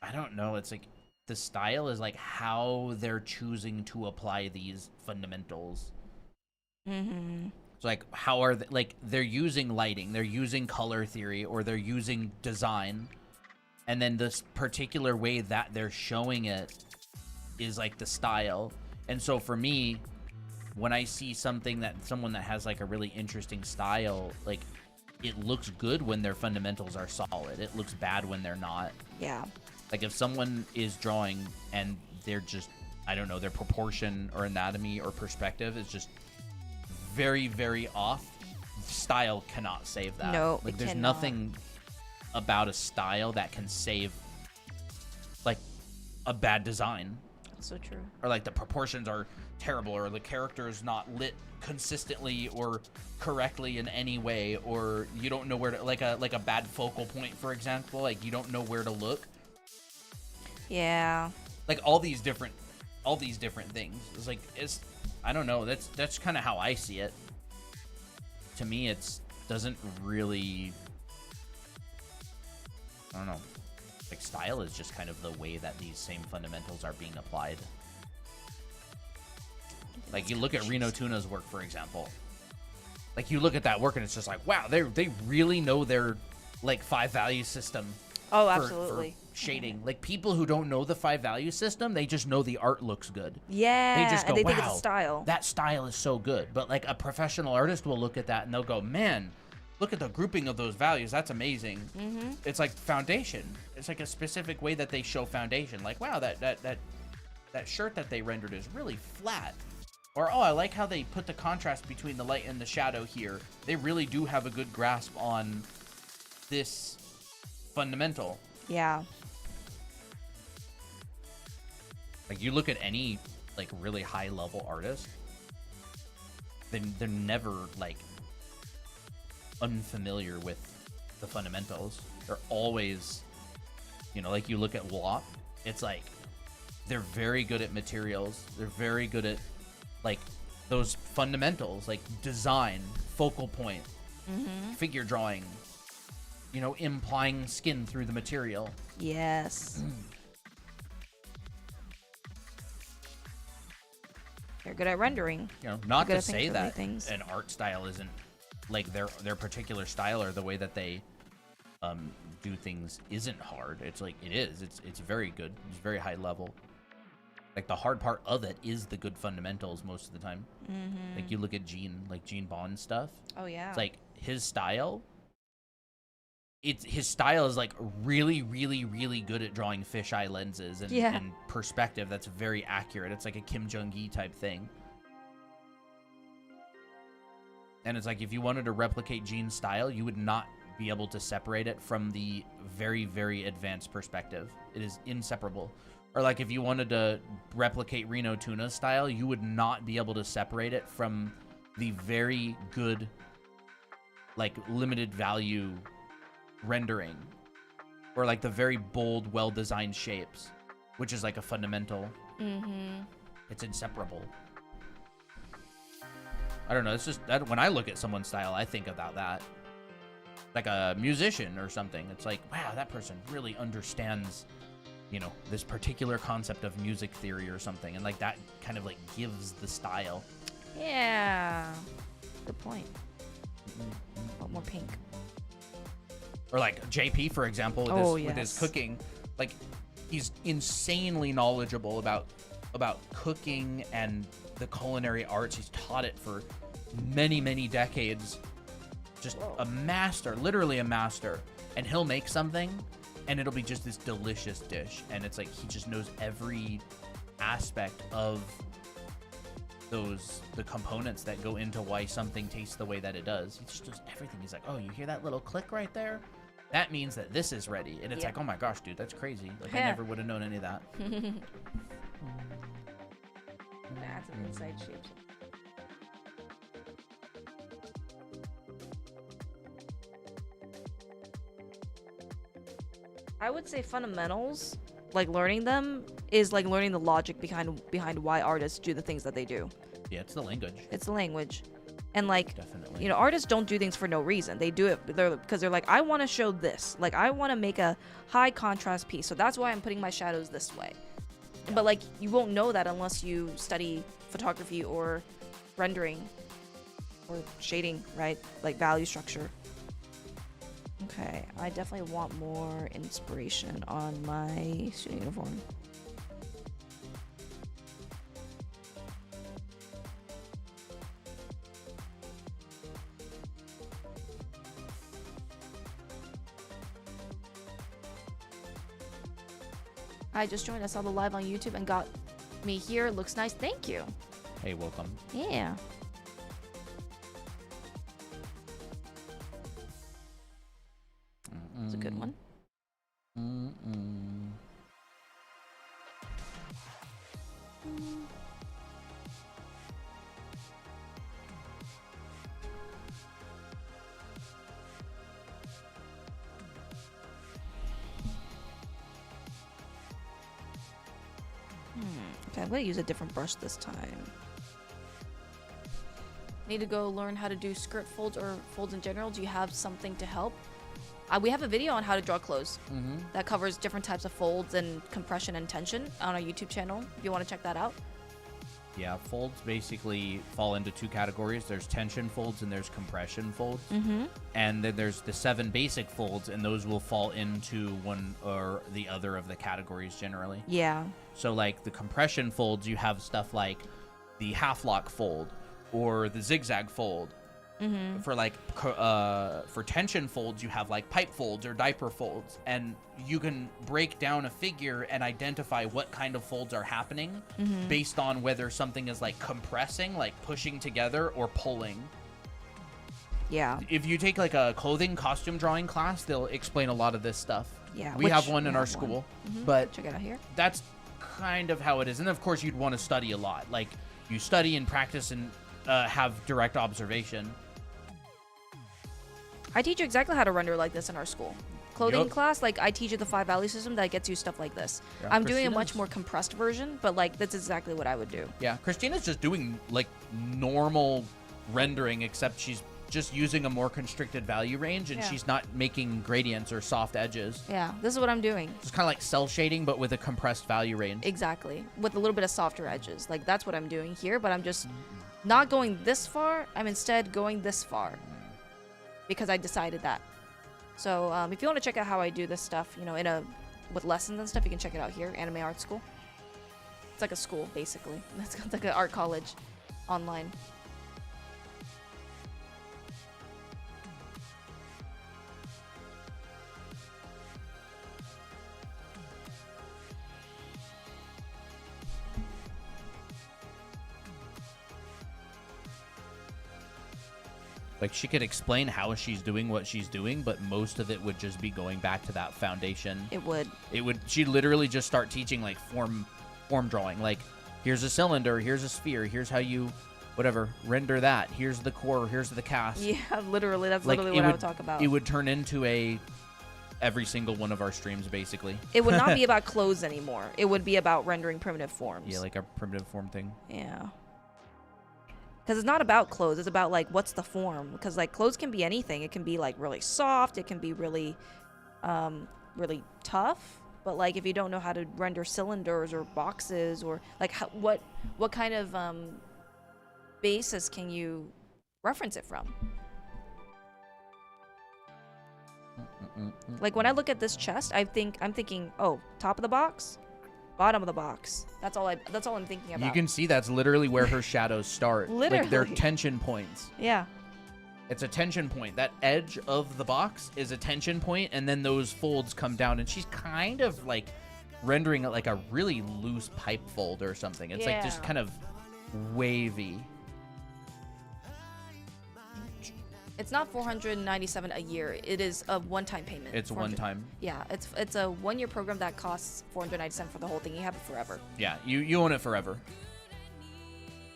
I don't know. It's like the style is like how they're choosing to apply these fundamentals. It's like, how are they, like, they're using lighting, they're using color theory, or they're using design, and then this particular way that they're showing it is like the style. And so for me, when I see someone that has like a really interesting style, like, it looks good when their fundamentals are solid. It looks bad when they're not. Yeah. Like, if someone is drawing and they're just, I don't know, their proportion or anatomy or perspective is just very, very off, style cannot save that. No, like, it there's cannot. nothing about a style that can save, like, a bad design. That's so true. Or, like, the proportions are terrible, or the character is not lit consistently or correctly in any way, or you don't know where to, like a bad focal point, for example, like, you don't know where to look. Yeah. Like, all these different things. It's like, I don't know, that's kind of how I see it. To me, doesn't really, I don't know, like, style is just kind of the way that these same fundamentals are being applied. Like you look at Reno Tuna's work, for example. Like you look at that work and it's just like, wow, they really know their like 5 value system. Oh, for absolutely. shading. Like people who don't know the 5 value system, they just know the art looks good. Yeah, They just go, and they wow, think it's a style. that style is so good. But like a professional artist will look at that and they'll go, man, look at the grouping of those values. That's amazing. It's like foundation. It's like a specific way that they show foundation. Like, wow, that shirt that they rendered is really flat. Or, oh, I like how they put the contrast between the light and the shadow here. They really do have a good grasp on this fundamental. Yeah. Like you look at any like really high level artist, they're never like unfamiliar with the fundamentals. They're always, you know, like you look at WAP, it's like they're very good at materials. They're very good at like those fundamentals, like design, focal point, figure drawing, you know, implying skin through the material. Yes. They're good at rendering. You know, not They're to good at say that things. an art style isn't like their particular style or the way that they do things isn't hard. It's like it is. It's very good. It's very high level. Like the hard part of it is the good fundamentals most of the time. Like you look at Gene Bond stuff. Oh yeah. It's like his style. His style is like really, really, really good at drawing fisheye lenses and perspective. That's very accurate. It's like a Kim Jong-gi type thing. And it's like if you wanted to replicate Gene's style, you would not be able to separate it from the very, very advanced perspective. It is inseparable. Or like if you wanted to replicate Reno Tuna's style, you would not be able to separate it from the very good, like limited value rendering, or like the very bold, well-designed shapes, which is like a fundamental. It's inseparable. I don't know. It's just that when I look at someone's style, I think about that. Like a musician or something. It's like, wow, that person really understands, you know, this particular concept of music theory or something, and like that kind of like gives the style. Yeah. Good point. A lot more pink. Or like JP, for example, with his cooking. Like he's insanely knowledgeable about cooking and the culinary arts. He's taught it for many, many decades. Just a master, literally a master. And he'll make something and it'll be just this delicious dish. And it's like he just knows every aspect of the components that go into why something tastes the way that it does. He just does everything. He's like, oh, you hear that little click right there? That means that this is ready. And it's like, oh my gosh, dude, that's crazy. Like I never would have known any of that. That's an inside shape. I would say fundamentals, like learning them, is like learning the logic behind why artists do the things that they do. Yeah, it's the language. It's the language. And like, Definitely. you know, artists don't do things for no reason. They do it because they're like, I want to show this. Like, I want to make a high contrast piece. So that's why I'm putting my shadows this way. Yeah. But like, you won't know that unless you study photography or rendering or shading, right? Like value structure. Okay, I definitely want more inspiration on my student uniform. I just joined. I saw the live on YouTube and got me here. Looks nice. Thank you. Hey, welcome. Yeah. It's a good one. Okay, I'm gonna use a different brush this time. Need to go learn how to do skirt folds or folds in general. Do you have something to help? We have a video on how to draw clothes that covers different types of folds and compression and tension on our YouTube channel if you want to check that out. Yeah, folds basically fall into two categories. There's tension folds and there's compression folds. And then there's the 7 basic folds, and those will fall into one or the other of the categories generally. Yeah. So like the compression folds, you have stuff like the half lock fold or the zigzag fold. For like for tension folds, you have like pipe folds or diaper folds, and you can break down a figure and identify what kind of folds are happening based on whether something is like compressing, like pushing together, or pulling. Yeah. If you take like a clothing costume drawing class, they'll explain a lot of this stuff. Yeah. We have one in our school, but check it out here. that's kind of how it is. And of course, you'd want to study a lot. Like you study and practice and have direct observation. I teach you exactly how to render like this in our school. Clothing class, like I teach you the 5 value system that gets you stuff like this. Yeah, I'm doing a Christina's- much more compressed version, but like that's exactly what I would do. Yeah, Christina's just doing like normal rendering, except she's just using a more constricted value range, and Yeah. she's not making gradients or soft edges. Yeah, this is what I'm doing. It's kind of like cell shading, but with a compressed value range. Exactly. With a little bit of softer edges. Like that's what I'm doing here, but I'm just not going this far. I'm instead going this far because I decided that. So if you want to check out how I do this stuff, you know, with lessons and stuff, you can check it out here, Anime Art School. It's like a school, basically. It's like an art college online. Like she could explain how she's doing what she's doing, but most of it would just be going back to that foundation. It would. She'd literally just start teaching like form drawing. Like here's a cylinder, here's a sphere, here's how you whatever render that. Here's the core, here's the cast. Yeah, literally. That's Like, literally what I would talk about. It would turn into every single one of our streams basically. It would not be about clothes anymore. It would be about rendering primitive forms. Yeah, like a primitive form thing. Yeah. Because it's not about clothes. It's about, like, what's the form. Because, like, clothes can be anything. It can be, like, really soft. It can be really, really tough. But, like, if you don't know how to render cylinders or boxes or, like, what kind of basis can you reference it from? Like, when I look at this chest, I'm thinking, oh, top of the box, bottom of the box. That's all I'm thinking about. You can see that's literally where her shadows start. Like they're Literally. tension points. Yeah. It's a tension point. That edge of the box is a tension point, and then those folds come down, and she's kind of like rendering it like a really loose pipe fold or something. It's like just Yeah. kind of wavy. It's not $497 a year. It is a one-time payment. It's one time. Yeah, it's a 1-year program that costs $497 for the whole thing. You have it forever. Yeah, you own it forever.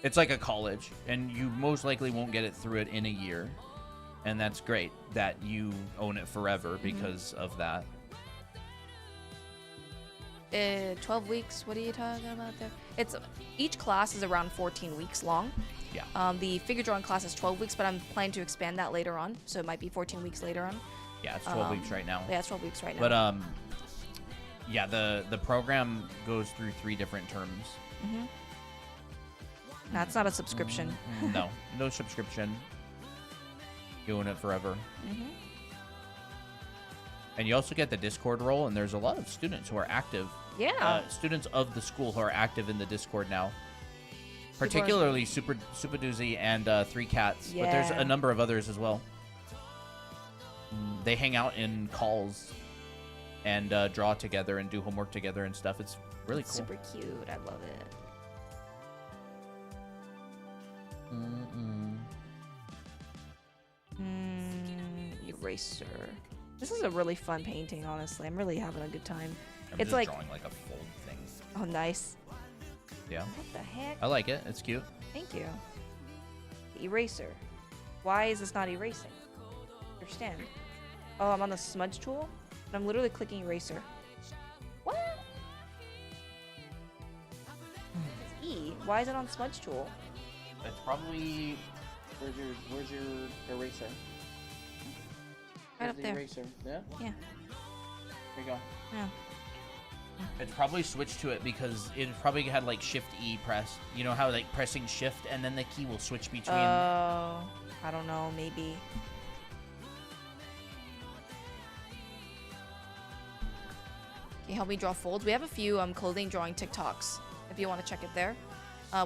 It's like a college, and you most likely won't get it through it in a year. And that's great that you own it forever because of that. 12 weeks. What are you talking about there? Each class is around 14 weeks long. Yeah. The figure drawing class is 12 weeks, but I'm planning to expand that later on, so it might be 14 weeks later on. Yeah, it's 12 weeks right now. Yeah, it's 12 weeks right now. But yeah, the program goes through 3 different terms. No, it's not a subscription. No subscription. You own it forever. And you also get the Discord role, and there's a lot of students who are active. Yeah. Students of the school who are active in the Discord now. Particularly Super Doozy and 3 Cats, but there's Yeah. a number of others as well. They hang out in calls and draw together and do homework together and stuff. It's really cool. Super cute. I love it. Eraser. This is a really fun painting, honestly. I'm really having a good time. I'm It's just like, drawing like a fold thing. oh, nice. Yeah. What the heck? I like it. It's cute. Thank you. Eraser. Why is this not erasing? Understand. Oh, I'm on the smudge tool, but I'm literally clicking eraser. What? It's E. Why is it on smudge tool? It's probably where's your eraser? Right up there. Eraser. Yeah. Yeah. There you go. Yeah. It's probably switched to it because it probably had like Shift E press. You know how like pressing Shift and then the key will switch between. Oh, I don't know, maybe. Can you help me draw folds? We have a few clothing drawing TikToks if you want to check it there.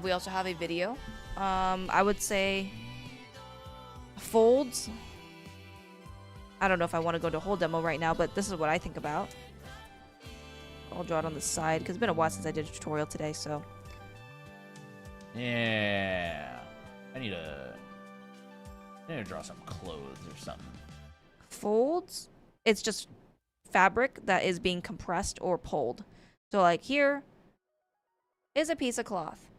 We also have a video. I would say folds. I don't know if I want to go to a whole demo right now, but this is what I think about. I'll draw it on the side because it's been a while since I did a tutorial today, so. Yeah. I need to draw some clothes or something. Folds, it's just fabric that is being compressed or pulled. So like here is a piece of cloth.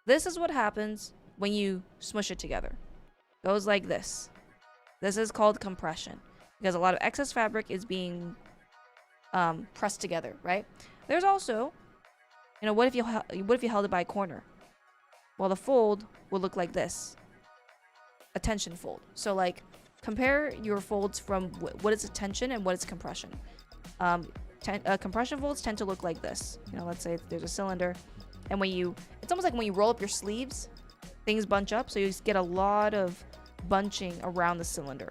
This is what happens when you smush it together. Goes like this. This is called compression because a lot of excess fabric is being pressed together, right? There's also, what if you held it by a corner? Well, the fold would look like this, a tension fold. So like, compare your folds from what is a tension and what is compression. Compression folds tend to look like this. Let's say there's a cylinder, and it's almost like when you roll up your sleeves, things bunch up, so you just get a lot of bunching around the cylinder.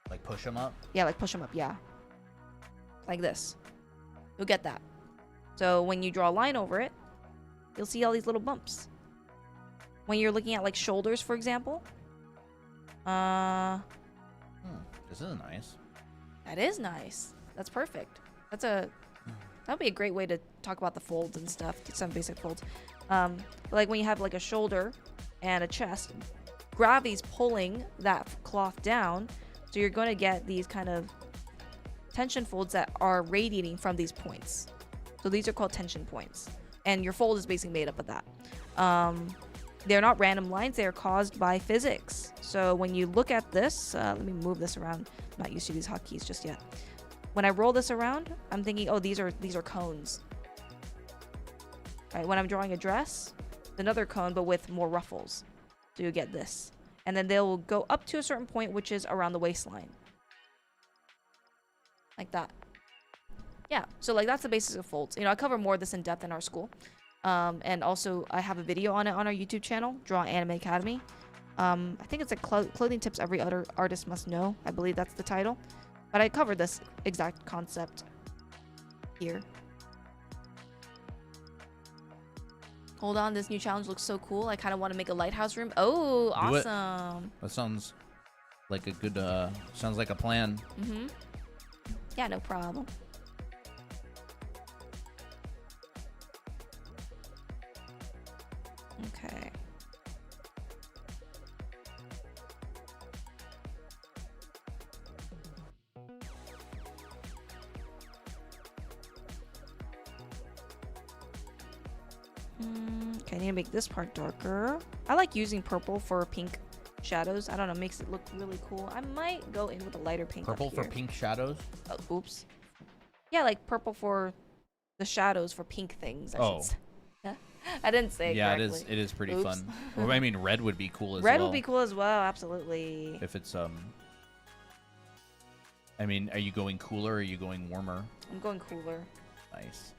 Like push them up? Yeah, like push them up, yeah. Like this. You'll get that. So when you draw a line over it, you'll see all these little bumps. When you're looking at like shoulders, for example. This is nice. That is nice. That's perfect. That'd be a great way to talk about the folds and stuff. Get some basic folds. Like when you have like a shoulder and a chest, gravity's pulling that cloth down, so you're going to get these kind of tension folds that are radiating from these points. So these are called tension points, and your fold is basically made up of that. They're not random lines. They are caused by physics. So when you look at this, let me move this around. I'm not used to these hotkeys just yet. When I roll this around, I'm thinking, oh, these are cones. Right, when I'm drawing a dress, another cone, but with more ruffles. So you get this. And then they'll go up to a certain point, which is around the waistline. Like that. Yeah, so like that's the basis of folds. I cover more of this in depth in our school. And also I have a video on it on our YouTube channel, Draw Anime Academy. I think it's like clothing tips every other artist must know. I believe that's the title. But I covered this exact concept here. Hold on, this new challenge looks so cool. I kind of want to make a lighthouse room. Oh, awesome. That sounds like a good, sounds like a plan. Mm-hmm. Yeah, no problem. Okay. Okay, I need to make this part darker. I like using purple for pink shadows. I don't know, makes it look really cool. I might go in with a lighter pink. Purple for pink shadows? Oh, oops. Yeah, like purple for the shadows for pink things. I should say. I didn't say it correctly. Yeah, it is pretty fun. Well, I mean, red would be cool as well. Red would be cool as well, absolutely. If it's I mean, are you going cooler or are you going warmer? I'm going cooler. Nice.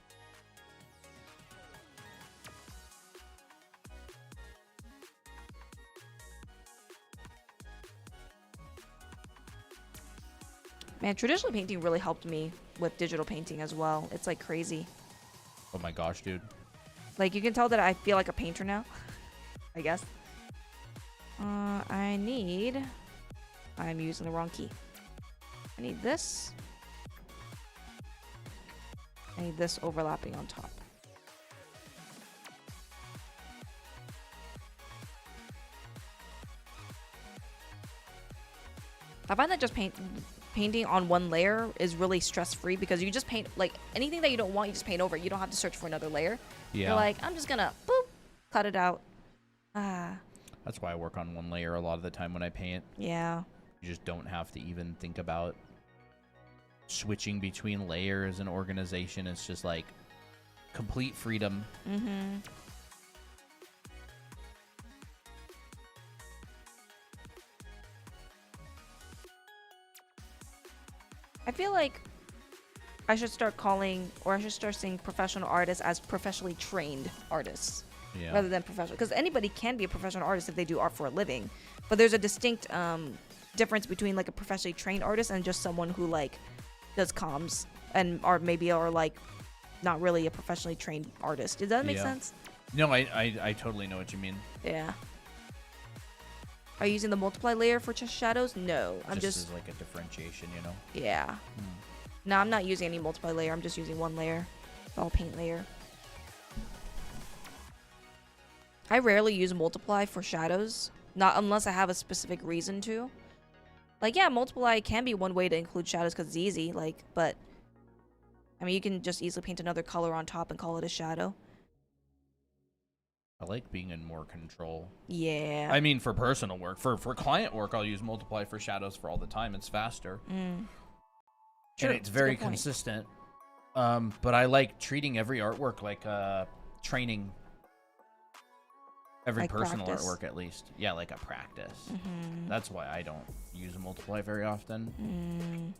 Man, traditional painting really helped me with digital painting as well. It's like crazy. Oh my gosh, dude. Like, you can tell that I feel like a painter now, I guess. I'm using the wrong key. I need this. I need this overlapping on top. I find that just painting on one layer is really stress-free because you just paint, like, anything that you don't want, you just paint over it. You don't have to search for another layer. Yeah. You're like, I'm just gonna, boop, cut it out. That's why I work on one layer a lot of the time when I paint. Yeah. You just don't have to even think about switching between layers and organization. It's just like complete freedom. Mm-hmm. I feel like I should start calling, or I should start saying professional artists as professionally trained artists. Yeah. Rather than professional, because anybody can be a professional artist if they do art for a living, but there's a distinct difference between like a professionally trained artist and just someone who like does comms and are like not really a professionally trained artist. Does that make sense? No, I totally know what you mean. Yeah. Are you using the multiply layer for chest shadows? No, I'm just as like a differentiation, you know. yeah. No, I'm not using any multiply layer. I'm just using one layer, all paint layer. I rarely use multiply for shadows, not unless I have a specific reason to. Like, yeah, multiply can be one way to include shadows because it's easy, like, but I mean, you can just easily paint another color on top and call it a shadow. I like being in more control. Yeah. I mean, for personal work, for client work, I'll use multiply for shadows for all the time. It's faster. Sure, And it's that's a very good point. consistent. But I like treating every artwork like training. Every Like personal practice. artwork, at least. Yeah, like a practice. That's why I don't use a multiply very often.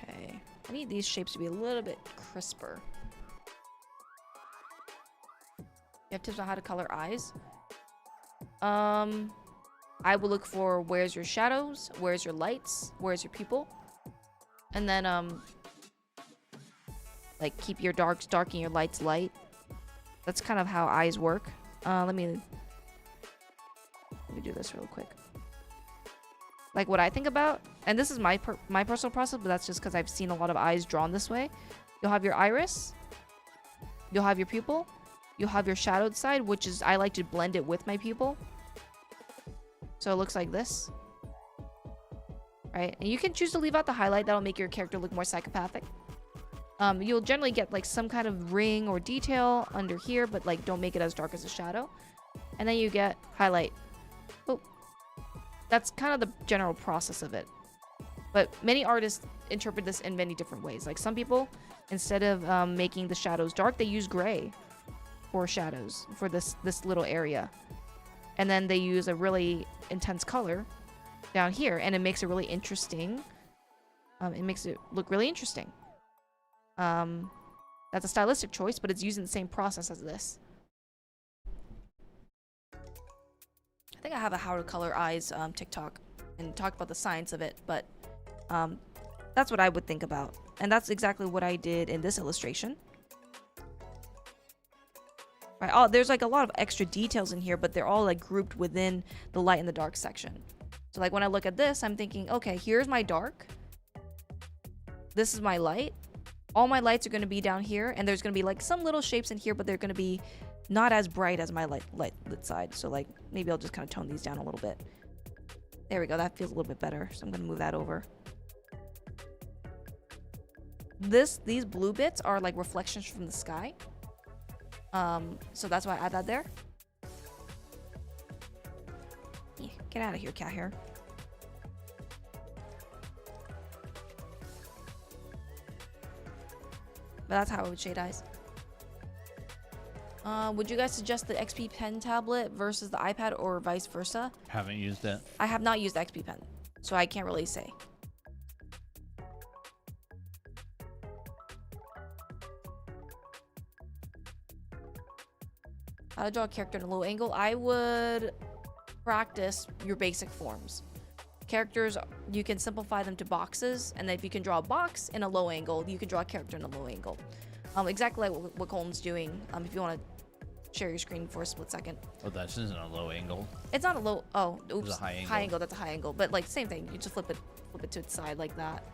Okay. I need these shapes to be a little bit crisper. You have tips on how to color eyes? I will look for where's your shadows, where's your lights, where's your pupil. And then, like, keep your darks dark and your lights light. That's kind of how eyes work. Let me do this real quick. Like, what I think about, and this is my personal process, but that's just because I've seen a lot of eyes drawn this way. You'll have your iris, you'll have your pupil, you'll have your shadowed side, which is, I like to blend it with my pupil. So it looks like this. Right? And you can choose to leave out the highlight. That'll make your character look more psychopathic. You'll generally get like some kind of ring or detail under here, but like don't make it as dark as a shadow. And then you get highlight. Oh. That's kind of the general process of it. But many artists interpret this in many different ways. Like some people, instead of making the shadows dark, they use gray for shadows for this little area. And then they use a really intense color down here, and it makes it really interesting. It makes it look really interesting. That's a stylistic choice, but it's using the same process as this. I think I have a how to color eyes TikTok and talk about the science of it, but that's what I would think about. And that's exactly what I did in this illustration. Right. Oh, there's like a lot of extra details in here, but they're all like grouped within the light and the dark section. So like when I look at this, I'm thinking, okay, here's my dark. This is my light. All my lights are going to be down here, and there's going to be like some little shapes in here, but they're going to be not as bright as my lit side. So like maybe I'll just kind of tone these down a little bit. There we go. That feels a little bit better. So I'm going to move that over. These blue bits are like reflections from the sky. So that's why I add that there. Yeah, get out of here, cat hair. But that's how I would shade eyes. Would you guys suggest the XP Pen tablet versus the iPad or vice versa? Haven't used it. I have not used the XP Pen, so I can't really say. How to draw a character in a low angle? I would practice your basic forms. Characters, you can simplify them to boxes, and then if you can draw a box in a low angle, you can draw a character in a low angle. Exactly like what Colin's doing. If you want to share your screen for a split second. Oh, this isn't a low angle. It's not a low. Oh, oops. It's a high angle. High angle. That's a high angle. But like same thing. You just flip it to its side like that.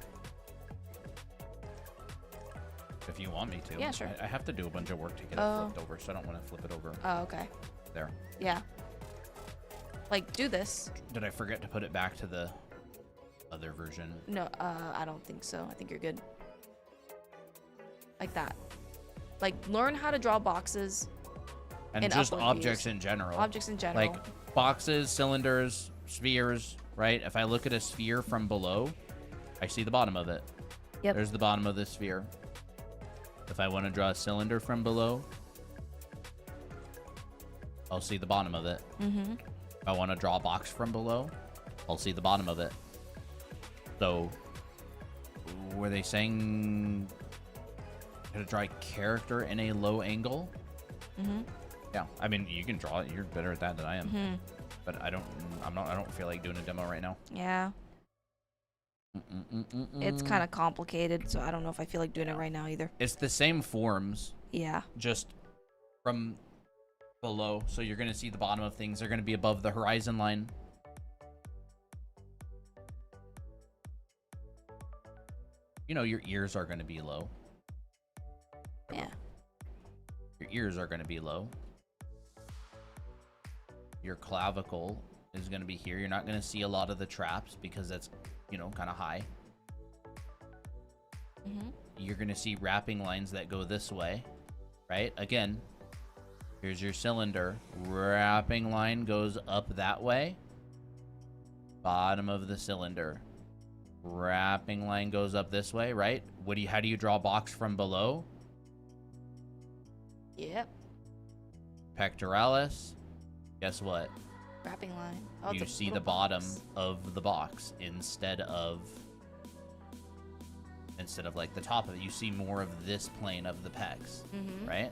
If you want me to. Yeah, sure. I have to do a bunch of work to get it flipped over, so I don't want to flip it over. Oh, okay. There. Yeah. Like do this. Did I forget to put it back to the other version? No, I don't think so. I think you're good. Like that. Like learn how to draw boxes And in just upload objects views. in general. Objects in general. Like boxes, cylinders, spheres, right? If I look at a sphere from below, I see the bottom of it. Yep. There's the bottom of the sphere. If I want to draw a cylinder from below, I'll see the bottom of it. Mm-hmm. If I want to draw a box from below, I'll see the bottom of it. So, were they saying to draw a character in a low angle? Mm-hmm. Yeah, I mean, you can draw it. You're better at that than I am. Mm-hmm. But I don't feel like doing a demo right now. Yeah. It's kind of complicated, so I don't know if I feel like doing it right now either. It's the same forms, Yeah. just from below. So you're going to see the bottom of things. They're going to be above the horizon line. You know, your ears are going to be low. Yeah. Your ears are going to be low. Your clavicle is going to be here. You're not going to see a lot of the traps because that's, you know, kind of high. Mm-hmm. You're going to see wrapping lines that go this way, right? Again, here's your cylinder. Wrapping line goes up that way. Bottom of the cylinder. Wrapping line goes up this way, right? How do you draw a box from below? Yep. Pectoralis. Guess what? Wrapping line. Oh, You it's a see little the bottom box. of the box instead of like the top of it. You see more of this plane of the pecs, Mhm. right?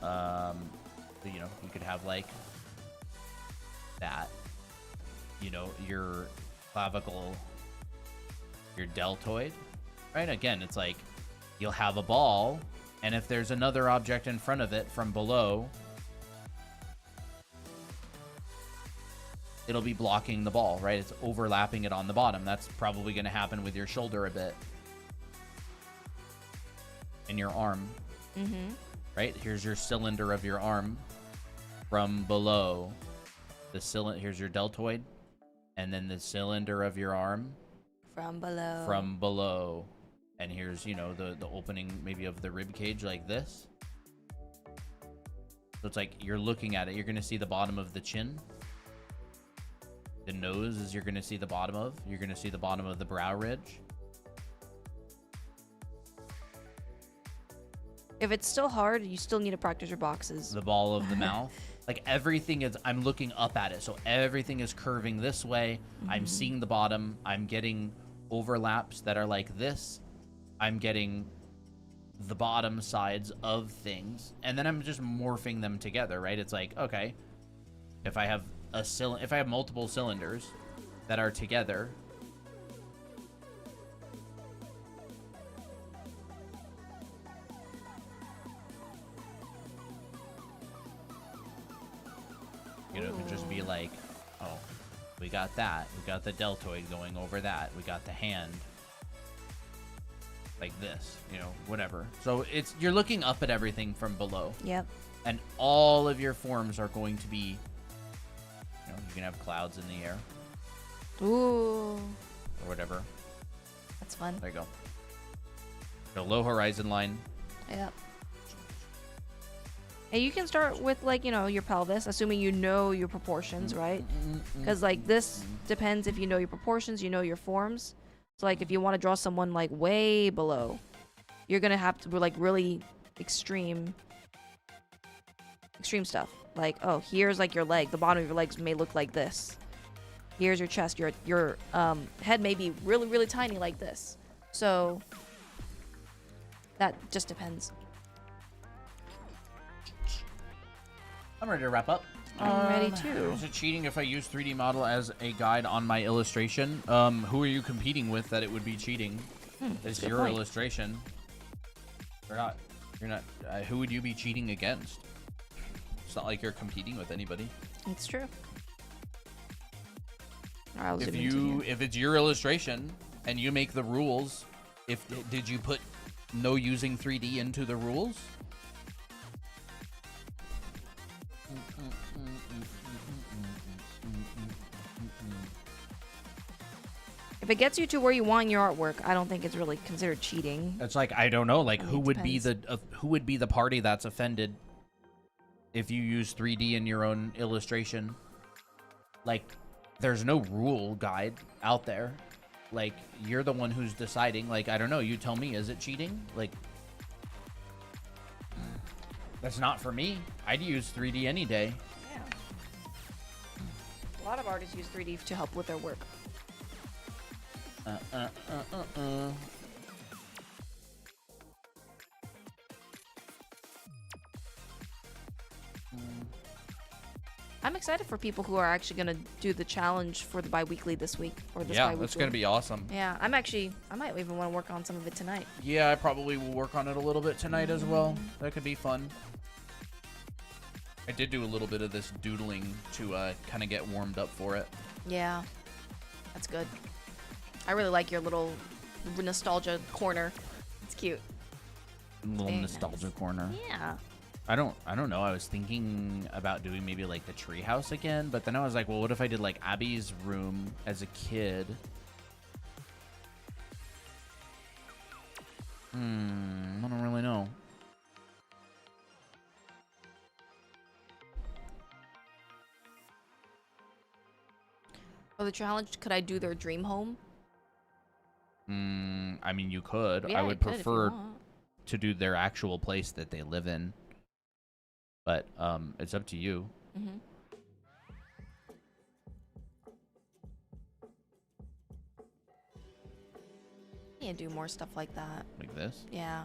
So, you know, you could have like that. You know, your clavicle, your deltoid, right? Again, it's like you'll have a ball, and if there's another object in front of it from below, it'll be blocking the ball, right? It's overlapping it on the bottom. That's probably going to happen with your shoulder a bit. And your arm, Mhm. right? Here's your cylinder of your arm from below. Here's your deltoid. And then the cylinder of your arm From below. from below. And here's, you know, the opening maybe of the rib cage like this. So it's like you're looking at it. You're going to see the bottom of the chin. The nose is you're going to see the bottom of. You're going to see the bottom of the brow ridge. If it's still hard, you still need to practice your boxes. The ball of the mouth. Like everything is, I'm looking up at it. So everything is curving this way. I'm seeing the bottom. I'm getting overlaps that are like this. I'm getting the bottom sides of things. And then I'm just morphing them together, right? It's like, okay, if I have multiple cylinders that are together, you know, it could just be like, oh, we got that. We got the deltoid going over that. We got the hand like this, you know, whatever. So you're looking up at everything from below. Yep. And all of your forms are going to be, you know, you can have clouds in the air Ooh. or whatever. That's fun. There you go. The low horizon line. Yep. And you can start with, like, you know, your pelvis, assuming you know your proportions, right? Because, like, this depends if you know your proportions, you know your forms. So, like, if you want to draw someone, like, way below, you're going to have to, like, really extreme stuff. Like, oh, here's, like, your leg. The bottom of your legs may look like this. Here's your chest. Your head may be really, really tiny like this. So, that just depends. I'm ready to wrap up. I'm ready too. Is it cheating if I use 3D model as a guide on my illustration? Who are you competing with that it would be cheating? It's good your point. illustration. You're not. Who would you be cheating against? It's not like you're competing with anybody. It's true. Alright, I'll zoom into here. If it's your illustration and you make the rules, did you put no using 3D into the rules? If it gets you to where you want your artwork, I don't think it's really considered cheating. It's like, I don't know, like I mean, who it would be the party that's offended if you use 3D in your own illustration, like, there's no rule guide out there. Like, you're the one who's deciding. Like, I don't know. You tell me, is it cheating? Like, that's not for me. I'd use 3D any day. Yeah. A lot of artists use 3D to help with their work. I'm excited for people who are actually going to do the challenge for the bi-weekly this week. Or this Yeah, bi-weekly. that's going to be awesome. Yeah, I might even want to work on some of it tonight. Yeah, I probably will work on it a little bit tonight as well. That could be fun. I did do a little bit of this doodling to kind of get warmed up for it. Yeah, that's good. I really like your little nostalgia corner. It's cute. Little Very nostalgia nice. corner. Yeah. I don't know. I was thinking about doing maybe like the treehouse again, but then I was like, well, what if I did like Abby's room as a kid? I don't really know. For the challenge, could I do their dream home? I mean, you could. Yeah, I you would could if you prefer want. to do their actual place that they live in, but it's up to you. Mm-hmm. Yeah, do more stuff like that. Like this. Yeah.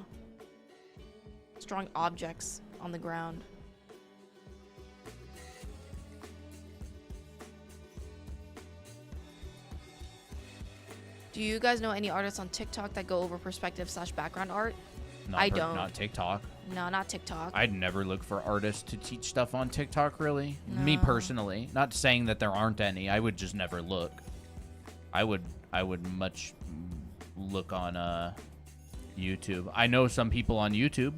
Strong objects on the ground. Do you guys know any artists on TikTok that go over perspective/background art? I don't. Not TikTok. No, not TikTok. I'd never look for artists to teach stuff on TikTok, really. Me No. personally. Not saying that there aren't any. I would just never look. I would much look on YouTube. I know some people on YouTube.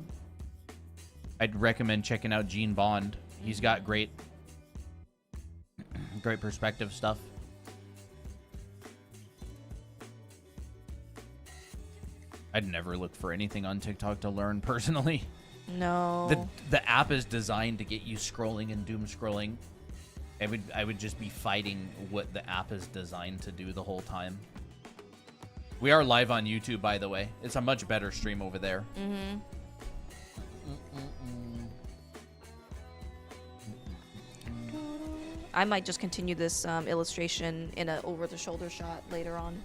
I'd recommend checking out Gene Bond. He's got great perspective stuff. I'd never look for anything on TikTok to learn personally. No. The app is designed to get you scrolling and doom scrolling. I would just be fighting what the app is designed to do the whole time. We are live on YouTube, by the way. It's a much better stream over there. Mm-hmm. I might just continue this illustration in a over-the-shoulder shot later on.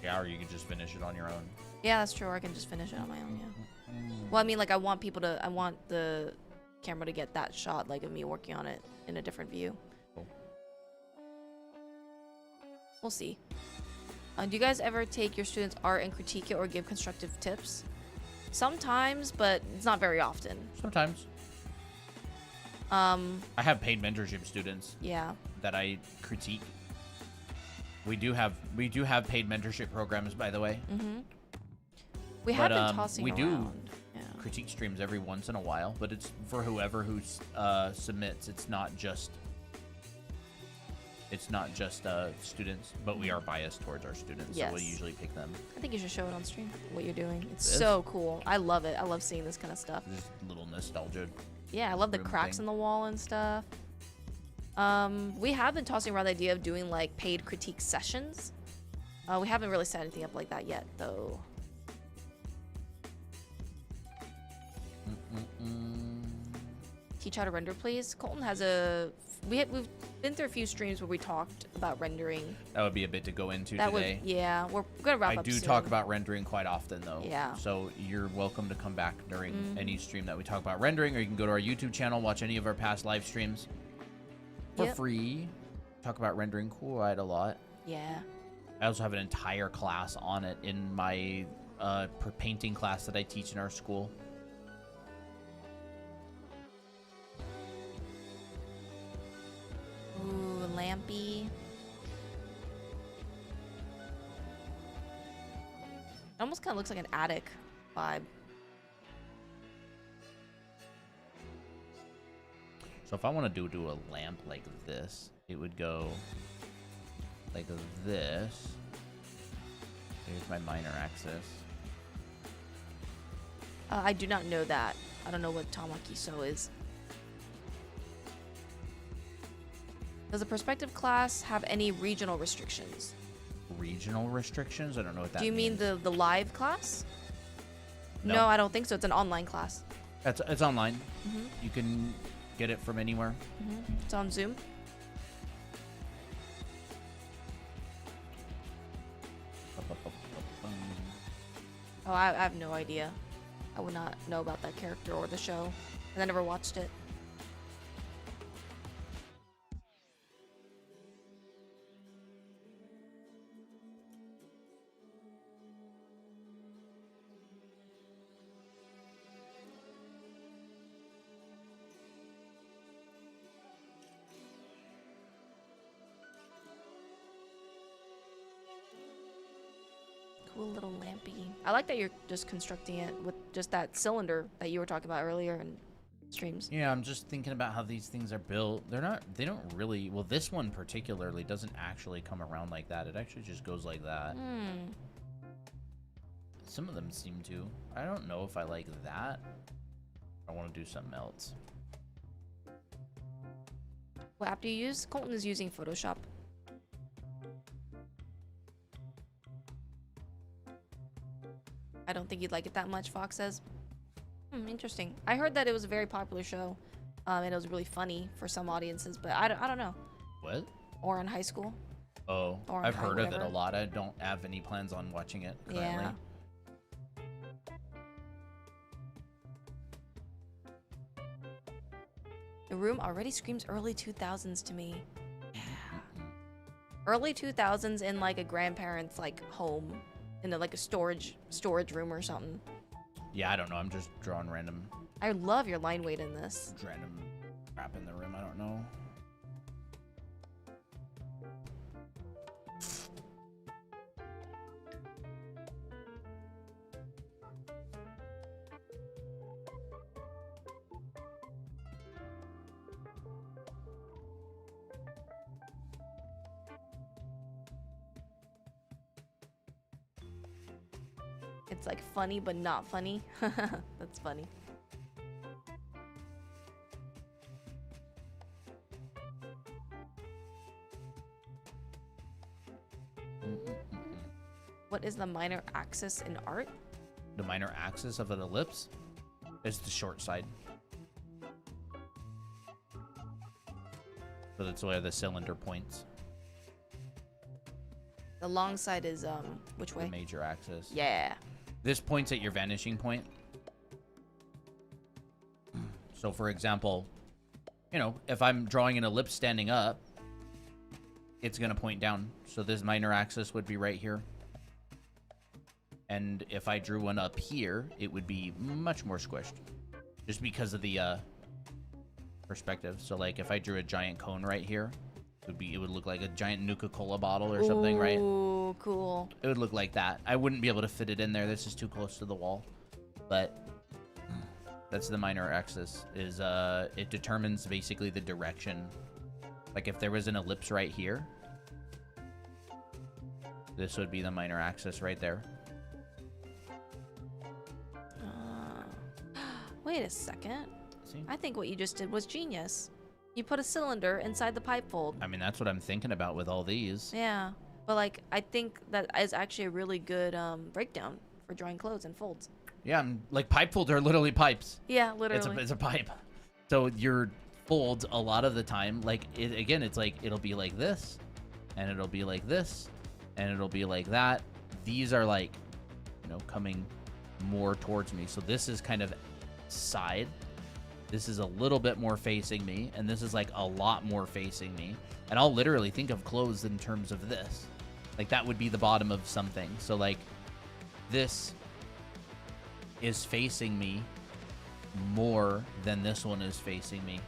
Yeah, or you could just finish it on your own. Yeah, that's true. Or I can just finish it on my own, yeah. Well, I mean, like, I want the camera to get that shot, like, of me working on it in a different view. Cool. We'll see. Do you guys ever take your students' art and critique it or give constructive tips? Sometimes, but it's not very often. Sometimes. I have paid mentorship students Yeah. that I critique. We do have paid mentorship programs, by the way. Mm-hmm. We have But, been tossing we do around. Yeah. Critique streams every once in a while, but it's for whoever who submits. It's not just students, but we are biased towards our students, so we'll Yes. usually pick them. I think you should show it on stream, what you're doing. It's This? so cool. I love it. I love seeing this kind of stuff. Just a little nostalgia. Yeah, I love the room cracks thing. in the wall and stuff. We have been tossing around the idea of doing like paid critique sessions. We haven't really set anything up like that yet, though. Teach how to render, please. Colton has we've been through a few streams where we talked about rendering. That would be a bit to go into That today. would, yeah, we're gonna wrap I up do soon. talk about rendering quite often, though. Yeah. So you're welcome to come back during Mhm. any stream that we talk about rendering, or you can go to our YouTube channel, watch any of our past live streams for Yep. free. Talk about rendering quite a lot. Yeah. I also have an entire class on it in my painting class that I teach in our school. Ooh, lampy. It almost kind of looks like an attic vibe. So if I want to do a lamp like this, it would go like this. Here's my minor axis. I do not know that. I don't know what Tamakiso is. Does the perspective class have any regional restrictions? Regional restrictions? I don't know what that Do you mean means. the live class? No. No, I don't think so. It's an online class. It's online. Mm-hmm. You can get it from anywhere. Mm-hmm. It's on Zoom. Oh, I have no idea. I would not know about that character or the show, and I never watched it. Cool little lampy. I like that you're just constructing it with just that cylinder that you were talking about earlier in streams. Yeah, I'm just thinking about how these things are built. They don't really, well, this one particularly doesn't actually come around like that. It actually just goes like that. Some of them seem to. I don't know if I like that. I want to do something else. What app do you use? Colton is using Photoshop. I don't think you'd like it that much, Fox says. Interesting. I heard that it was a very popular show, and it was really funny for some audiences, but I don't know. What? Or in high school. Oh, Or I've high heard of it whatever. a lot. I don't have any plans on watching it currently. Yeah. The room already screams early 2000s to me. Early 2000s in like a grandparent's like home, in like a storage room or something. Yeah, I don't know. I'm just drawing random I love your line weight in this. crap in the room. I don't know. It's like funny but not funny. That's funny. What is the minor axis in art? The minor axis of an ellipse is the short side. So that's where the cylinder points. The long side is which The way? major axis. Yeah. This points at your vanishing point. So for example, you know, if I'm drawing an ellipse standing up, it's going to point down. So this minor axis would be right here. And if I drew one up here, it would be much more squished. Just because of the perspective. So like if I drew a giant cone right here, it would look like a giant Nuka-Cola bottle or something, right? Ooh, cool. It would look like that. I wouldn't be able to fit it in there. This is too close to the wall. But that's the minor axis. Is it determines basically the direction. Like if there was an ellipse right here, this would be the minor axis right there. Wait a second. See? I think what you just did was genius. You put a cylinder inside the pipe fold. I mean, that's what I'm thinking about with all these. Yeah. But like, I think that is actually a really good breakdown for drawing clothes and folds. Yeah, like pipe folds are literally pipes. Yeah, literally. It's a pipe. So your folds a lot of the time, like again, it's like it'll be like this, and it'll be like this, and it'll be like that. These are like, you know, coming more towards me. So this is kind of side. This is a little bit more facing me, and this is like a lot more facing me. And I'll literally think of clothes in terms of this. Like that would be the bottom of something. So like this is facing me more than this one is facing me.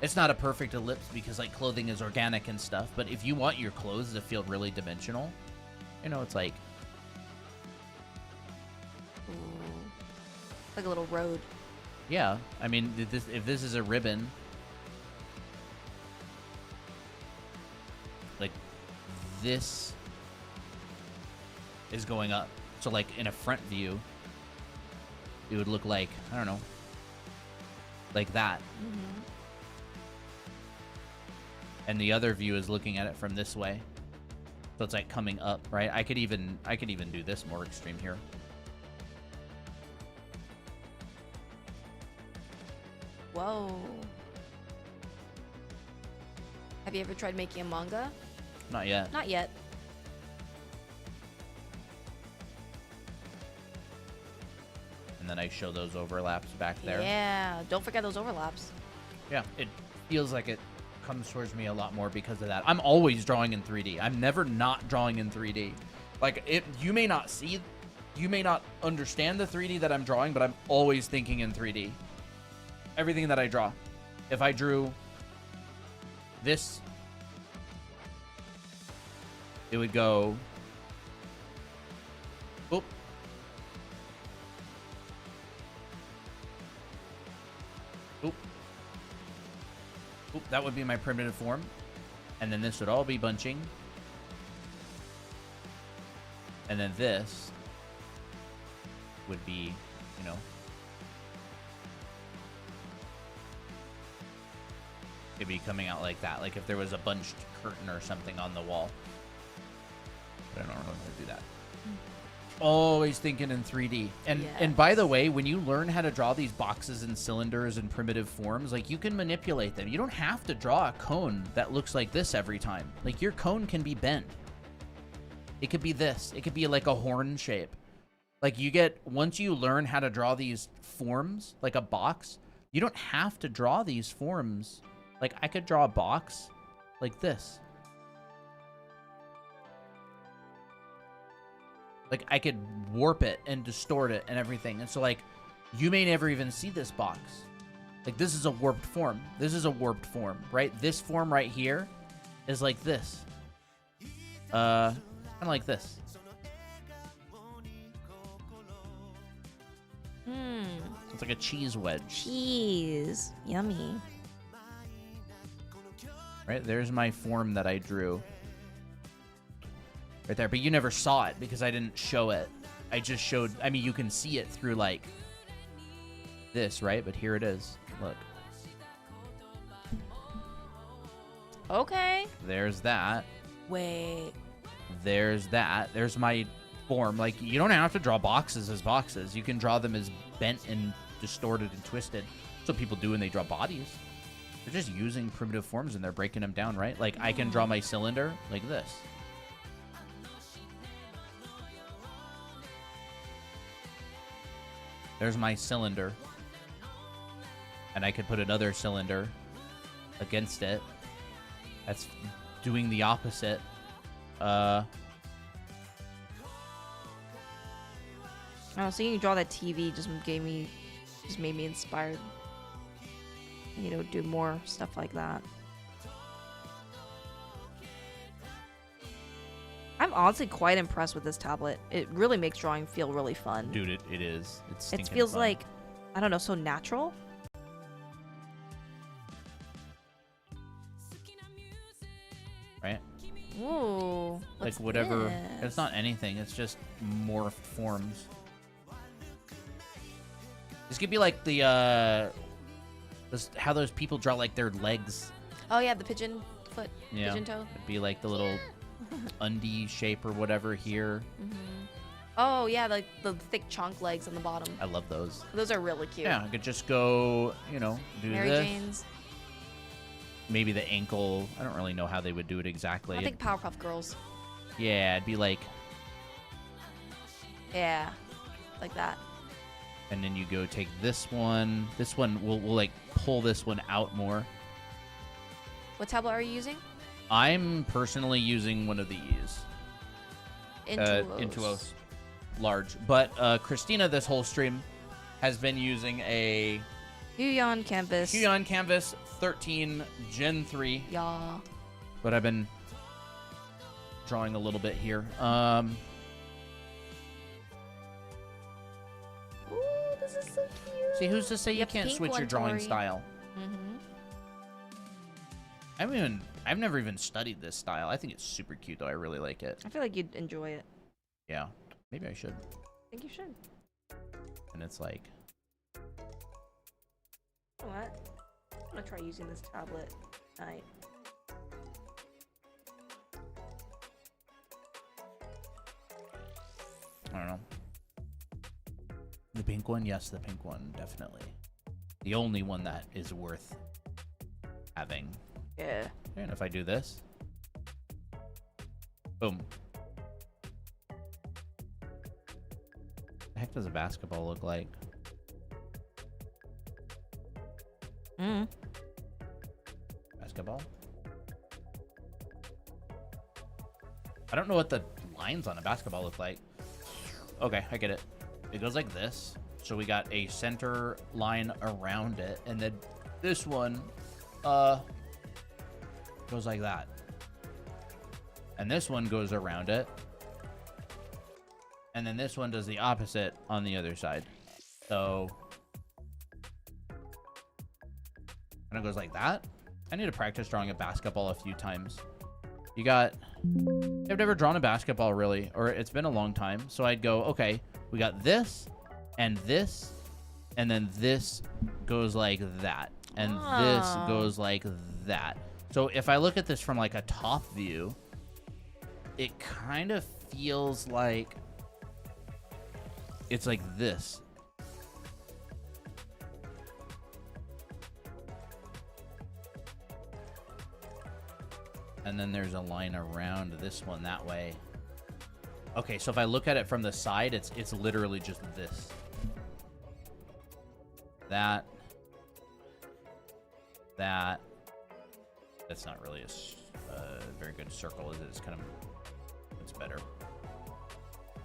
It's not a perfect ellipse because like clothing is organic and stuff, but if you want your clothes to feel really dimensional, you know, it's like Like a little road. yeah, I mean, if this is a ribbon, like this is going up. So like in a front view, it would look like, I don't know, like that. and the other view is looking at it from this way. So it's like coming up, right? I could even do this more extreme here. Whoa. Have you ever tried making a manga? Not yet. Not yet. And then I show those overlaps back there. Yeah, don't forget those overlaps. Yeah, it feels like it comes towards me a lot more because of that. I'm always drawing in 3D. I'm never not drawing in 3D. Like, you may not understand the 3D that I'm drawing, but I'm always thinking in 3D. Everything that I draw. If I drew this, it would go, oop. Oop. Oop, that would be my primitive form. And then this would all be bunching. And then this would be, you know, it'd be coming out like that. Like if there was a bunched curtain or something on the wall. But I don't know how to do that. Always thinking in 3D. And by the way, when you learn how to draw these boxes and cylinders and primitive forms, like you can manipulate them. You don't have to draw a cone that looks like this every time. Like your cone can be bent. It could be this. It could be like a horn shape. Like once you learn how to draw these forms, like a box, you don't have to draw these forms. Like I could draw a box like this. Like I could warp it and distort it and everything. And so like you may never even see this box. Like this is a warped form. This is a warped form, right? This form right here is like this. Kind of like this. It's like a cheese wedge. Cheese. Yummy. Right? There's my form that I drew. Right there. But you never saw it because I didn't show it. I just showed... I mean, you can see it through, like, this, right? But here it is. Look. Okay. There's that. Wait. There's that. There's my form. Like, you don't have to draw boxes as boxes. You can draw them as bent and distorted and twisted. That's what people do when they draw bodies. They're just using primitive forms and they're breaking them down, right? Like, I can draw my cylinder like this. There's my cylinder. And I could put another cylinder against it. That's doing the opposite. Oh, seeing you draw that TV just made me inspired. You know, do more stuff like that. I'm honestly quite impressed with this tablet. It really makes drawing feel really fun. Dude, it is. It feels fun. like, I don't know, so natural. Right? Ooh. Like whatever. It's not anything. It's just morphed forms. This could be like how those people draw like their legs. Oh yeah, the pigeon foot, Yeah. pigeon toe. It'd be like the little undie shape or whatever here. Oh yeah, like the thick chonk legs on the bottom. I love those. Those are really cute. Yeah, I could just go, you know, do Mary this. Jane's. Maybe the ankle. I don't really know how they would do it exactly. I think Powerpuff Girls. Yeah, it'd be like, Yeah, like that. and then you go take this one. This one, we'll like pull this one out more. What tablet are you using? I'm personally using one of these. Intuos. Large. But Christina, this whole stream, has been using a Huion Kamvas. Huion Kamvas 13 Gen 3. Yeah. But I've been drawing a little bit here. Ooh, this is so cute. See, who's to say you Yep, can't pink switch your one, drawing Tori. style? Mm-hmm. I've never even studied this style. I think it's super cute, though. I really like it. I feel like you'd enjoy it. Yeah. Maybe I should. I think you should. And it's like... You know what? I'm gonna try using this tablet tonight. pink one? Yes, the pink one, definitely. The only one that is worth having. Yeah. And if I do this, boom. The heck does a basketball look like? Basketball? I don't know what the lines on a basketball look like. Okay, I get it. It goes like this. So we got a center line around it, and then this one goes like that. And this one goes around it. And then this one does the opposite on the other side. So and it goes like that. I need to practice drawing a basketball a few times. I've never drawn a basketball really, or it's been a long time. So I'd go, okay, we got this, and then this goes like that, and this goes like that. So if I look at this from like a top view, it kind of feels like it's like this. And then there's a line around this one that way. Okay, so if I look at it from the side, it's literally just this. That. That's not really a very good circle, is it? It's better.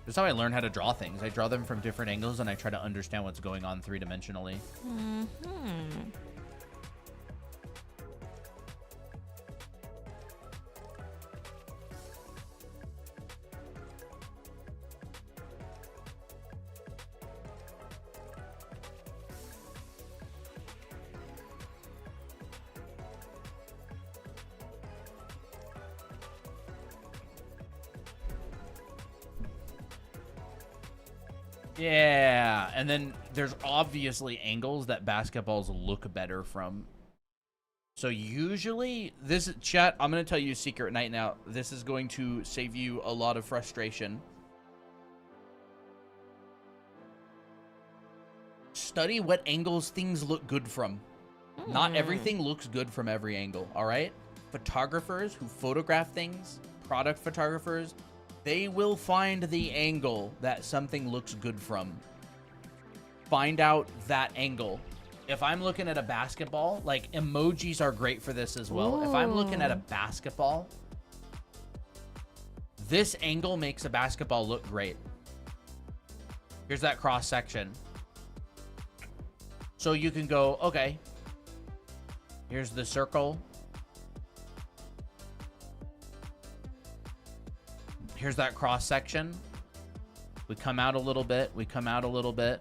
That's how I learn how to draw things. I draw them from different angles, and I try to understand what's going on three-dimensionally. Yeah, and then there's obviously angles that basketballs look better from. So usually, this chat, I'm going to tell you a secret right now. This is going to save you a lot of frustration. Study what angles things look good from. Not everything looks good from every angle, all right? Photographers who photograph things, product photographers, they will find the angle that something looks good from. Find out that angle. If I'm looking at a basketball, like emojis are great for this as well. If I'm looking at a basketball, this angle makes a basketball look great. Here's that cross section. So you can go, okay, here's the circle. Here's that cross section. We come out a little bit. We come out a little bit.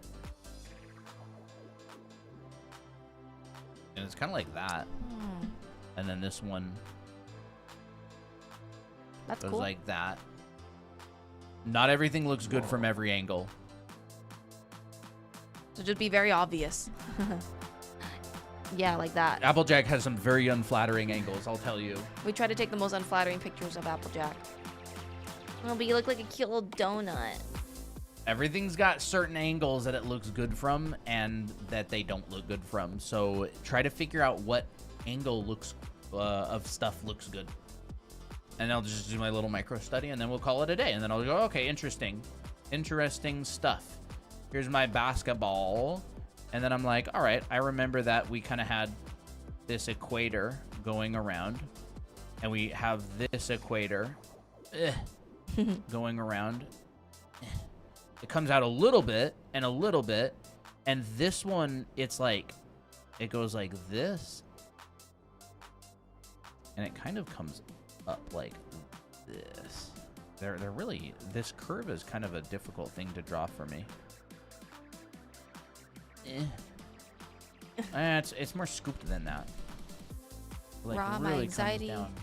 And it's kind of like that. And then this one That's goes cool. like that. Not everything looks good from every angle. So just be very obvious. Yeah, like that. Applejack has some very unflattering angles, I'll tell you. We try to take the most unflattering pictures of Applejack. Oh, but you look like a cute little donut. Everything's got certain angles that it looks good from and that they don't look good from. So try to figure out what angle looks of stuff looks good. And I'll just do my little micro study, and then we'll call it a day. And then I'll go, okay, interesting stuff. Here's my basketball. And then I'm like, all right, I remember that we kind of had this equator going around, and we have this equator going around. It comes out a little bit and a little bit, and this one, it's like, it goes like this, and it kind of comes up like this. They're really, this curve is kind of a difficult thing to draw for me. It's more scooped than that. Like, Raw, my really anxiety. comes down.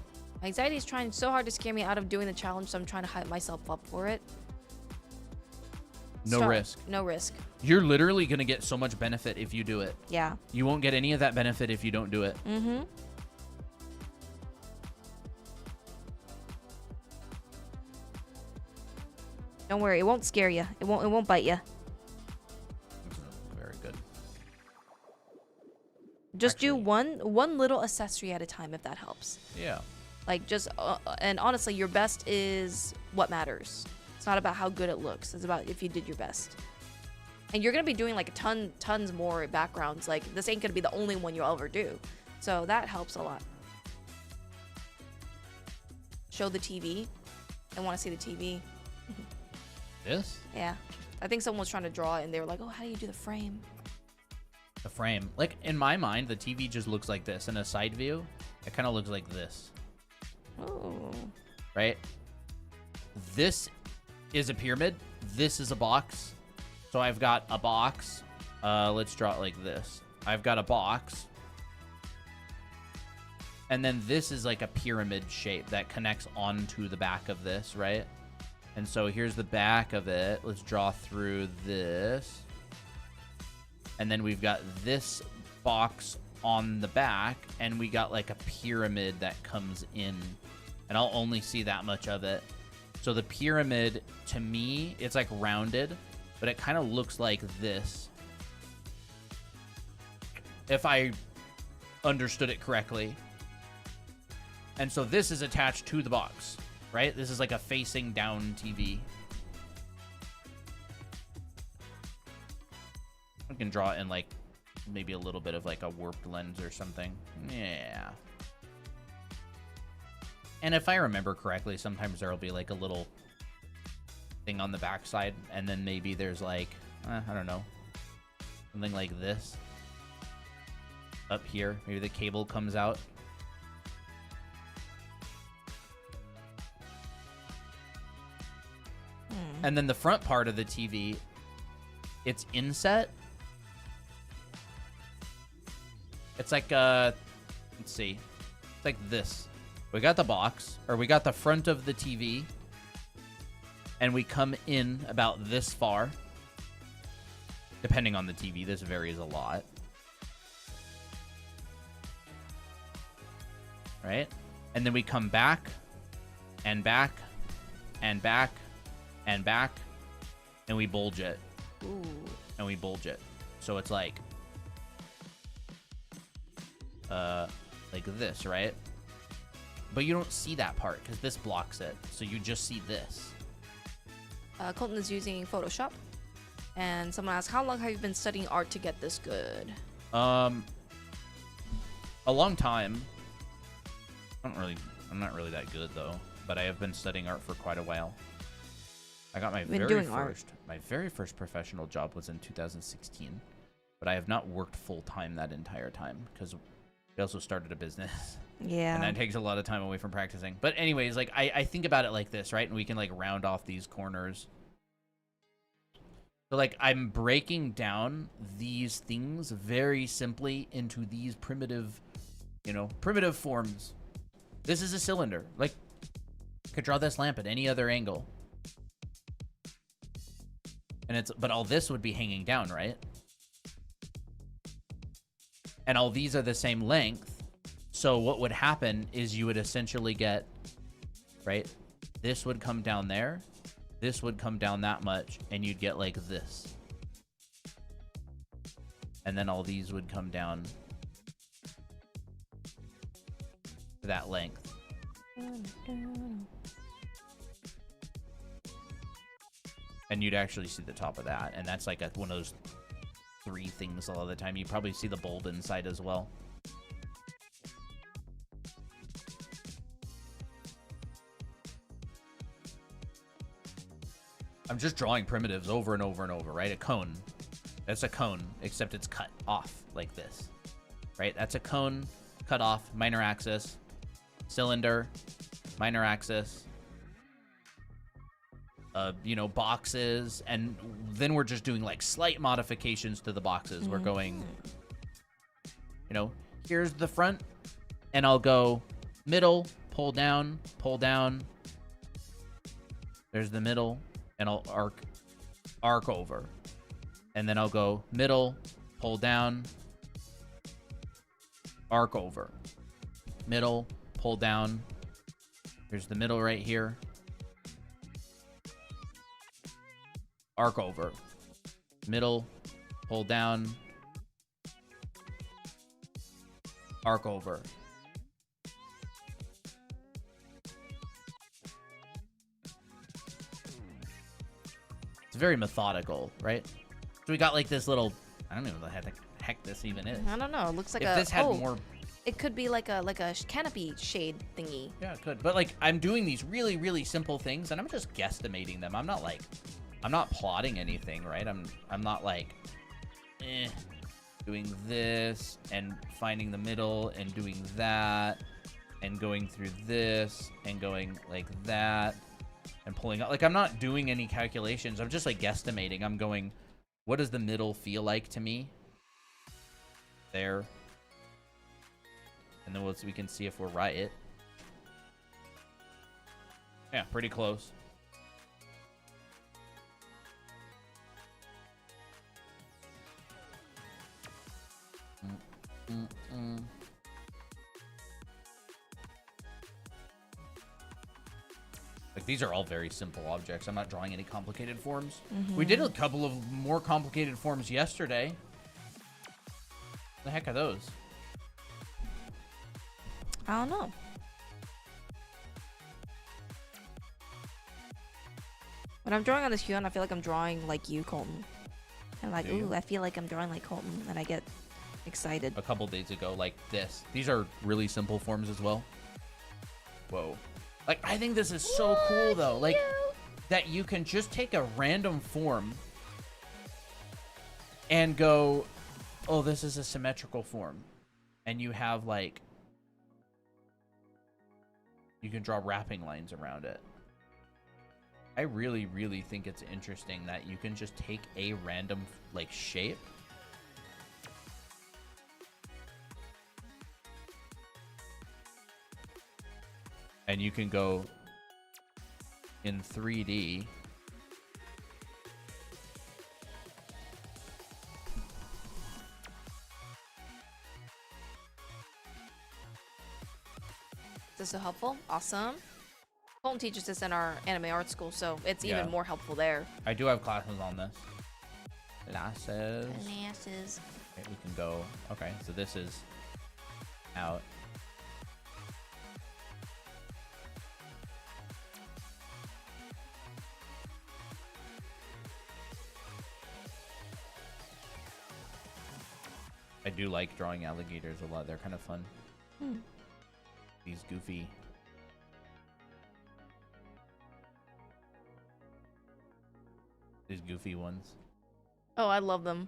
My anxiety is trying so hard to scare me out of doing the challenge, so I'm trying to hype myself up for it. No risk. No risk. You're literally going to get so much benefit if you do it. Yeah. You won't get any of that benefit if you don't do it. Mm-hmm. Don't worry, it won't scare you. It won't bite you. Just do Actually, one little accessory at a time if that helps. Yeah. Like just and honestly, your best is what matters. It's not about how good it looks. It's about if you did your best. And you're gonna be doing like tons more backgrounds. Like this ain't gonna be the only one you'll ever do. So that helps a lot. Show the TV. I want to see the TV. This? Yeah. I think someone was trying to draw it and they were like, oh, how do you do the frame? The frame. Like, in my mind, the TV just looks like this. In a side view, it kind of looks like this. Oh. Right? This is a pyramid. This is a box. So I've got a box. Let's draw it like this. I've got a box. And then this is like a pyramid shape that connects onto the back of this, right? And so here's the back of it. Let's draw through this. And then we've got this box on the back, and we got like a pyramid that comes in. And I'll only see that much of it. So the pyramid, to me, it's like rounded, but it kind of looks like this. If I understood it correctly. And so this is attached to the box, right? This is like a facing down TV. I can draw it in like maybe a little bit of like a warped lens or something. Yeah. And if I remember correctly, sometimes there'll be like a little thing on the backside, and then maybe there's like, I don't know, something like this up here. Maybe the cable comes out. And then the front part of the TV, it's inset. It's like, let's see. It's like this. We got the box, or we got the front of the TV, and we come in about this far. Depending on the TV, this varies a lot. Right? And then we come back, and back, and back, and back, and we bulge it. Ooh. And we bulge it. So it's like this, right? But you don't see that part because this blocks it. So you just see this. Colton is using Photoshop. And someone asked, how long have you been studying art to get this good? A long time. I'm not really that good though, but I have been studying art for quite a while. I got my very first professional job was in 2016, but I have not worked full time that entire time because we also started a business. Yeah. And that takes a lot of time away from practicing. But anyways, like I think about it like this, right? And we can like round off these corners. So like I'm breaking down these things very simply into these primitive, primitive forms. This is a cylinder. Like I could draw this lamp at any other angle. But all this would be hanging down, right? And all these are the same length. So what would happen is you would essentially get, right? This would come down there. This would come down that much. And you'd get like this. And then all these would come down to that length. And you'd actually see the top of that. And that's like one of those 3 things a lot of the time. You probably see the bulb inside as well. I'm just drawing primitives over and over and over, right? A cone. That's a cone, except it's cut off like this, right? That's a cone, cut off, minor axis, cylinder, minor axis, boxes, and then we're just doing like slight modifications to the boxes. We're going, here's the front, and I'll go middle, pull down, pull down. There's the middle, and I'll arc over. And then I'll go middle, pull down, arc over. Middle, pull down. Here's the middle right here. Arc over. Middle, pull down. arc over. It's very methodical, right? So we got like this little, I don't even know what the heck this even is. I don't know. It looks like If this had more, it could be like a canopy shade thingy. yeah, it could. But like, I'm doing these really, really simple things, and I'm just guesstimating them. I'm not plotting anything, right? I'm not like, doing this and finding the middle and doing that and going through this and going like that and pulling out. Like, I'm not doing any calculations. I'm just like guesstimating. I'm going, what does the middle feel like to me? There. And then we can see if we're right. Yeah, pretty close. Like, these are all very simple objects. I'm not drawing any complicated forms. We did a couple of more complicated forms yesterday. The heck are those? I don't know. When I'm drawing on this Huion, I feel like I'm drawing like you, Colton. And like, Do you? ooh, I feel like I'm drawing like Colton, and I get excited. A couple days ago, like this. These are really simple forms as well. Whoa. Like, I think this is so cool, though. Like, that you can just take a random form and go, oh, this is a symmetrical form. And you have, like, you can draw wrapping lines around it. I really, really think it's interesting that you can just take a random, like, shape and you can go in 3D. Is this so helpful? Awesome. Colton teaches this in our anime art school, so it's even more helpful there. I do have classes on this. Classes. Classes. Okay, we can go. Okay, so this is out. I do like drawing alligators a lot. They're kind of fun. These goofy. These goofy ones. Oh, I love them.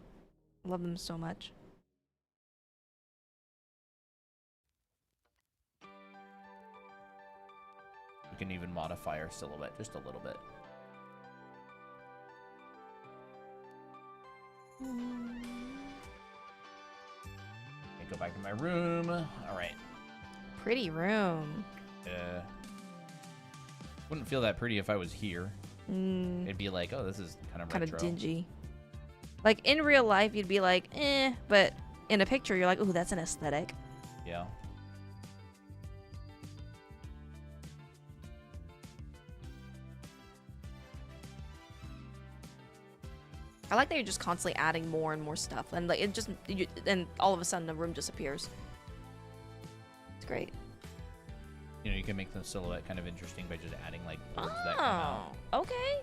I love them so much. We can even modify our silhouette just a little bit. Okay, go back to my room. All right. Pretty room. Wouldn't feel that pretty if I was here. It'd be like, oh, this is kind of dingy. Like, in real life, you'd be like, but in a picture, you're like, ooh, that's an aesthetic. Yeah. I like that you're just constantly adding more and more stuff, and like and all of a sudden the room disappears. It's great. You know, you can make the silhouette kind of interesting by just adding like words that come out. Okay.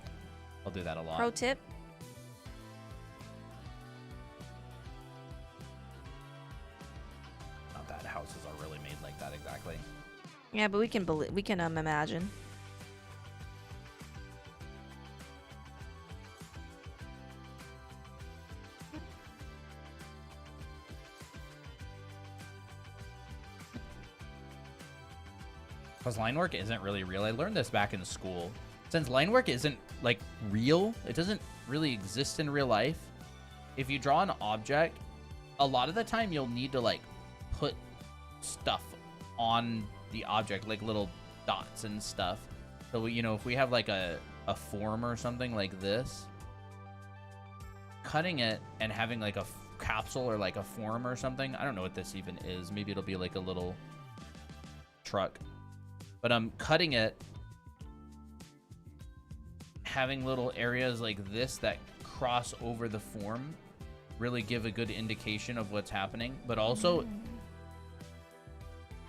I'll do that a lot. Pro tip. Not that houses are really made like that exactly. Yeah, but we can imagine. Because line work isn't really real. I learned this back in school. Since line work isn't, like, real, it doesn't really exist in real life. If you draw an object, a lot of the time you'll need to, like, put stuff on the object, like little dots and stuff. So, you know, if we have, like, a form or something like this, cutting it and having, like, a capsule or, like, a form or something, I don't know what this even is. Maybe it'll be, like, a little truck. But I'm cutting it, having little areas like this that cross over the form really give a good indication of what's happening. But also,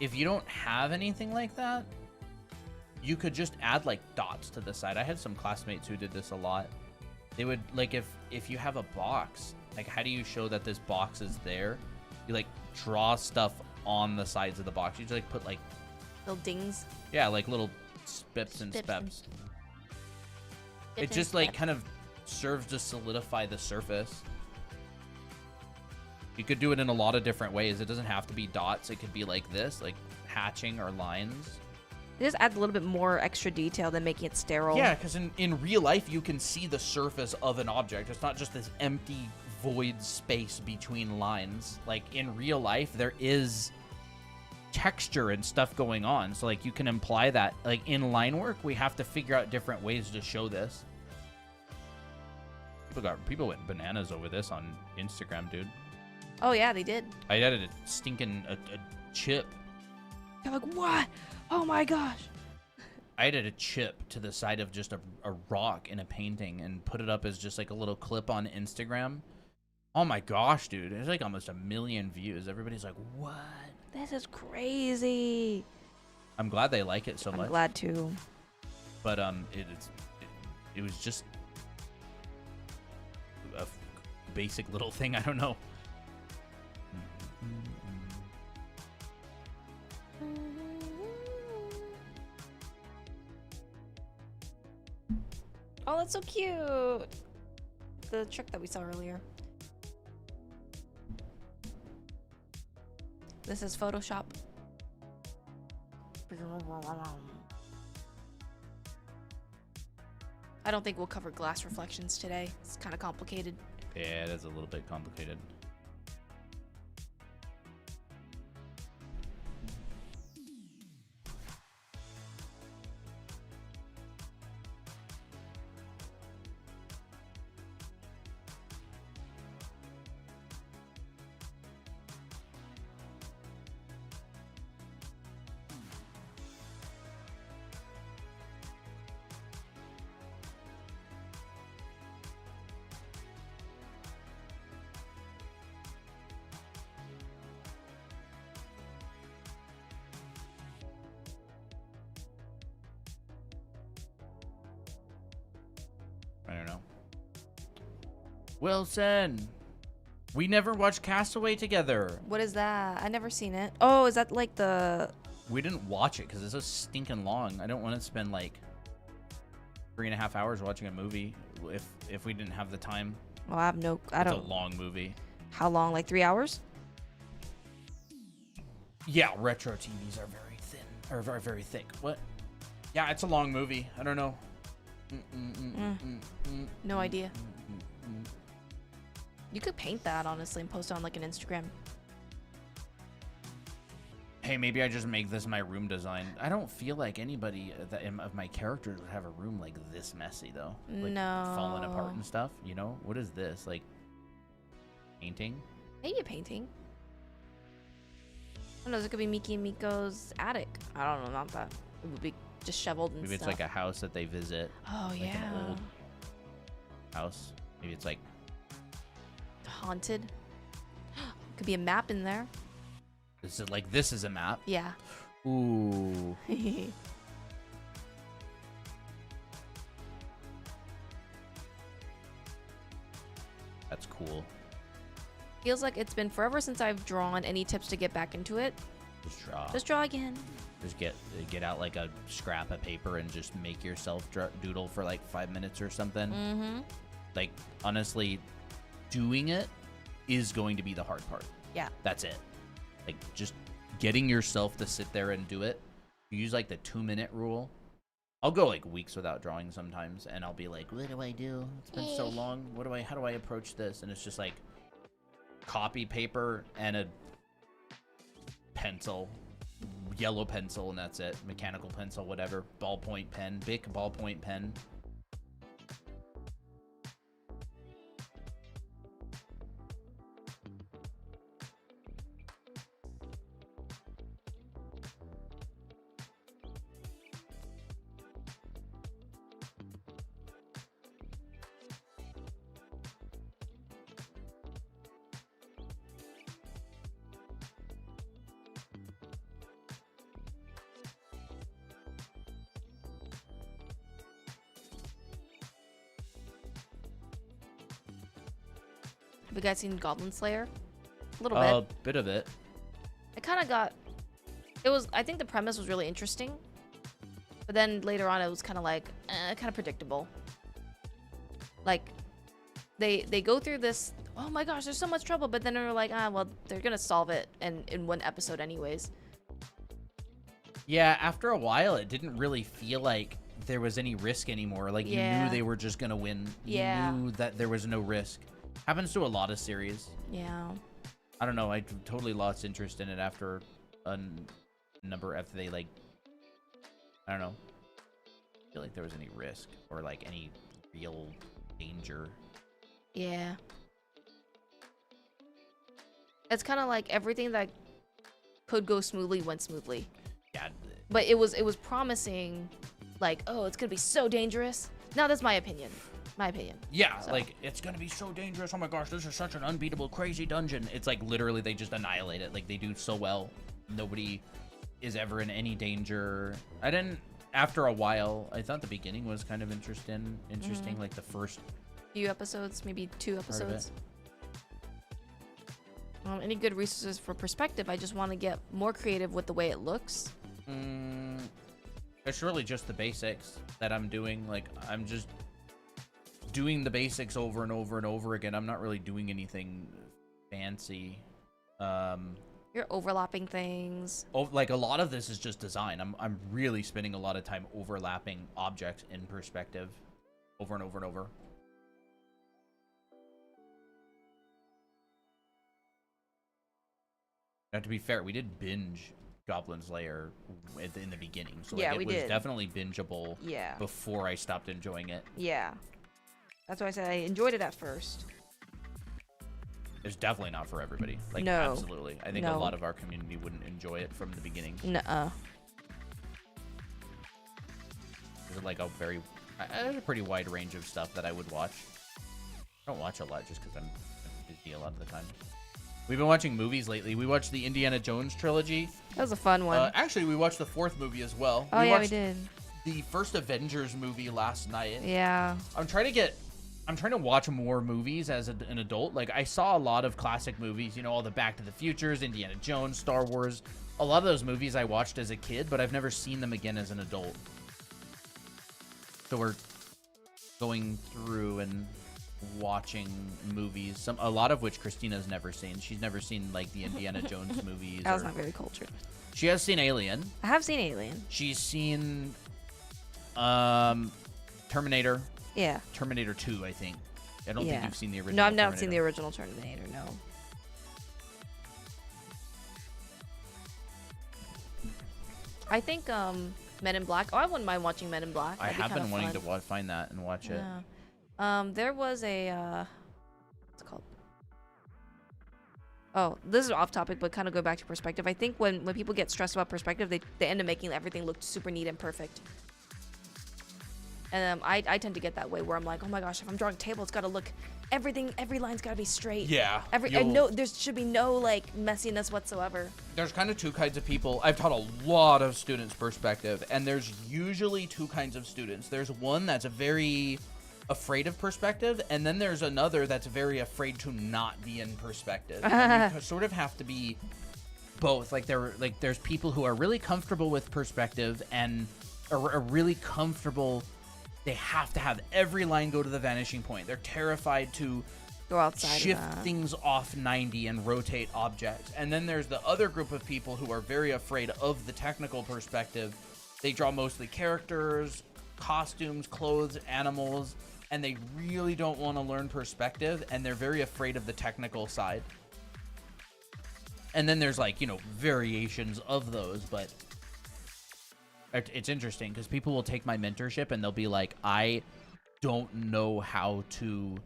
if you don't have anything like that, you could just add like dots to the side. I had some classmates who did this a lot. They would like if you have a box, like how do you show that this box is there? You like draw stuff on the sides of the box. You just like put like Little dings. yeah, like little spips and Spips and- speps. It just like kind of serves to solidify the surface. You could do it in a lot of different ways. It doesn't have to be dots. It could be like this, like hatching or lines. It just adds a little bit more extra detail than making it sterile. Yeah, because in real life, you can see the surface of an object. It's not just this empty void space between lines. Like in real life, there is texture and stuff going on. So like you can imply that. Like in line work, we have to figure out different ways to show this. People went bananas over this on Instagram, dude. Oh yeah, they did. I added a stinking a chip. They're like, what? Oh my gosh. I added a chip to the side of just a rock in a painting and put it up as just like a little clip on Instagram. Oh my gosh, dude. It's like almost 1 million views. Everybody's like, what? This is crazy. I'm glad they like it so I'm much. glad too. But it was just a basic little thing. I don't know. Oh, that's so cute. The trick that we saw earlier. This is Photoshop. I don't think we'll cover glass reflections today. It's kind of complicated. Yeah, it is a little bit complicated. I don't know. Wilson, we never watched Castaway together. What is that? I never seen it. Oh, is that like the... We didn't watch it because it's so stinking long. I don't want to spend like 3.5 hours watching a movie if we didn't have the time. Well, I have no... I It's don't... a long movie. How long? Like 3 hours? Yeah, retro TVs are very thin or very very thick. What? Yeah, it's a long movie. I don't know. No idea. You could paint that, honestly, and post it on like an Instagram. Hey, maybe I just make this my room design. I don't feel like anybody of my characters would have a room like this messy, though. Like, No. falling apart and stuff, you know? What is this? Like, painting? Maybe a painting. Who knows? It could be Miki and Miko's attic. I don't know, not that. It would be disheveled and Maybe stuff. it's like a house that they visit. Oh, like yeah. an old house. Maybe it's like... Haunted. Could be a map in there. This is a map. Yeah. Ooh. That's cool. Feels like it's been forever since I've drawn. Any tips to get back into it? Just draw. Just draw again. Just get out like a scrap of paper and just make yourself doodle for like 5 minutes or something. Mm-hmm. Like, honestly, doing it is going to be the hard part. Yeah. That's it. Like, just getting yourself to sit there and do it. You use like the 2-minute rule. I'll go like weeks without drawing sometimes, and I'll be like, what do I do? It's been so long. How do I approach this? And it's just like copy paper and a pencil, yellow pencil, and that's it. Mechanical pencil, whatever. Ballpoint pen, Bic ballpoint pen. Have you guys seen Goblin Slayer? A little A bit. bit of it. I kind of got. It was. I think the premise was really interesting, but then later on, it was kind of like kind of predictable. Like, they go through this. Oh my gosh, there's so much trouble, but then they're like, well, they're gonna solve it in one episode anyways. Yeah, after a while, it didn't really feel like there was any risk anymore. Like, you knew they were just gonna win. You knew that there was no risk. Happens to a lot of series. Yeah. I don't know. I totally lost interest in it after a number after they like. I don't know. Feel like there was any risk or like any real danger. Yeah. It's kind of like everything that could go smoothly went smoothly. Yeah. But it was promising, like, oh, it's gonna be so dangerous. Now that's my opinion. My opinion. Yeah, So. like, it's gonna be so dangerous. Oh my gosh, this is such an unbeatable, crazy dungeon. It's like literally they just annihilate it. Like, they do so well. Nobody is ever in any danger. I didn't. After a while, I thought the beginning was kind of interesting. Like the first Few episodes, maybe 2 part of episodes. Any good resources for perspective? I just want to get more creative with the way it looks. It's really just the basics that I'm doing. Like, I'm just doing the basics over and over and over again. I'm not really doing anything fancy. You're overlapping things. Like, a lot of this is just design. I'm really spending a lot of time overlapping objects in perspective over and over and over. Now, to be fair, we did binge Goblin Slayer in the beginning, so Yeah, like, we it was did. definitely bingeable Yeah. before I stopped enjoying it. Yeah. That's why I said I enjoyed it at first. It's definitely not for everybody. Like, No. absolutely. I think a No. lot of our community wouldn't enjoy it from the beginning. Nuh-uh. There's like a pretty wide range of stuff that I would watch. I don't watch a lot just because I'm busy a lot of the time. We've been watching movies lately. We watched the Indiana Jones trilogy. That was a fun one. Actually, we watched the 4th movie as well. oh, yeah, we watched did. the first Avengers movie last night. Yeah. I'm trying to watch more movies as an adult. Like, I saw a lot of classic movies, you know, all the Back to the Futures, Indiana Jones, Star Wars. A lot of those movies I watched as a kid, but I've never seen them again as an adult. So we're going through and watching movies, a lot of which Christina's never seen. She's never seen like the Indiana Jones movies. That was not very cultured. She has seen Alien. I have seen Alien. She's seen Terminator. Yeah. Terminator 2, I think. I don't think you've seen the original. No, I've not Terminator. seen the original Terminator, no. I think Men in Black. Oh, I wouldn't mind watching Men in Black. I That'd be have kinda been wanting fun. to find that and watch it. Yeah. There was a what's it called? Oh, this is off topic, but kind of go back to perspective. I think when people get stressed about perspective, they end up making everything look super neat and perfect. And I tend to get that way where I'm like, oh my gosh, if I'm drawing a table, it's got to look every line's got to be straight. Yeah. And no, there should be no like messiness whatsoever. There's kind of two kinds of people. I've taught a lot of students perspective, and there's usually two kinds of students. There's one that's very afraid of perspective, and then there's another that's very afraid to not be in perspective. And you sort of have to be both. Like, there's people who are really comfortable with perspective and are really comfortable. They have to have every line go to the vanishing point. They're terrified to Go outside shift of that. things off 90 and rotate objects. And then there's the other group of people who are very afraid of the technical perspective. They draw mostly characters, costumes, clothes, animals, and they really don't want to learn perspective, and they're very afraid of the technical side. And then there's, like, you know, variations of those, but it's interesting because people will take my mentorship and they'll be like, I don't know how to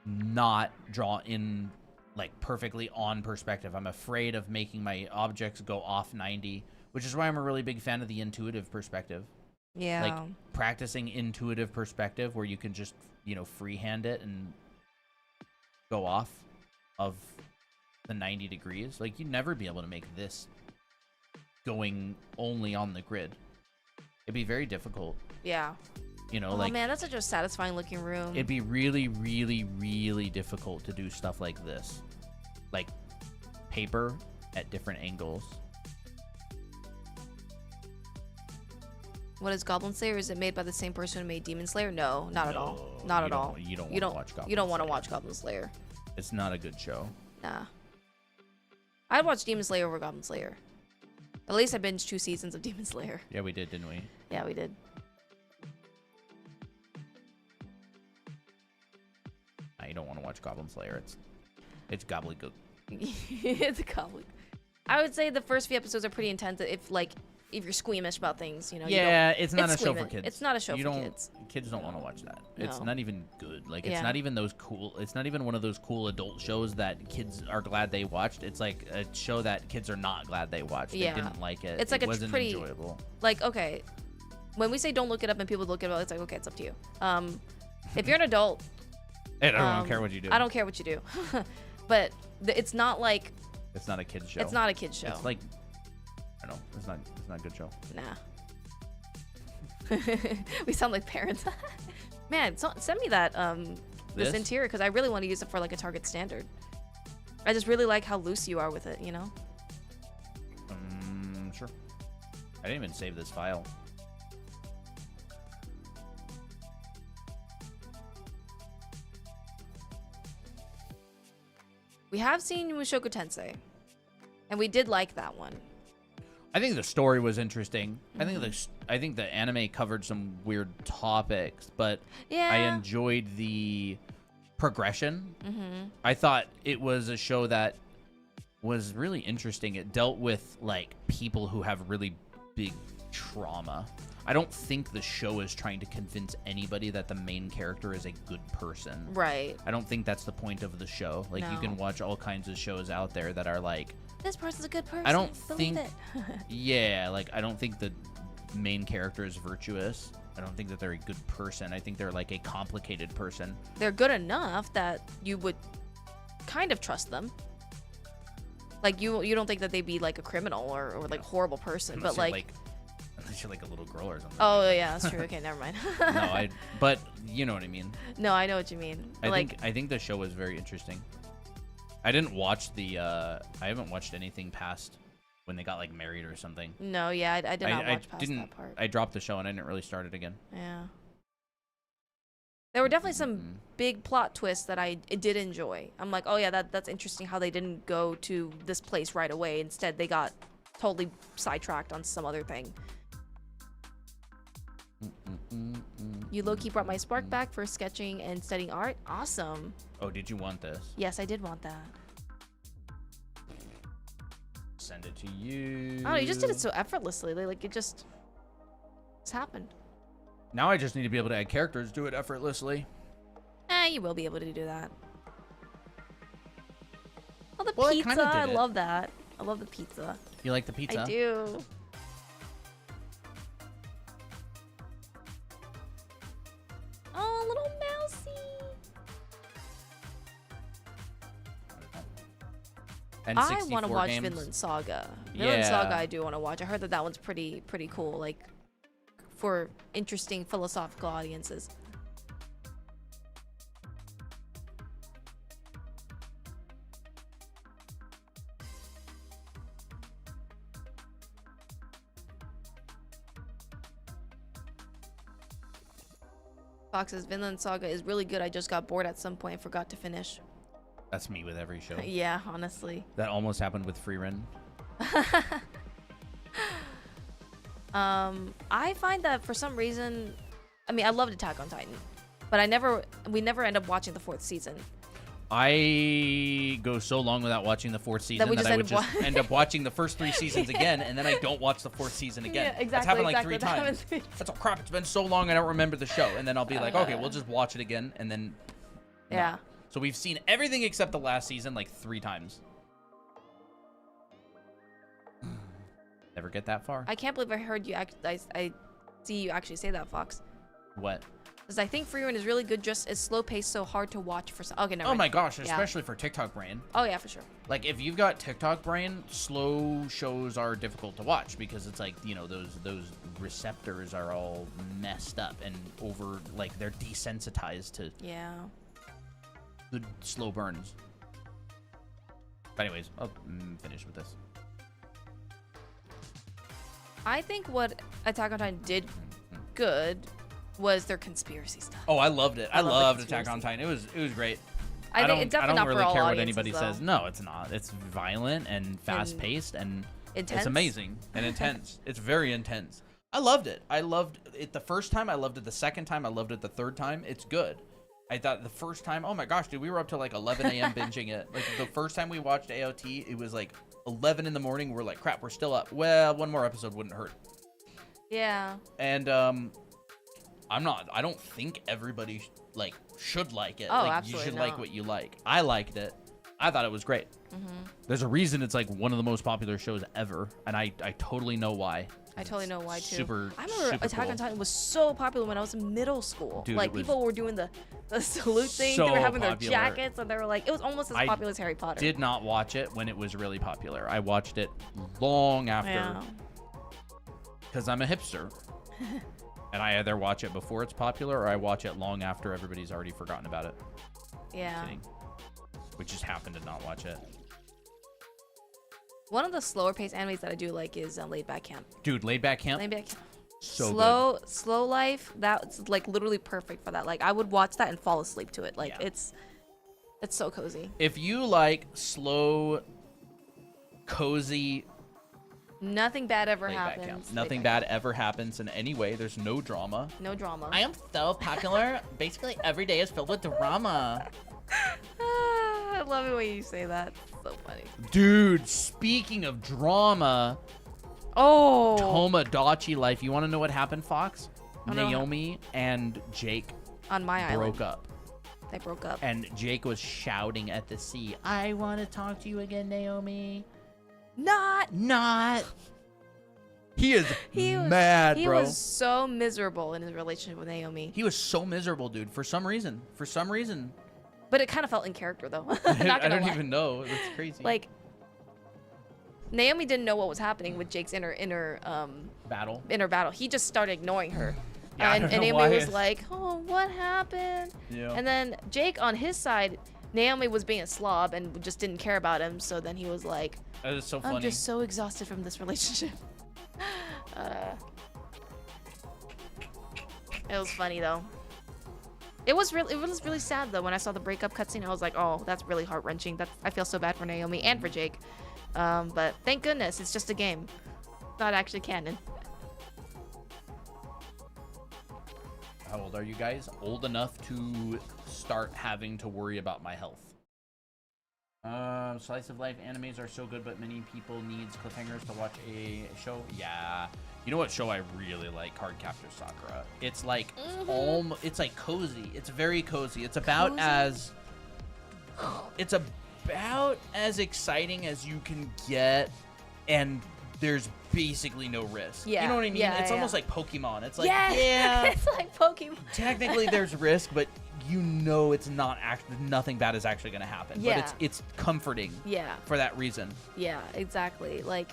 not draw in like perfectly on perspective. I'm afraid of making my objects go off 90, which is why I'm a really big fan of the intuitive perspective. Yeah. Like practicing intuitive perspective where you can just, you know, freehand it and go off of the 90 degrees. Like, you'd never be able to make this going only on the grid. It'd be very difficult. Yeah. You know, Oh like man, that's such a satisfying looking room. it'd be really, really, really difficult to do stuff like this, like paper at different angles. What is Goblin Slayer? Is it made by the same person who made Demon Slayer? No, not at all. Not at all. You don't want to watch Goblin You don't want to Slayer. watch Goblin Slayer. It's not a good show. Nah. I'd watch Demon Slayer over Goblin Slayer. At least I binged 2 seasons of Demon Slayer. Yeah, we did, didn't we? Yeah, we did. You don't want to watch Goblin Slayer. It's gobbledygook. It's a goblin. I would say the first few episodes are pretty intense. If you're squeamish about things, you know. Yeah, it's not a show for squeamish. kids. It's not a show you for don't, kids. Kids don't want to watch that. It's No. not even good. Like, it's Yeah. not even those cool. It's not even one of those cool adult shows that kids are glad they watched. It's like a show that kids are not glad they watched. Yeah. They didn't like it. It's like it a wasn't pretty- enjoyable. Like, okay, when we say don't look it up and people look it up, it's like, okay, it's up to you. If you're an adult, I don't care what you do. I don't care what you do. But it's not like It's not a kids show. it's not a kid's show. It's like, I don't know. It's not a good show. Nah. We sound like parents. Man, send me that this This? interior because I really want to use it for like a Target standard. I just really like how loose you are with it, you know? Sure. I didn't even save this file. We have seen Mushoku Tensei, and we did like that one. I think the story was interesting. I think the anime covered some weird topics, but Yeah. I enjoyed the progression. I thought it was a show that was really interesting. It dealt with like people who have really big trauma. I don't think the show is trying to convince anybody that the main character is a good person. Right. I don't think that's the point of the show. Like, you No. can watch all kinds of shows out there that are like, This person's a good person. I don't Believe think, it. yeah, like, I don't think the main character is virtuous. I don't think that they're a good person. I think they're like a complicated person. They're good enough that you would kind of trust them. Like you don't think that they'd be like a criminal or like horrible person, Unless but you're like unless you're like a little girl or something. oh yeah, that's true. Okay, never mind. No, but you know what I mean. No, I know what you mean. I think the show was very interesting. I didn't watch I haven't watched anything past when they got like married or something. No, yeah, I did not watch past didn't, that part. I dropped the show and I didn't really start it again. Yeah. There were definitely some big plot twists that I did enjoy. I'm like, oh yeah, that's interesting how they didn't go to this place right away. Instead, they got totally sidetracked on some other thing. You low-key brought my spark back for sketching and studying art. Awesome. Oh, did you want this? Yes, I did want that. Send it to you. Oh, you just did it so effortlessly. Like it just happened. Now I just need to be able to add characters, do it effortlessly. You will be able to do that. Oh, the Well, I pizza. kinda did I it. love that. I love the pizza. You like the pizza? I do. Oh, little mousy. And I want to 64 watch games. Vinland Saga. Vinland Saga Yeah. I do want to watch. I heard that one's pretty cool, like for interesting philosophical audiences. Fox's Vinland Saga is really good. I just got bored at some point and forgot to finish. That's me with every show. Yeah, honestly. That almost happened with Free Run. I find that for some reason, I mean, I loved Attack on Titan, but we never end up watching the 4th season. I go so long without watching the 4th season we that just I end would up just end up watching the first 3 seasons again, and then I don't watch the 4th season again. Yeah, exactly. That's happened like exactly. 3 That happens times. 3 times. That's all crap. It's been so long I don't remember the show, and then I'll be like, okay, we'll just watch it again, and then no. Yeah. So we've seen everything except the last season like 3 times. Never get that far. I can't believe I heard you. I see you actually say that, Fox. What? Because I think Huion is really good, just it's slow paced, so hard to watch for some. Okay, never Oh mind. my gosh, Yeah. especially for TikTok brain. Oh yeah, for sure. Like if you've got TikTok brain, slow shows are difficult to watch because it's like, you know, those receptors are all messed up and over, like they're desensitized to Yeah. the slow burns. But anyways, I'll finish with this. I think what Attack on Titan did good was their conspiracy stuff. Oh, I loved it. I love the loved Attack on conspiracy. Titan. It was great. I think it's definitely I not don't for really all care what audiences, anybody though. says. No, it's not. It's violent and fast paced and Intense. it's amazing. And intense. It's very intense. I loved it. I loved it the first time. I loved it the second time. I loved it the third time. It's good. I thought the first time, oh my gosh, dude, we were up till like 11 a.m. binging it. Like the first time we watched AOT, it was like 11 in the morning. We're like, crap, we're still up. Well, one more episode wouldn't hurt. Yeah. And I don't think everybody like should like it. Oh, like, absolutely you should not. like what you like. I liked it. I thought it was great. there's a reason it's like one of the most popular shows ever, and I totally know why. I totally know why too. Super. I remember super Attack cool. on Titan was so popular when I was in middle school. Dude, like it was people were doing the salute thing. so They were having popular. their jackets, and they were like, it was almost as I popular as Harry Potter. Did not watch it when it was really popular. I watched it long after Yeah. because I'm a hipster. And I either watch it before it's popular or I watch it long after everybody's already forgotten about it. Yeah. Kidding. We just happened to not watch it. One of the slower paced animes that I do like is Laid Back Camp. Dude, Laid Back Camp. Laid Back Camp. So Slow life. That's like literally perfect for that. Like I would watch that and fall asleep to it. Like Yeah. it's so cozy. If you like slow, cozy Nothing bad ever Laid Back happens. Camp, Laid nothing Back bad ever happens in any way. There's no drama. Camp. No drama. I am so popular. Basically, every day is filled with drama. I love it when you say that. It's so funny. Dude, speaking of drama, Oh. Tomodachi Life. You want to know what happened, Fox? Oh, no. Naomi and Jake On my island. broke up. They broke up. And Jake was shouting at the sea, I want to talk to you again, Naomi. Not. He is He was, mad, he bro. was so miserable in his relationship with Naomi. He was so miserable, dude. For some reason. But it kind of felt in character though. Not I gonna don't lie. even know. That's crazy. Like Naomi didn't know what was happening with Jake's inner battle. He just started ignoring her. Yeah, I and don't know Naomi why. was like, "Oh, what happened?" Yeah. And then Jake on his side, Naomi was being a slob and just didn't care about him. So then he was like, That is so funny. "I'm just so exhausted from this relationship." It was funny though. It was really sad though when I saw the breakup cutscene. I was like, "Oh, that's really heart wrenching. I feel so bad for Naomi and for Jake." But thank goodness it's just a game, not actually canon. How old are you guys? Old enough to start having to worry about my health. Slice of life animes are so good, but many people needs cliffhangers to watch a show. Yeah. You know what show I really like? Card Captor Sakura. It's like it's like cozy. It's very cozy. It's about Cozy? It's about as exciting as you can get, and there's basically no risk. Yeah, You know what I mean? yeah, It's yeah. almost like Pokemon. It's like, Yes! yeah, It's like Pokemon. technically there's risk, but you know it's not nothing bad is actually going to happen. Yeah. But it's comforting Yeah, for that reason. yeah, exactly. Like,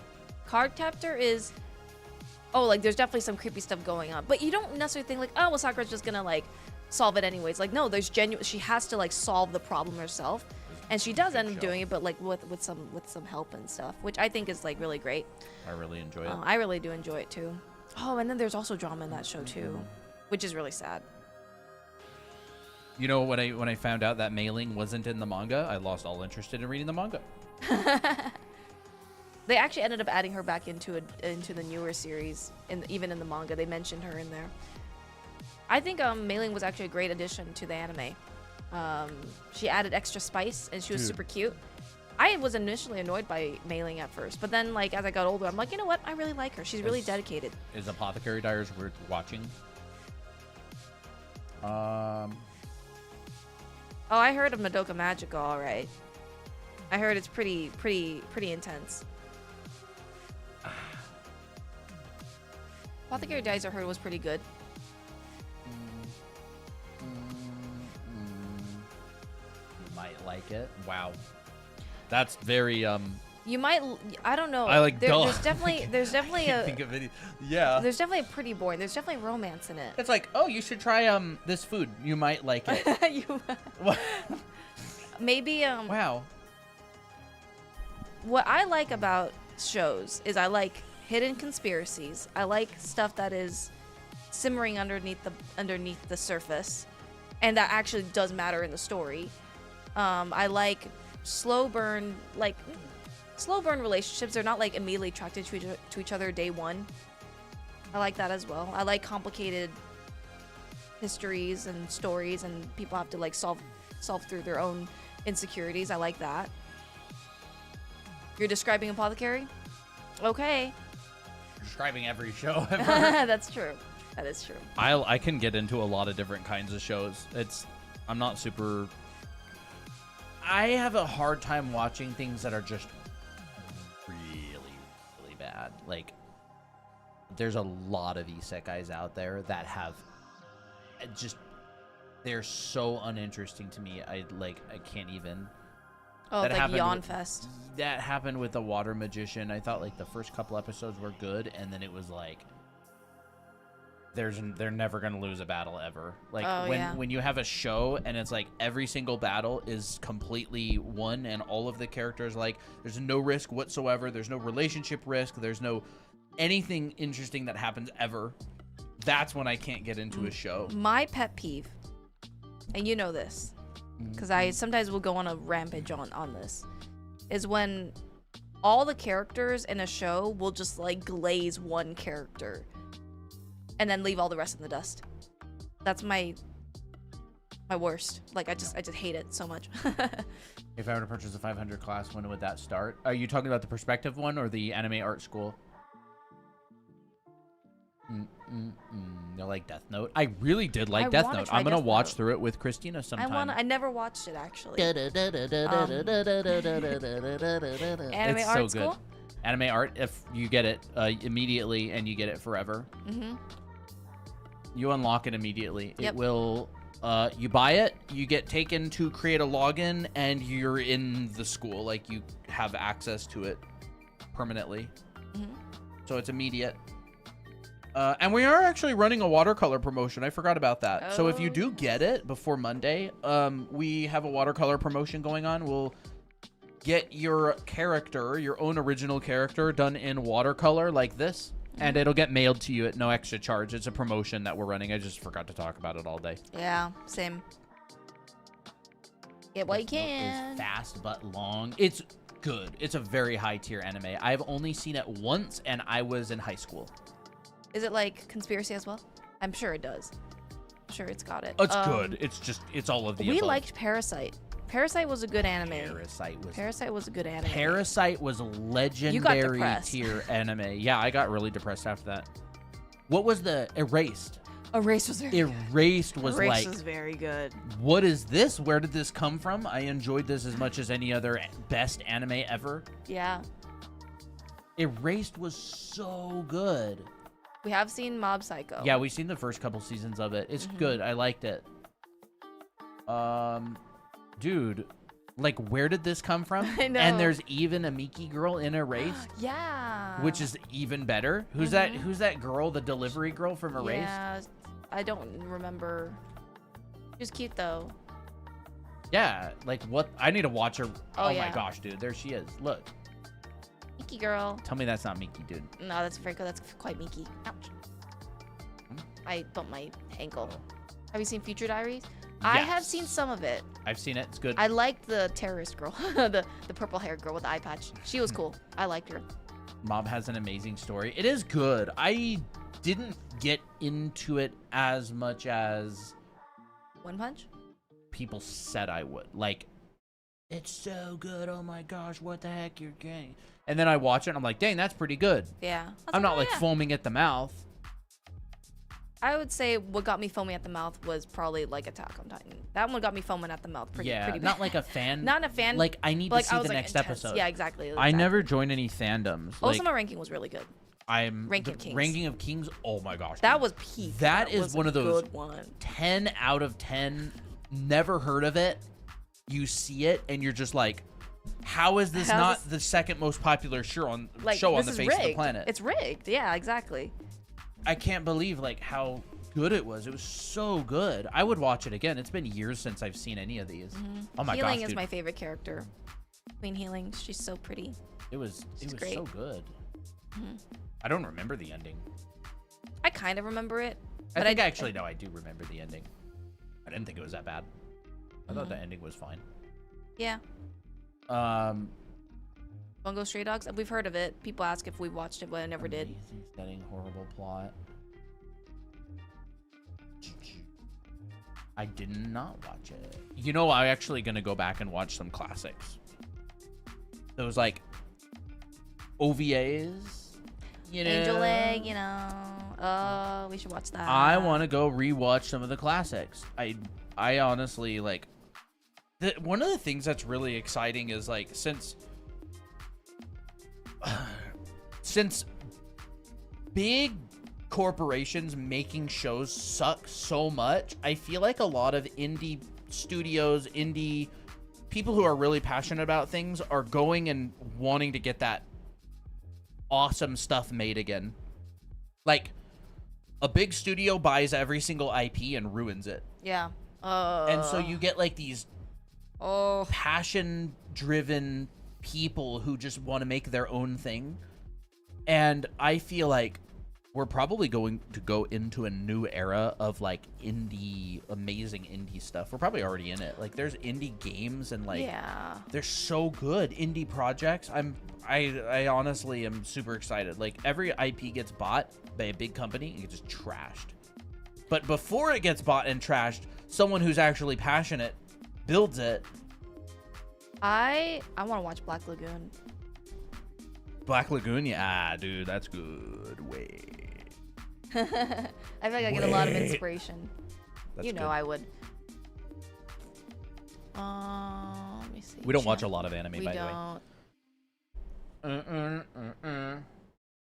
Card Captor is. Oh, like there's definitely some creepy stuff going on, but you don't necessarily think like, oh, well, Sakura's just gonna like solve it anyways. Like, no, there's genuine. She has to like solve the problem herself, and she does end up doing it, but like with some help and stuff, which I think is like really great. I really enjoy it. I really do enjoy it too. Oh, and then there's also drama in that show too, which is really sad. You know, when I found out that mailing wasn't in the manga, I lost all interest in reading the manga. They actually ended up adding her back into the newer series, even in the manga. They mentioned her in there. I think Mei-Ling was actually a great addition to the anime. She added extra spice, and she was super cute. I was initially annoyed by Mei-Ling at first, but then like as I got older, I'm like, you know what? I really like her. She's really dedicated. Is Apothecary Diaries worth watching? Oh, I heard of Madoka Magica, all right. I heard it's pretty intense. Apothecary Diaries I heard was pretty good. might like it. Wow. That's very You might. I don't know. I like duh. There's definitely a. think of it. Yeah. There's definitely a pretty boring. There's definitely romance in it. It's like, oh, you should try this food. You might like it. You- What? Maybe Wow. what I like about shows is I like hidden conspiracies. I like stuff that is simmering underneath the surface, and that actually does matter in the story. I like slow burn relationships. They're not like immediately attracted to each other day one. I like that as well. I like complicated histories and stories, and people have to like solve through their own insecurities. I like that. You're describing Apothecary? Okay. Describing every show ever. That's true. That is true. I can get into a lot of different kinds of shows. I'm not super. I have a hard time watching things that are just really, really bad. Like, there's a lot of isekais out there that have they're so uninteresting to me. I can't even. Oh, That like happened Yawn with- Fest. That happened with the Water Magician. I thought like the first couple episodes were good, and then it was like they're never gonna lose a battle ever. Like Oh, yeah. when you have a show and it's like every single battle is completely won, and all of the characters, like, there's no risk whatsoever. There's no relationship risk. There's no anything interesting that happens ever. That's when I can't get into a show. My pet peeve, and you know this, because I sometimes will go on a rampage on this, is when all the characters in a show will just like glaze one character and then leave all the rest in the dust. That's my worst. Like, I just hate it so much. If I were to purchase a 500 class, when would that start? Are you talking about the perspective one or the anime art school? You like Death Note? I really did like I Death wanna Note. try I'm gonna Death watch Note. through it with Christina sometime. I never watched it actually. Anime Anime art school? Anime art, if you get it immediately and you get it forever. Mm-hmm. You unlock it immediately. Yep. It will. You buy it, you get taken to create a login, and you're in the school. Like, you have access to it permanently. Mm-hmm. So it's immediate. And we are actually running a watercolor promotion. I forgot about that. So if you do get it before Monday, we have a watercolor promotion going on. We'll get your character, your own original character, done in watercolor like this. And it'll get mailed to you at no extra charge. It's a promotion that we're running. I just forgot to talk about it all day. Yeah, same. Get what you Death Note can. is fast but long. It's good. It's a very high tier anime. I've only seen it once, and I was in high school. Is it like conspiracy as well? I'm sure it does. I'm sure it's got it. It's good. It's all of the We above. liked Parasite. Parasite was a good anime. Parasite was a good anime. Parasite was legendary depressed. tier anime. Yeah, I got really depressed after that. What was the Erased? Erased was very good. Erased was Erased like, was very good. what is this? Where did this come from? I enjoyed this as much as any other best anime ever. Yeah. Erased was so good. We have seen Mob Psycho. Yeah, we've seen the first couple seasons of it. It's good. I liked it. Dude, like, where did this come from? I know. And there's even a Miki girl in Erased, Yeah. which is even better. Who's that? Who's that girl? The delivery girl from Erased? Yeah, I don't remember. She's cute though. Yeah, like, what? I need to watch her. Oh, Oh, yeah. my gosh, dude, there she is. Look, Miki girl. tell me that's not Miki, dude. No, that's very good. That's quite Miki. Ouch. I bumped my ankle. Have you seen Future Diaries? I have Yes. seen some of it. I've seen it. It's good. I liked the terrorist girl, the purple haired girl with the eye patch. She was cool. I liked her. Mob has an amazing story. It is good. I didn't get into it as much as One Punch? people said I would. Like, it's so good. Oh my gosh, what the heck you're getting? And then I watch it and I'm like, dang, that's pretty good. Yeah. I'm not "Oh, like yeah." foaming at the mouth. I would say what got me foaming at the mouth was probably like Attack on Titan. That one got me foaming at the mouth pretty Yeah, bad. not like a fan. Not a fan. Like, I need but, to like, see I was, the like, next intense. episode. Yeah, exactly. I never joined any fandoms. Also, Like, my ranking was really good. I'm Ranking the of Kings. Ranking of Kings. Oh my gosh. That dude. was peak. That is was one a of those good one. 10 out of 10. Never heard of it. you see it and you're just like, how is this How's not this- the second most popular show on Like, the this is face of the rigged. planet? It's rigged. Yeah, exactly. I can't believe like how good it was. It was so good. I would watch it again. It's been years since I've seen any of these. Oh my Healing gosh, is dude. my favorite character. Queen Healing. She's so pretty. It was great. so good. I don't remember the ending. I kind of remember it. I But think actually no, I do remember the ending. I didn't think it was that bad. I thought the ending was fine. Yeah. Bungo Stray Dogs. We've heard of it. People ask if we watched it, but I never did. Amazing setting, horrible plot. I did not watch it. You know, I'm actually gonna go back and watch some classics. Those like OVAs, you know. Angel Egg, you know. Oh, we should watch that. I want to go rewatch some of the classics. I honestly like. One of the things that's really exciting is like since big corporations making shows suck so much, I feel like a lot of indie studios, indie people who are really passionate about things are going and wanting to get that awesome stuff made again. Like a big studio buys every single IP and ruins it. Yeah. And so you get like these Oh. passion-driven people who just want to make their own thing. And I feel like we're probably going to go into a new era of like amazing indie stuff. We're probably already in it. Like there's indie games and like they're so good. Indie projects. I honestly am super excited. Like every IP gets bought by a big company and gets just trashed. But before it gets bought and trashed, someone who's actually passionate builds it. I want to watch Black Lagoon. Black Lagoon, yeah, dude, that's good. Wait, I feel like I get a lot of inspiration. that's You know good. I would. Let me see. We don't watch a lot of anime, We by don't. the way.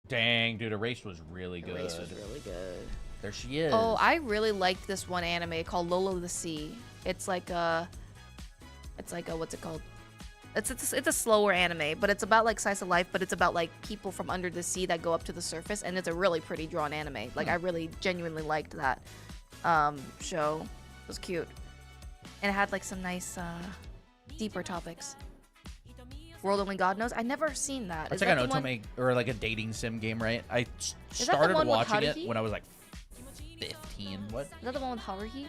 Dang, dude, Erased was really good. Race was really good. There she is. Oh, I really liked this one anime called Lolo the Sea. It's like a what's it called? It's a slower anime, but it's about like slice of life, but it's about like people from under the sea that go up to the surface, and it's a really pretty drawn anime. Like I really genuinely liked that show. It was cute, and it had like some nice deeper topics. World Only God Knows. I never seen that. It's Is like that an the one- otome or like a dating sim game, right? I that the started one with watching it Haruhi? when I was like 15. What? Is that the one with Haruhi?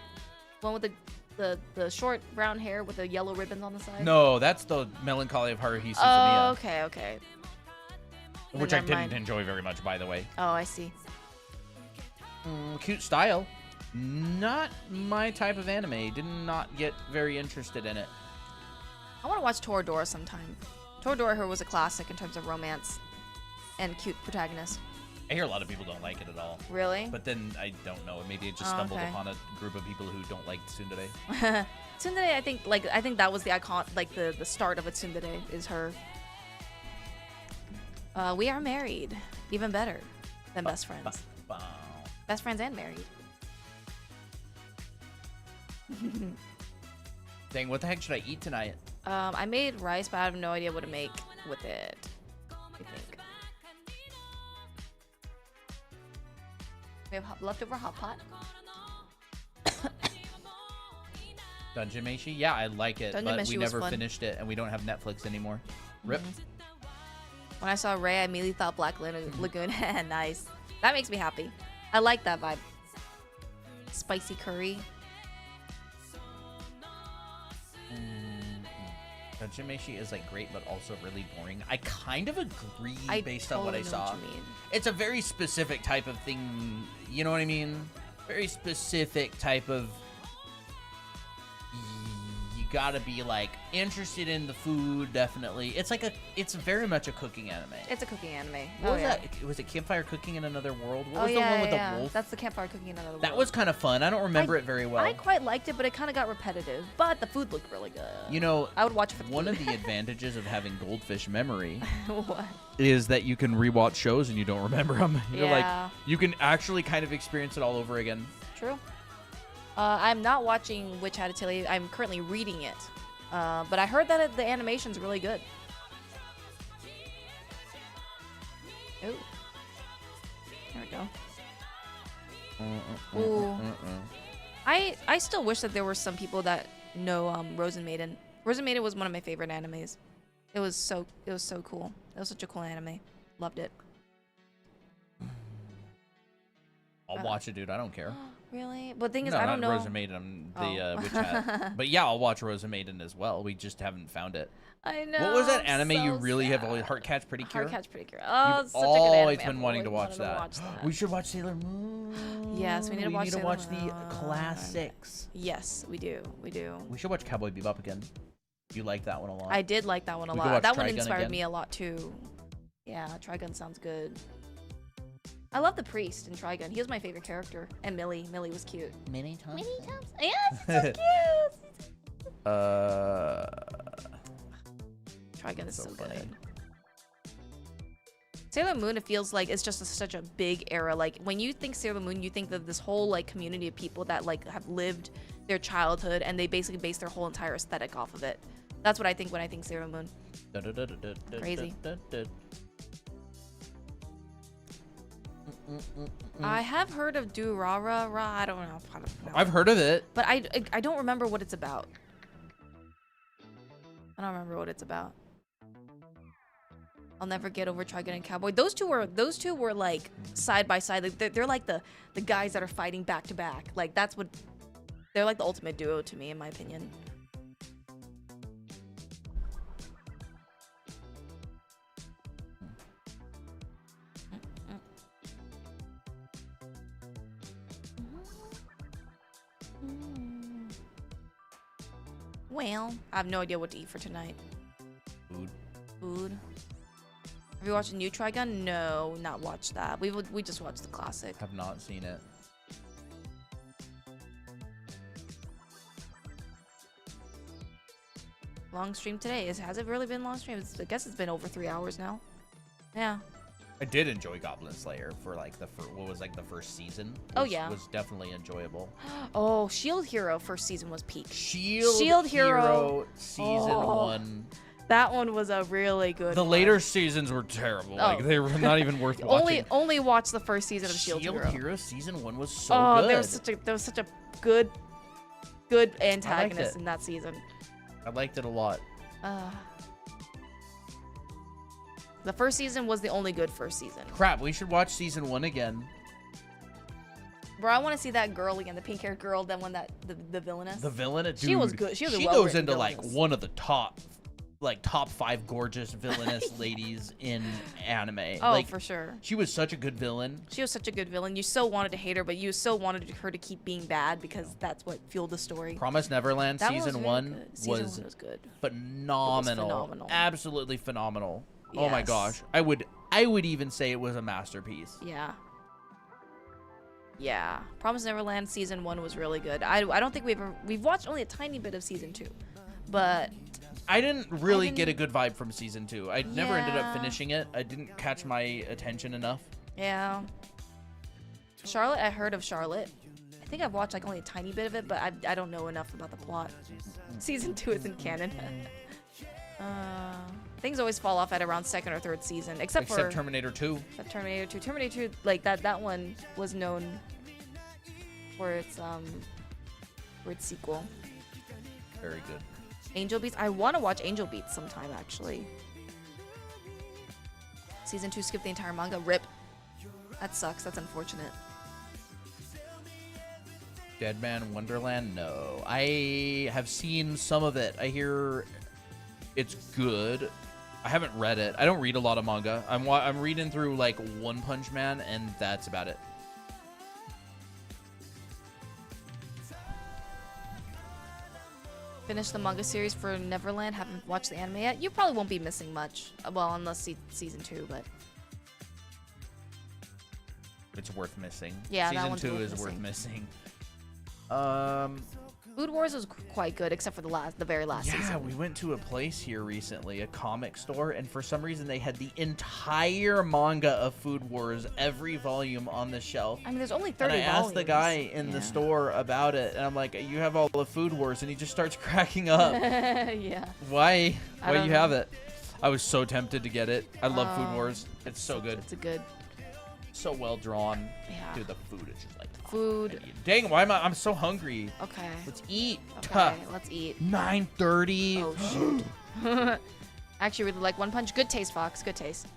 One with the short brown hair with the yellow ribbons on the side? No, that's the Melancholy of Haruhi Suzumiya, Oh, okay. which I never didn't mind. enjoy very much, by the way. Oh, I see. Cute style. Not my type of anime. Did not get very interested in it. I want to watch Toradora sometime. Toradora was a classic in terms of romance and cute protagonist. I hear a lot of people don't like it at all. Really? But then I don't know. Maybe it just Oh, stumbled okay. upon a group of people who don't like tsundere. Tsundere, I think that was the icon, like the start of a tsundere is her. We are married. Even better than best friends. Best friends and married. Dang, what the heck should I eat tonight? I made rice, but I have no idea what to make with it. I think. We have leftover hot pot. Dungeon Meshi? Yeah, I like it, Dungeon but Meshi we was never fun. finished it, and we don't have Netflix anymore. Rip. When I saw Ray, I immediately thought Black Lagoon. Nice. That makes me happy. I like that vibe. Spicy curry. Dungeon Meshi is like great, but also really boring. I kind of agree I based on what I totally know saw. what you mean. It's a very specific type of thing. You know what I mean? Very specific type of. You gotta be like interested in the food, definitely. It's very much a cooking anime. It's a cooking anime. What was that? Was it Campfire Cooking in Another World? What was Oh, the yeah, one with yeah. the wolf? That's the campfire cooking in another world. That was kind of fun. I don't remember it very well. I quite liked it, but it kind of got repetitive. But the food looked really good. You know, I would watch it for the one food. of the advantages of having goldfish memory What? is that you can rewatch shows and you don't remember them. You're Yeah. like, you can actually kind of experience it all over again. True. I'm not watching Witch Hat Atelier. I'm currently reading it. But I heard that the animation's really good. Ooh. There we go. Ooh. I still wish that there were some people that know Rose and Maiden. Rose and Maiden was one of my favorite animes. It was so cool. It was such a cool anime. Loved it. I'll watch it, dude. I don't care. Really? But the thing is, No, I don't know. not Rose and Maiden, the witch hat. But yeah, I'll watch Rose and Maiden as well. We just haven't found it. I know. What was that I'm anime you so really have sad. always Heartcatch Pretty Cure? Heartcatch Pretty Cure. Oh, You've it's such a good anime. always been I've wanting to always watch wanted that. that. We should watch Sailor Moon. Yes, we need to watch Sailor watch the Moon. classics. Yes, we do. We do. We should watch Cowboy Bebop again. You like that one a lot. I did like that one a We could lot. watch That one Trigun inspired again. me a lot too. Yeah, Trigun sounds good. I love the priest in Trigun. He was my favorite character. And Millie. Millie was cute. Many times. Many times. Yeah, she's so cute. Trigun is so funny. good. Sailor Moon, it feels like it's just such a big era. Like when you think Sailor Moon, you think of this whole like community of people that like have lived their childhood and they basically base their whole entire aesthetic off of it. That's what I think when I think Sailor Moon. Crazy. I have heard of Durarara. I don't know. I've heard of it. But I don't remember what it's about. I don't remember what it's about. I'll never get over Trigun and Cowboy. Those two were like side by side. Like, they're like the guys that are fighting back to back. Like that's what they're like, the ultimate duo to me, in my opinion. Well, I have no idea what to eat for tonight. Food. Have you watched a new Trigun? No, not watched that. We just watched the classic. Have not seen it. Long stream today. Has it really been long stream? I guess it's been over 3 hours now. Yeah. I did enjoy Goblin Slayer for like the first season. Oh, yeah. Was definitely enjoyable. Oh, Shield Hero first season was peak. Shield Hero season 1. That one was a really good The one. later seasons were terrible. Oh. Like they were not even worth watching. Only watch the first season of Shield Hero. Hero season 1 was so Oh, good. there was such a good antagonist in that season. I liked it a lot. The first season was the only good first season. Crap, we should watch season 1 again. Bro, I want to see that girl again, the pink-haired girl, the villainess. The villain, dude. She was good. She was a She well-written goes into like villainess. one of the top 5 gorgeous villainous ladies in anime. Oh, like, for sure. She was such a good villain. She was such a good villain. You so wanted to hate her, but you so wanted her to keep being bad because that's what fueled the story. Promise Neverland That season one 1 Season 1 was good. phenomenal. phenomenal. Absolutely phenomenal. Oh my Yes. gosh. I would even say it was a masterpiece. Yeah. Yeah. Promise Neverland season 1 was really good. I don't think we've watched only a tiny bit of season 2. But I didn't really get a good vibe from season 2. I never ended up Yeah. finishing it. I didn't catch my attention enough. yeah. Charlotte, I heard of Charlotte. I think I've watched like only a tiny bit of it, but I don't know enough about the plot. Season 2 isn't canon. Things always fall off at around second or third season, except for Terminator 2. Terminator 2. Terminator 2, like that one was known for its sequel. Very good. Angel Beats. I want to watch Angel Beats sometime, actually. Season 2 skipped the entire manga. Rip. That sucks. That's unfortunate. Dead Man Wonderland? No. I have seen some of it. I hear it's good. I haven't read it. I don't read a lot of manga. I'm reading through like One Punch Man, and that's about it. Finished the manga series for Neverland. Haven't watched the anime yet. You probably won't be missing much. Well, unless season 2, but It's worth missing. Yeah, that Season one's 2 worth is worth missing. missing. Food Wars was quite good, except for the very last Yeah, season. we went to a place here recently, a comic store, and for some reason they had the entire manga of Food Wars, every volume on the shelf. I mean, there's only And 30 I asked the volumes. guy in the Yeah. store about it, and I'm like, "You have all the Food Wars," and he just starts cracking up. Yeah. Why? I Why don't you know. have it? I was so tempted to get it. I love Food Wars. It's so good, It's a good so well drawn. Yeah. Dude, the food is just like food. Dang, why am I'm so hungry? Okay. Let's eat. Okay, let's eat. 9:30. Oh shoot. I actually really like One Punch. Good taste, Fox. Good taste.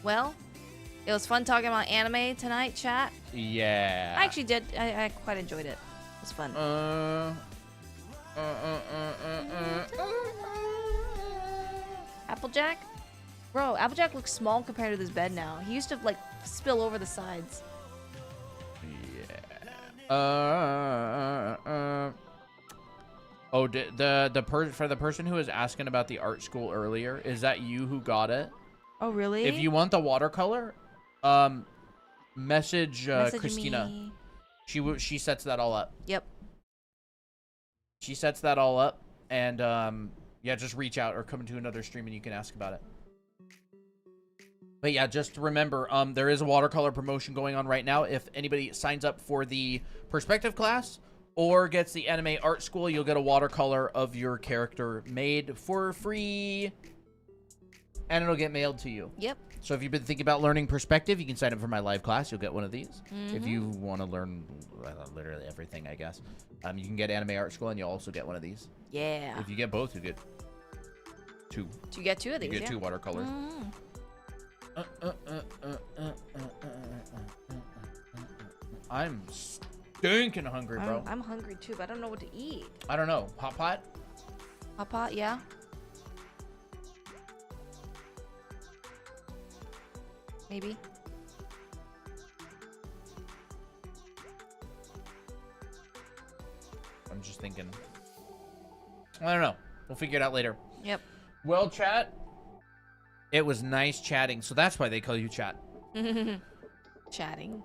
Well, it was fun talking about anime tonight, chat. Yeah. I actually did. I quite enjoyed it. It was fun. Applejack? Bro, Applejack looks small compared to this bed now. He used to like spill over the sides. Oh, for the person who was asking about the art school earlier, is that you who got it? Oh really? If you want the watercolor, message Christina. Me. She sets that all up. Yep. She sets that all up, and yeah, just reach out or come to another stream and you can ask about it. But yeah, just remember, there is a watercolor promotion going on right now. If anybody signs up for the perspective class or gets the anime art school, you'll get a watercolor of your character made for free, and it'll get mailed to you. Yep. So if you've been thinking about learning perspective, you can sign up for my live class. You'll get one of these. If you want to learn literally everything, I guess, you can get anime art school, and you'll also get one of these. Yeah. If you get both, you get two. You get two of these. You get yeah. two watercolors. I'm stinking hungry, bro. I'm hungry too, but I don't know what to eat. I don't know. Hot pot? Hot pot, yeah. Maybe. I'm just thinking. I don't know. We'll figure it out later. Yep. Well, chat, it was nice chatting. So that's why they call you chat. Chatting.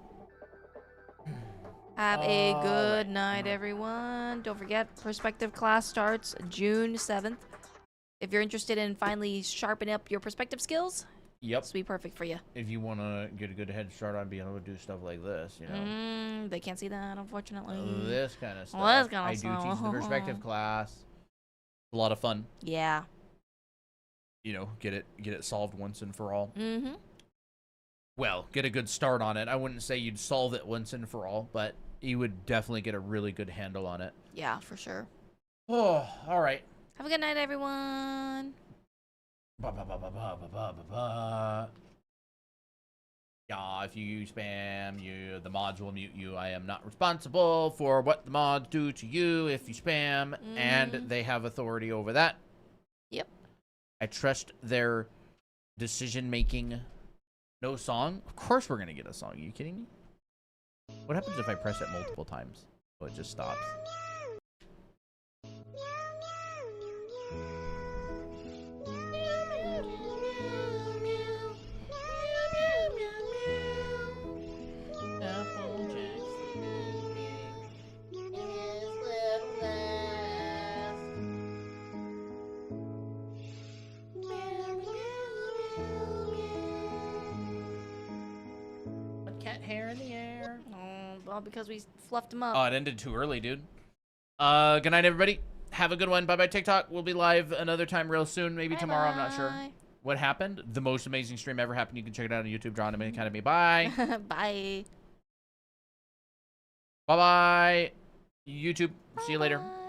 Have a good night, everyone. Don't forget, perspective class starts June 7th. If you're interested in finally sharpening up your perspective skills, Yep. this will be perfect for you. If you want to get a good head start on being able to do stuff like this, you know. They can't see that, unfortunately. This kind of stuff. Well, that's kinda I do teach the perspective class. A lot of fun. Yeah. You know, get it solved once and for all. Mm-hmm. Well, get a good start on it. I wouldn't say you'd solve it once and for all, but you would definitely get a really good handle on it. Yeah, for sure. Oh, all right. Have a good night, everyone. Yeah, if you spam, the mods will mute you. I am not responsible for what the mods do to you if you spam, and they have authority over that. Yep. I trust their decision-making. No song? Of course we're going to get a song. Are you kidding me? What happens if I press it multiple times? Oh, it just stops. Cat hair in the air. Oh, well, because we fluffed him up. Oh, it ended too early, dude. Good night, everybody. Have a good one. Bye-bye, TikTok. We'll be live another time real soon. Maybe tomorrow. I'm not sure. What happened? The most amazing stream ever happened. You can check it out on YouTube. Draw Anime Academy. Bye. Bye. Bye-bye. YouTube. See you later. Bye.